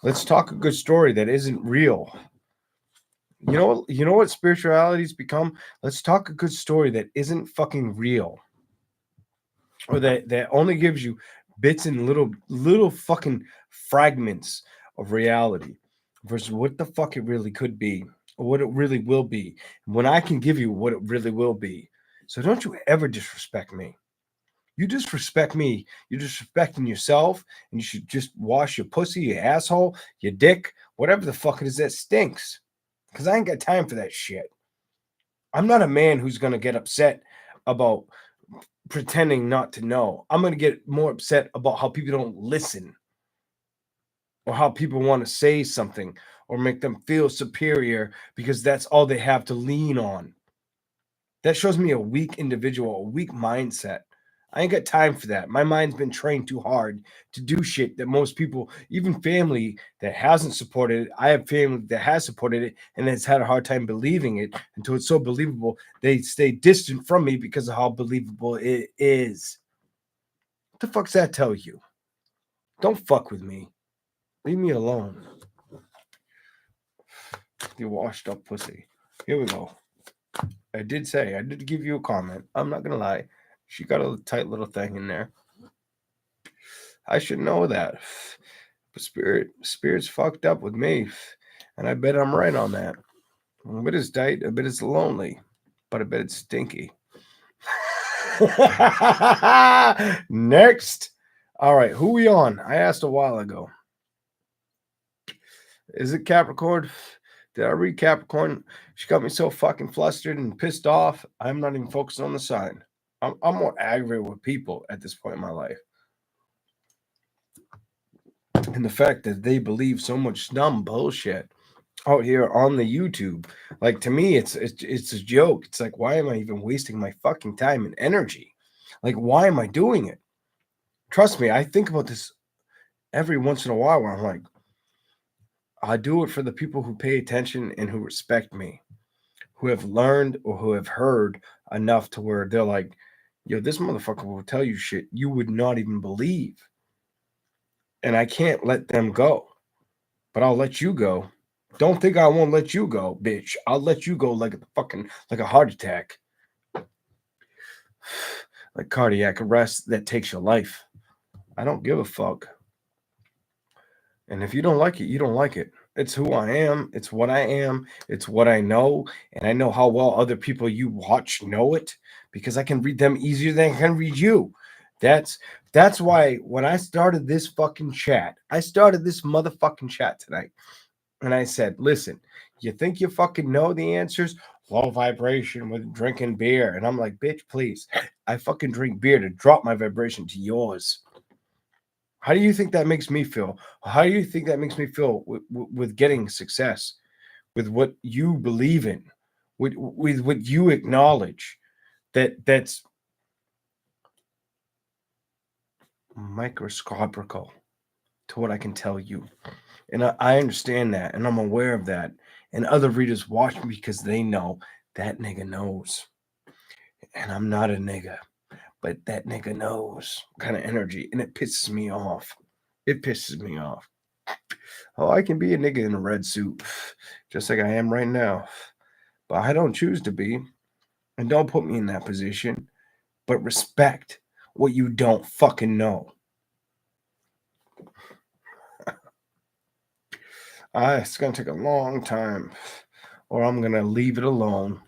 Let's talk a good story that isn't real. You know what spirituality's become? Let's talk a good story that isn't fucking real. Or that only gives you bits and little fucking fragments of reality versus what the fuck it really could be or what it really will be. When I can give you what it really will be. So don't you ever disrespect me. You disrespect me, you're disrespecting yourself, and you should just wash your pussy, your asshole, your dick, whatever the fuck it is that stinks. Because I ain't got time for that shit. I'm not a man who's going to get upset about pretending not to know. I'm going to get more upset about how people don't listen or how people want to say something or make them feel superior because that's all they have to lean on. That shows me a weak individual, a weak mindset. I ain't got time for that. My mind's been trained too hard to do shit that most people, even family that hasn't supported it, I have family that has supported it and has had a hard time believing it until it's so believable they stay distant from me because of how believable it is. What the fuck's that tell you? Don't fuck with me. Leave me alone. You washed up pussy. Here we go. I did give you a comment. I'm not gonna lie. She got a tight little thing in there. I should know that. But spirit's fucked up with me. And I bet I'm right on that. I bet it's tight, I bet it's lonely, but I bet it's stinky. Next. All right, who we on? I asked a while ago. Is it Capricorn? Did I read Capricorn? She got me so fucking flustered and pissed off. I'm not even focused on the sign. I'm more aggravated with people at this point in my life. And the fact that they believe so much dumb bullshit out here on the YouTube. Like, to me, it's a joke. It's like, why am I even wasting my fucking time and energy? Like, why am I doing it? Trust me, I think about this every once in a while where I'm like, I do it for the people who pay attention and who respect me, who have learned or who have heard enough to where they're like, yo, this motherfucker will tell you shit you would not even believe. And I can't let them go, but I'll let you go. Don't think I won't let you go, bitch. I'll let you go like a heart attack. Like cardiac arrest that takes your life. I don't give a fuck. And if you don't like it, you don't like it. It's who I am. It's what I am. It's what I know. And I know how well other people you watch know it because I can read them easier than I can read you. That's why when I started this fucking chat, I started this motherfucking chat tonight. And I said, listen, you think you fucking know the answers? Low vibration with drinking beer. And I'm like, bitch, please. I fucking drink beer to drop my vibration to yours. How do you think that makes me feel? How do you think that makes me feel with getting success, with what you believe in, with what you acknowledge? That's microscopical to what I can tell you. And I understand that, and I'm aware of that. And other readers watch me because they know that nigga knows. And I'm not a nigga, but that nigga knows kind of energy, and it pisses me off. It pisses me off. Oh, I can be a nigga in a red suit, just like I am right now. But I don't choose to be. And don't put me in that position. But respect what you don't fucking know. It's going to take a long time. Or I'm going to leave it alone.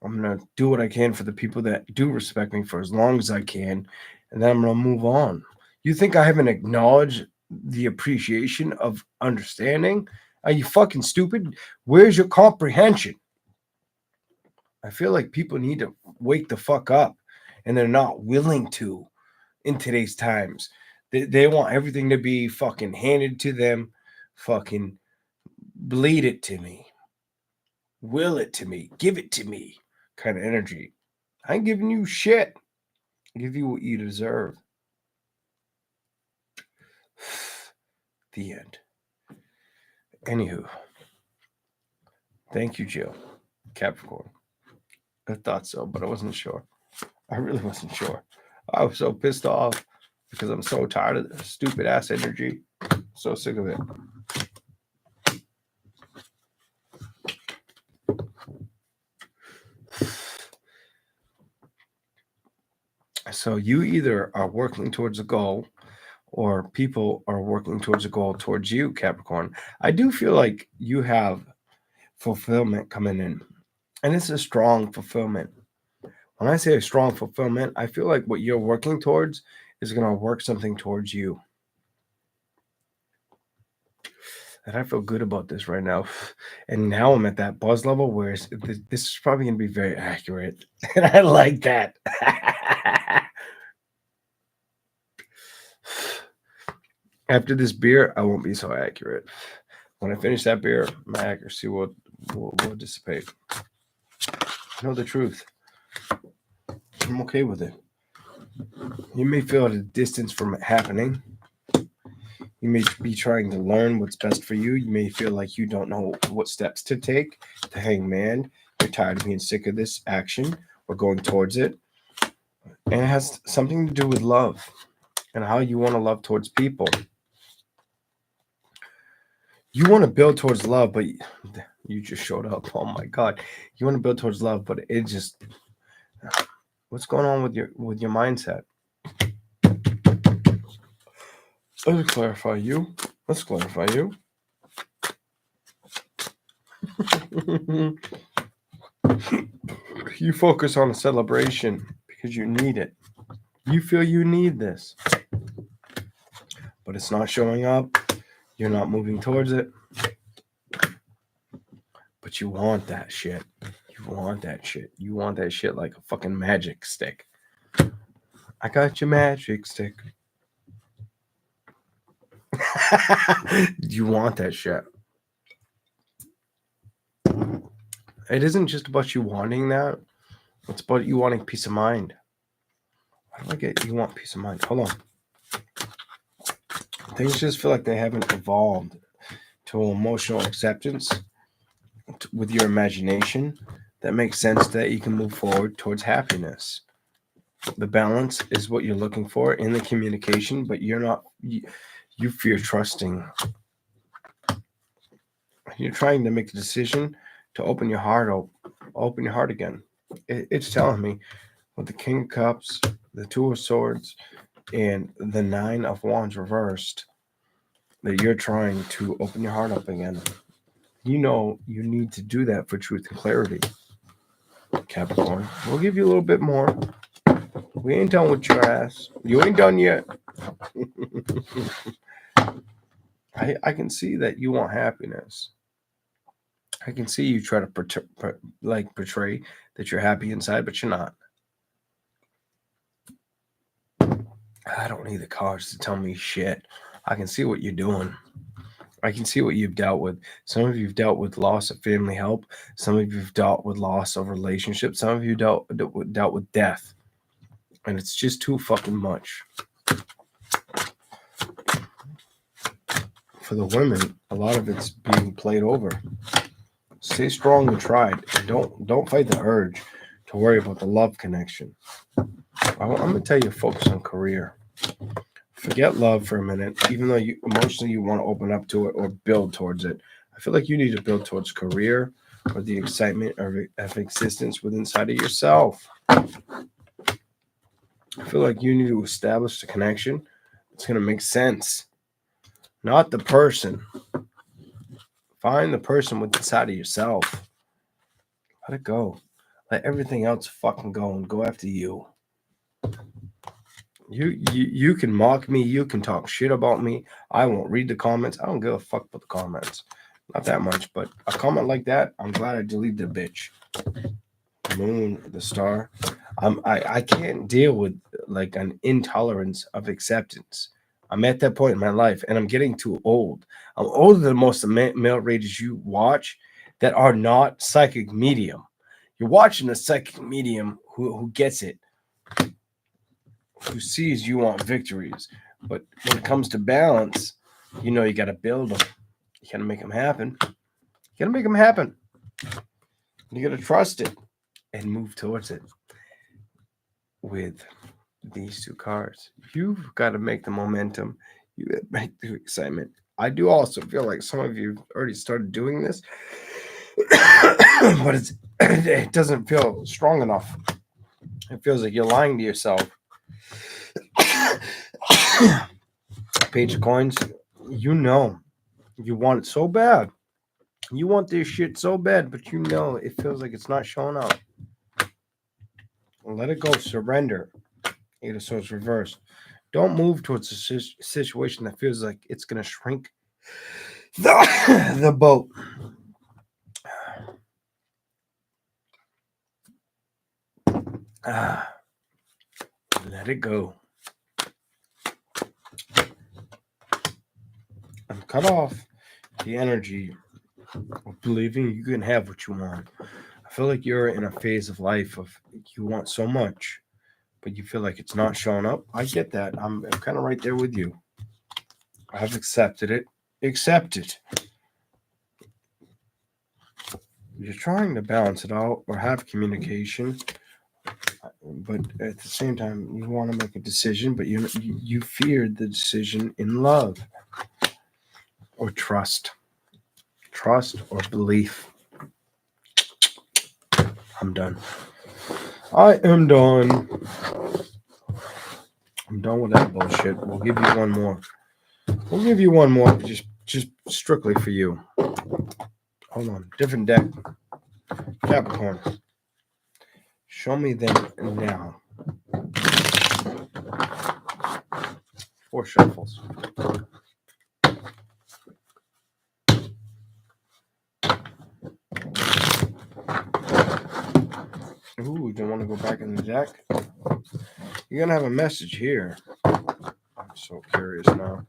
I'm going to do what I can for the people that do respect me for as long as I can. And then I'm going to move on. You think I haven't acknowledged the appreciation of understanding? Are you fucking stupid? Where's your comprehension? I feel like people need to wake the fuck up, and they're not willing to in today's times. They want everything to be fucking handed to them, fucking bleed it to me, will it to me, give it to me kind of energy. I ain't giving you shit. I give you what you deserve. The end. Anywho, thank you, Jill. Capricorn. I thought so, but I wasn't sure. I really wasn't sure. I was so pissed off because I'm so tired of this stupid ass energy. So sick of it. So you either are working towards a goal or people are working towards a goal towards you, Capricorn. I do feel like you have fulfillment coming in. And it's a strong fulfillment. When I say a strong fulfillment, I feel like what you're working towards is going to work something towards you. And I feel good about this right now. And now I'm at that buzz level where this is probably going to be very accurate. And I like that. After this beer, I won't be so accurate. When I finish that beer, my accuracy will dissipate. I know the truth. I'm okay with it. You may feel at a distance from it happening. You may be trying to learn what's best for you. You may feel like you don't know what steps to take to hang man. You're tired of being sick of this action or going towards it. And it has something to do with love and how you want to love towards people. You want to build towards love, but you just showed up. Oh my God. You want to build towards love, but it just, what's going on with your mindset? Let's clarify you. You focus on a celebration because you need it. You feel you need this. But it's not showing up. You're not moving towards it. But you want that shit. You want that shit. You want that shit like a fucking magic stick. I got your magic stick. You want that shit. It isn't just about you wanting that. It's about you wanting peace of mind. How do I get you want peace of mind? Hold on. Things just feel like they haven't evolved to emotional acceptance with your imagination that makes sense that you can move forward towards happiness. The balance is what you're looking for in the communication, but you're not, you fear trusting. You're trying to make a decision to open your heart again. It's telling me with the King of Cups, the Two of Swords, and the Nine of Wands reversed that you're trying to open your heart up again. You know you need to do that for truth and clarity. Capricorn, we'll give you a little bit more. We ain't done with your ass. You ain't done yet. I can see that you want happiness. I can see you try to portray that you're happy inside, but you're not. I don't need the cards to tell me shit. I can see what you're doing. I can see what you've dealt with. Some of you've dealt with loss of family help. Some of you've dealt with loss of relationships. Some of you dealt with death. And it's just too fucking much. For the women, a lot of it's being played over. Stay strong and tried. And don't fight the urge to worry about the love connection. I'm going to tell you, focus on career. Forget love for a minute. Even though you emotionally you want to open up to it or build towards it, I feel like you need to build towards career or the excitement of existence within inside of yourself. I feel like you need to establish a connection that's going to make sense. Not the person. Find the person within inside of yourself. Let it go. Let everything else fucking go and go after you. You can mock me. You can talk shit about me. I won't read the comments. I don't give a fuck about the comments. Not that much, but a comment like that, I'm glad I deleted the bitch. Moon, the star. I can't deal with like an intolerance of acceptance. I'm at that point in my life, and I'm getting too old. I'm older than most of the male rages you watch that are not psychic medium. You're watching a psychic medium who gets it, who sees you want victories. But when it comes to balance, you know you got to build them. You got to make them happen. You got to make them happen. You got to trust it and move towards it. With these two cards, you've got to make the momentum. You got to make the excitement. I do also feel like some of you already started doing this, but it doesn't feel strong enough. It feels like you're lying to yourself. Page of Coins, you know you want it so bad. You want this shit so bad, but you know it feels like it's not showing up. Let it go. Surrender. Eight of Swords reversed. Don't move towards a situation that feels like it's going to shrink the boat. Let it go. And cut off the energy of believing you can have what you want. I feel like you're in a phase of life of you want so much, but you feel like it's not showing up. I get that. I'm kind of right there with you. I've accepted it. Accept it. You're trying to balance it out or have communication, but at the same time, you want to make a decision, but you feared the decision in love or trust. Trust or belief. I'm done. I am done. I'm done with that bullshit. We'll give you one more. We'll give you one more, just strictly for you. Hold on. Different deck. Capricorn. Show me them now. 4 shuffles. want to go back in the deck? You're going to have a message here. I'm so curious now.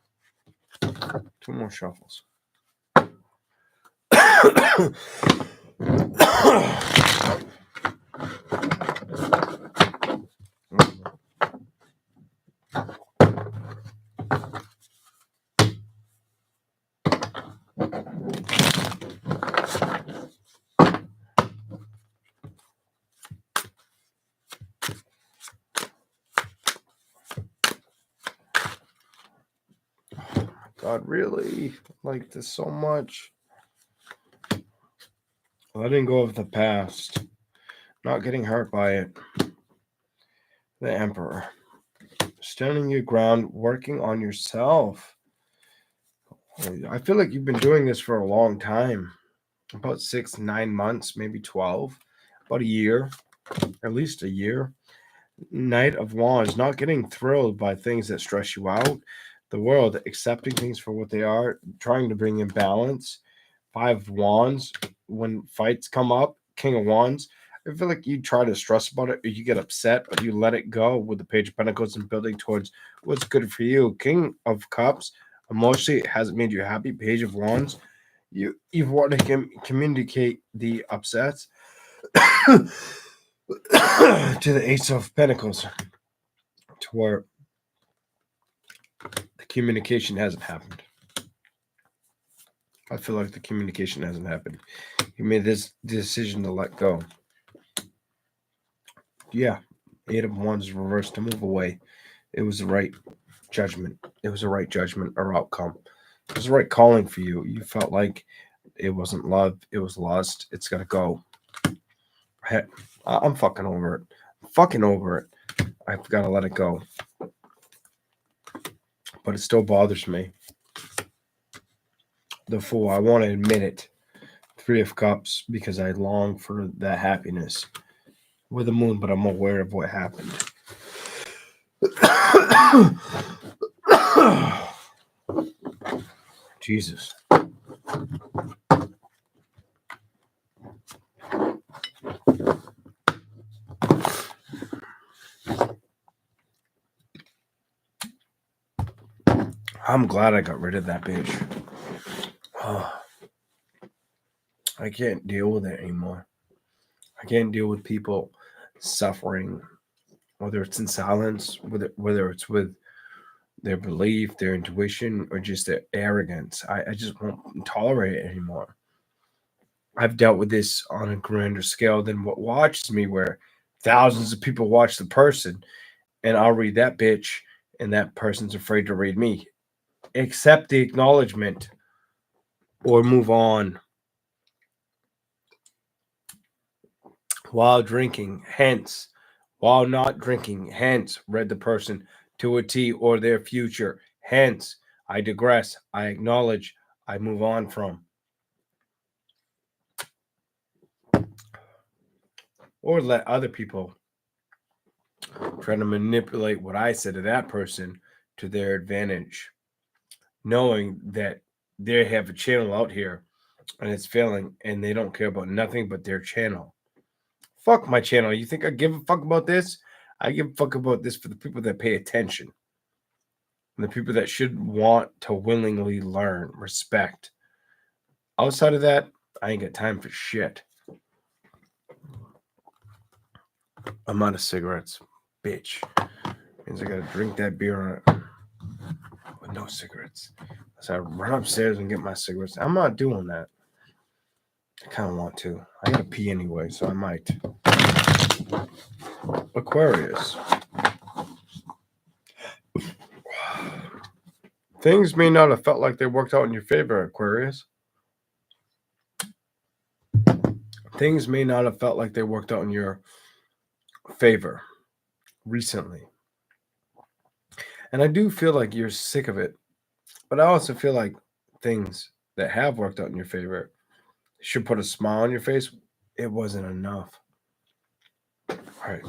2 more shuffles. God, really? Like this so much? Letting go of the past. Not getting hurt by it. The Emperor. Standing your ground, working on yourself. I feel like you've been doing this for a long time. About 6, 9 months, maybe 12. About a year. At least a year. Knight of Wands. Not getting thrilled by things that stress you out. The world, accepting things for what they are, trying to bring in balance. 5 of Wands, when fights come up, King of Wands, I feel like you try to stress about it, or you get upset, but you let it go with the Page of Pentacles and building towards what's good for you. King of Cups, emotionally, it hasn't made you happy. Page of Wands, you want to communicate the upsets to the Ace of Pentacles, to where the communication hasn't happened. I feel like the communication hasn't happened. You made this decision to let go. Yeah, 8 of Wands reversed to move away. It was the right judgment. It was the right judgment or outcome. It was the right calling for you. You felt like it wasn't love. It was lust. It's got to go. I'm fucking over it. I'm fucking over it. I've got to let it go. But it still bothers me. The Fool. I want to admit it. 3 of Cups, because I long for that happiness with the Moon, but I'm aware of what happened. Jesus. I'm glad I got rid of that bitch. I can't deal with it anymore. I can't deal with people suffering, whether it's in silence, whether it's with their belief, their intuition, or just their arrogance. I just won't tolerate it anymore. I've dealt with this on a grander scale than what watches me, where thousands of people watch the person, and I'll read that bitch, and that person's afraid to read me. Accept the acknowledgement or move on. While drinking, hence. While not drinking, hence. Read the person to a T or their future. Hence, I digress. I acknowledge. I move on from. Or let other people try to manipulate what I said to that person to their advantage, knowing that they have a channel out here and it's failing, and they don't care about nothing but their channel. Fuck my channel. You think I give a fuck about this? I give a fuck about this for the people that pay attention. And the people that should want to willingly learn, respect. Outside of that, I ain't got time for shit. I'm out of cigarettes, bitch. Means I gotta drink that beer with no cigarettes. So I run upstairs and get my cigarettes. I'm not doing that. I kind of want to. I gotta pee anyway, so I might. Aquarius. Things may not have felt like they worked out in your favor, Aquarius. Things may not have felt like they worked out in your favor recently. And I do feel like you're sick of it. But I also feel like things that have worked out in your favor should put a smile on your face. It wasn't enough. All right.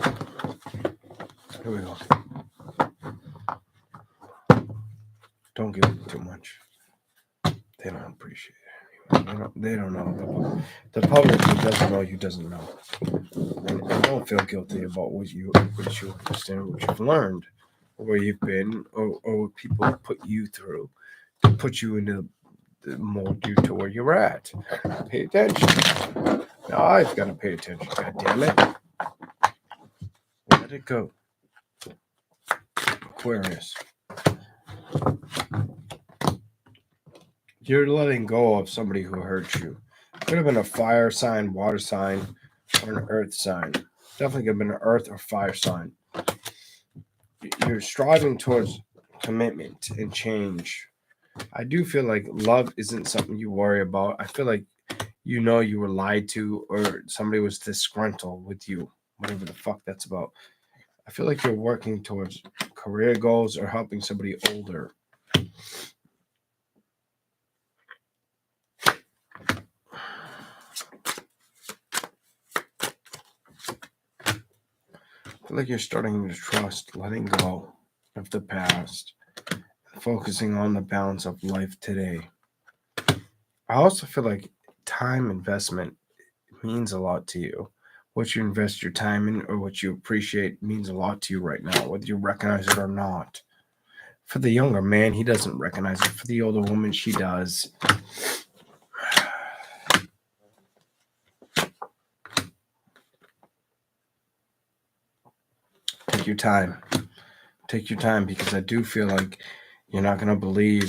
Here we go. Don't give them too much. They don't appreciate it. They don't know. The public who doesn't know you doesn't know. And don't feel guilty about what you understand, what you've learned, or where you've been, or what people put you through to put you into the mold you to where you're at. Pay attention. Now I've got to pay attention. God damn it. Let it go. Aquarius. You're letting go of somebody who hurt you. Could have been a fire sign, water sign, or an earth sign. Definitely could have been an earth or fire sign. You're striving towards commitment and change. I do feel like love isn't something you worry about. I feel like you know you were lied to or somebody was disgruntled with you, whatever the fuck that's about. I feel like you're working towards career goals or helping somebody older. I feel like you're starting to trust, letting go of the past, focusing on the balance of life today. I also feel like time investment means a lot to you. What you invest your time in or what you appreciate means a lot to you right now, whether you recognize it or not. For the younger man, he doesn't recognize it. For the older woman, she does. Take your time. Take your time, because I do feel like you're not going to believe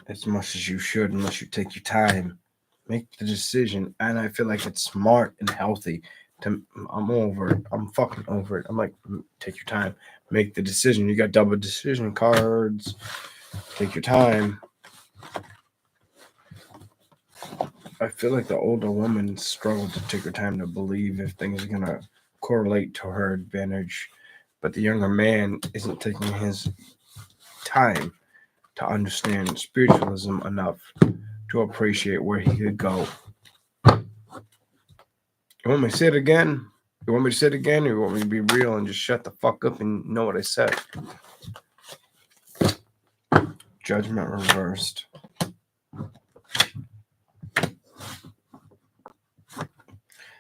as much as you should unless you take your time. Make the decision. And I feel like it's smart and healthy. I'm over it. I'm fucking over it. I'm like, take your time. Make the decision. You got double decision cards. Take your time. I feel like the older woman struggled to take her time to believe if things are going to correlate to her advantage. But the younger man isn't taking his time to understand spiritualism enough to appreciate where he could go. You want me to say it again? You want me to say it again, or you want me to be real and just shut the fuck up and know what I said? Judgment reversed.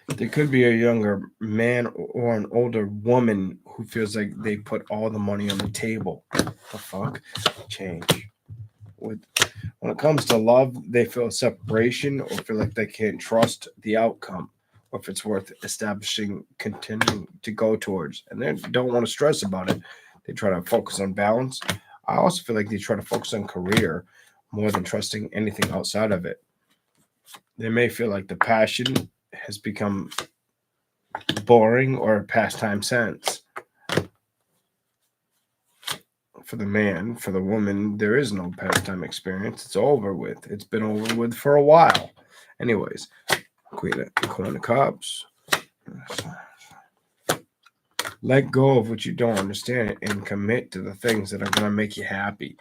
There could be a younger man or an older woman who feels like they put all the money on the table. The fuck? Change. When it comes to love, they feel separation or feel like they can't trust the outcome, or if it's worth establishing, continuing to go towards. And they don't want to stress about it. They try to focus on balance. I also feel like they try to focus on career more than trusting anything outside of it. They may feel like the passion has become boring or a pastime sense. For the man, for the woman, there is no pastime experience. It's over with. It's been over with for a while. Anyways, Queen of Cups. Let go of what you don't understand and commit to the things that are going to make you happy.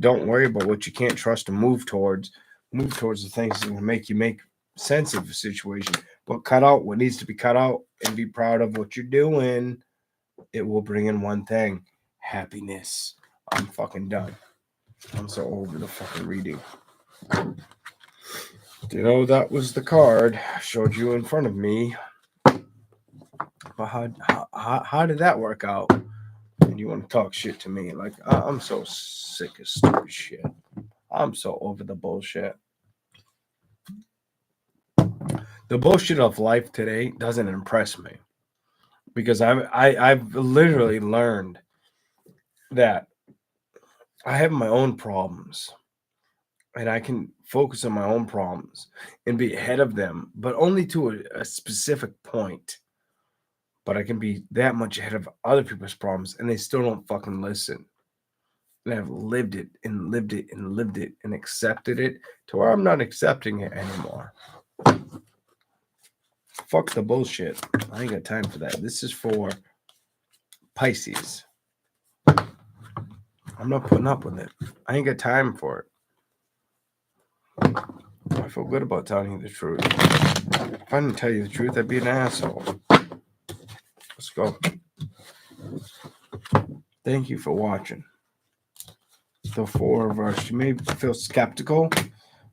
Don't worry about what you can't trust to move towards. Move towards the things that will make you make sense of the situation. But cut out what needs to be cut out and be proud of what you're doing. It will bring in one thing: happiness. I'm fucking done. I'm so over the fucking reading. You know, that was the card I showed you in front of me. But how did that work out? And you want to talk shit to me? Like, I'm so sick of stupid shit. I'm so over the bullshit. The bullshit of life today doesn't impress me, because I've literally learned that I have my own problems, and I can focus on my own problems and be ahead of them, but only to a specific point. But I can be that much ahead of other people's problems, and they still don't fucking listen. And I've lived it and lived it and lived it and accepted it to where I'm not accepting it anymore. Fuck the bullshit. I ain't got time for that. This is for Pisces. I'm not putting up with it. I ain't got time for it. I feel good about telling you the truth. If I didn't tell you the truth, I'd be an asshole. Let's go. Thank you for watching. The Four of Reverse. You may feel skeptical,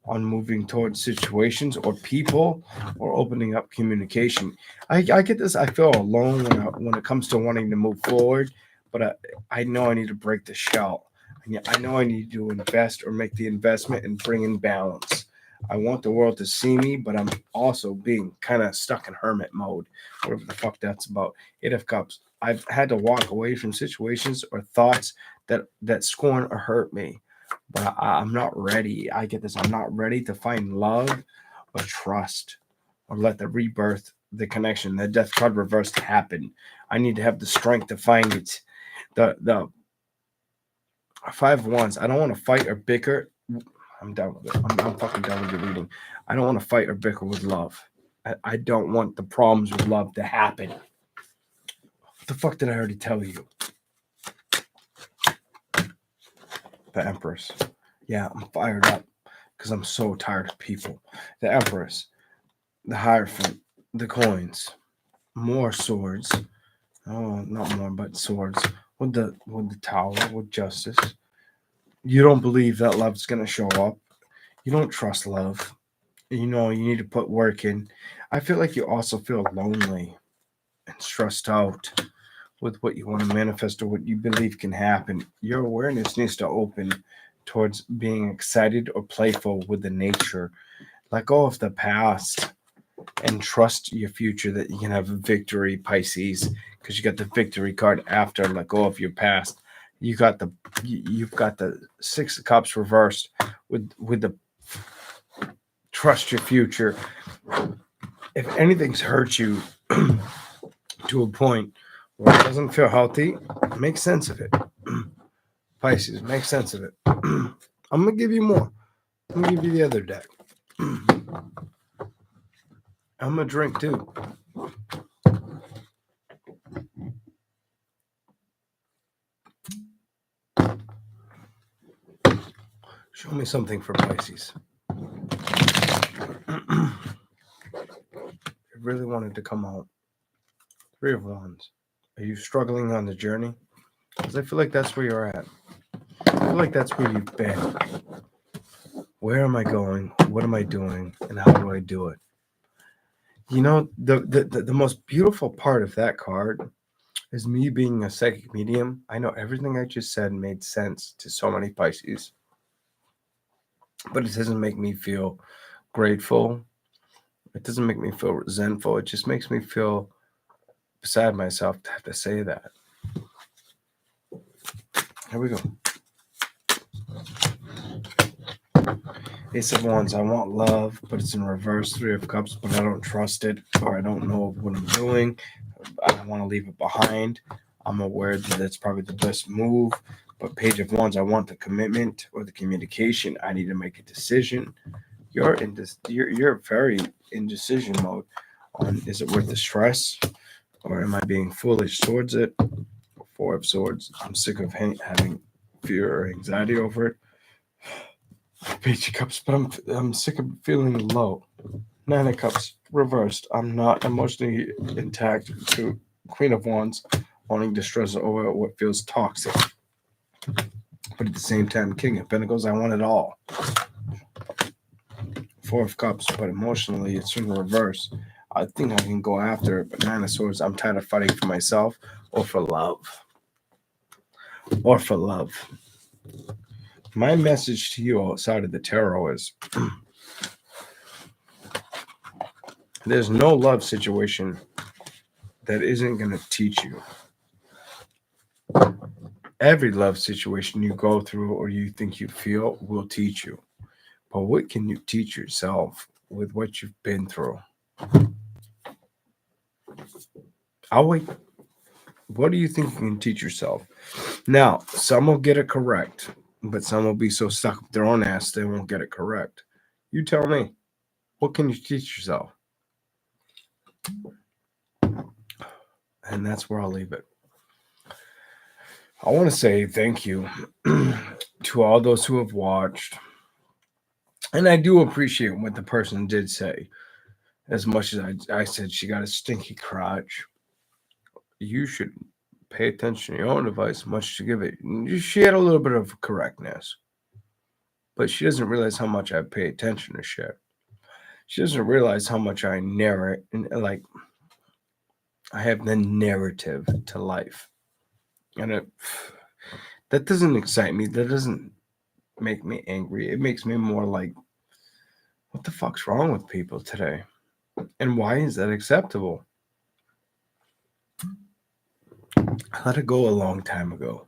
on moving towards situations or people or opening up communication. I get this. I feel alone when it comes to wanting to move forward, but I know I need to break the shell. I know I need to invest or make the investment and bring in balance. I want the world to see me, but I'm also being kind of stuck in hermit mode, whatever the fuck that's about. Eight of Cups. I've had to walk away from situations or thoughts that scorn or hurt me, but I'm not ready. I get this. I'm not ready to find love or trust or let the rebirth, the connection, the death card reversed happen. I need to have the strength to find it. The Five of Wands. I don't want to fight or bicker. I'm done with it. I'm fucking done with your reading. I don't want to fight or bicker with love. I don't want the problems with love to happen. What the fuck did I already tell you? The Empress. Yeah, I'm fired up because I'm so tired of people. The Empress. The Hierophant. The coins. More swords. Oh, not more, but swords. With the Tower. With Justice. You don't believe that love's going to show up. You don't trust love. You know, you need to put work in. I feel like you also feel lonely and stressed out with what you want to manifest or what you believe can happen. Your awareness needs to open towards being excited or playful with the nature. Let go of the past and trust your future that you can have a victory, Pisces, because you got the victory card after. Let go of your past. You've got the Six of Cups reversed with the trust your future. If anything's hurt you to a point where it doesn't feel healthy, make sense of it. Pisces, make sense of it. I'm going to give you more. I'm going to give you the other deck. I'm going to drink too. Show me something for Pisces. It really wanted to come out. Three of Wands. Are you struggling on the journey? Because I feel like that's where you're at. I feel like that's where you've been. Where am I going? What am I doing? And how do I do it? You know, the most beautiful part of that card is me being a psychic medium. I know everything I just said made sense to so many Pisces, but it doesn't make me feel grateful. It doesn't make me feel resentful. It just makes me feel beside myself to have to say that. Here we go. Ace of Wands. I want love, but it's in reverse. Three of Cups, but I don't trust it, or I don't know what I'm doing. I don't want to leave it behind. I'm aware that that's probably the best move. But Page of Wands, I want the commitment or the communication. I need to make a decision. You're in this. You're very in decision mode. On is it worth the stress, or am I being foolish towards it? Four of Swords. I'm sick of having fear or anxiety over it. Page of Cups, but I'm sick of feeling low. Nine of Cups reversed. I'm not emotionally intact to Queen of Wands, wanting to stress over what feels toxic. But at the same time, King of Pentacles, I want it all. Four of Cups, but emotionally it's in reverse. I think I can go after it, but Nine of Swords, I'm tired of fighting for myself or for love. Or for love. My message to you outside of the tarot is there's no love situation that isn't going to teach you. Every love situation you go through or you think you feel will teach you. But what can you teach yourself with what you've been through? I'll wait. What do you think you can teach yourself? Now, some will get it correct, but some will be so stuck up their own ass they won't get it correct. You tell me. What can you teach yourself? And that's where I'll leave it. I want to say thank you to all those who have watched. And I do appreciate what the person did say. As much as I said she got a stinky crotch, you should pay attention to your own advice, much to give it. She had a little bit of correctness. but she doesn't realize how much I pay attention to shit. She doesn't realize how much I narrate and like I have the narrative to life. And that doesn't excite me. That doesn't make me angry. It makes me more like, what the fuck's wrong with people today? And why is that acceptable? I let it go a long time ago.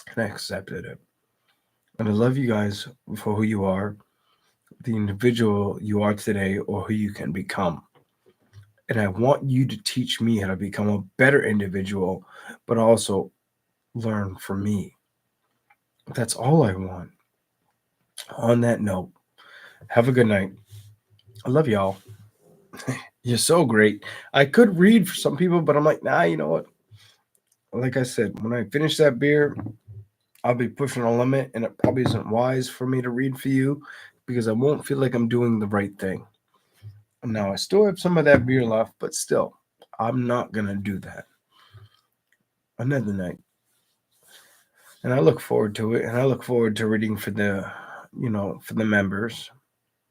And I accepted it. And I love you guys for who you are, the individual you are today, or who you can become. And I want you to teach me how to become a better individual, but also learn from me. That's all I want. On that note, have a good night. I love y'all. You're so great. I could read for some people, but I'm like, nah, you know what? Like I said, when I finish that beer, I'll be pushing a limit, and it probably isn't wise for me to read for you because I won't feel like I'm doing the right thing. Now, I still have some of that beer left, but still, I'm not going to do that. Another night. And I look forward to it, and I look forward to reading for for the members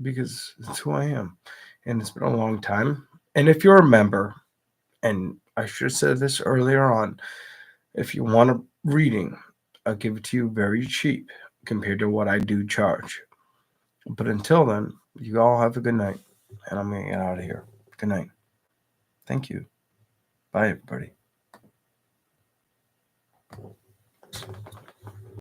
because it's who I am. And it's been a long time. And if you're a member, and I should have said this earlier on, if you want a reading, I'll give it to you very cheap compared to what I do charge. But until then, you all have a good night, and I'm going to get out of here. Good night. Thank you. Bye, everybody.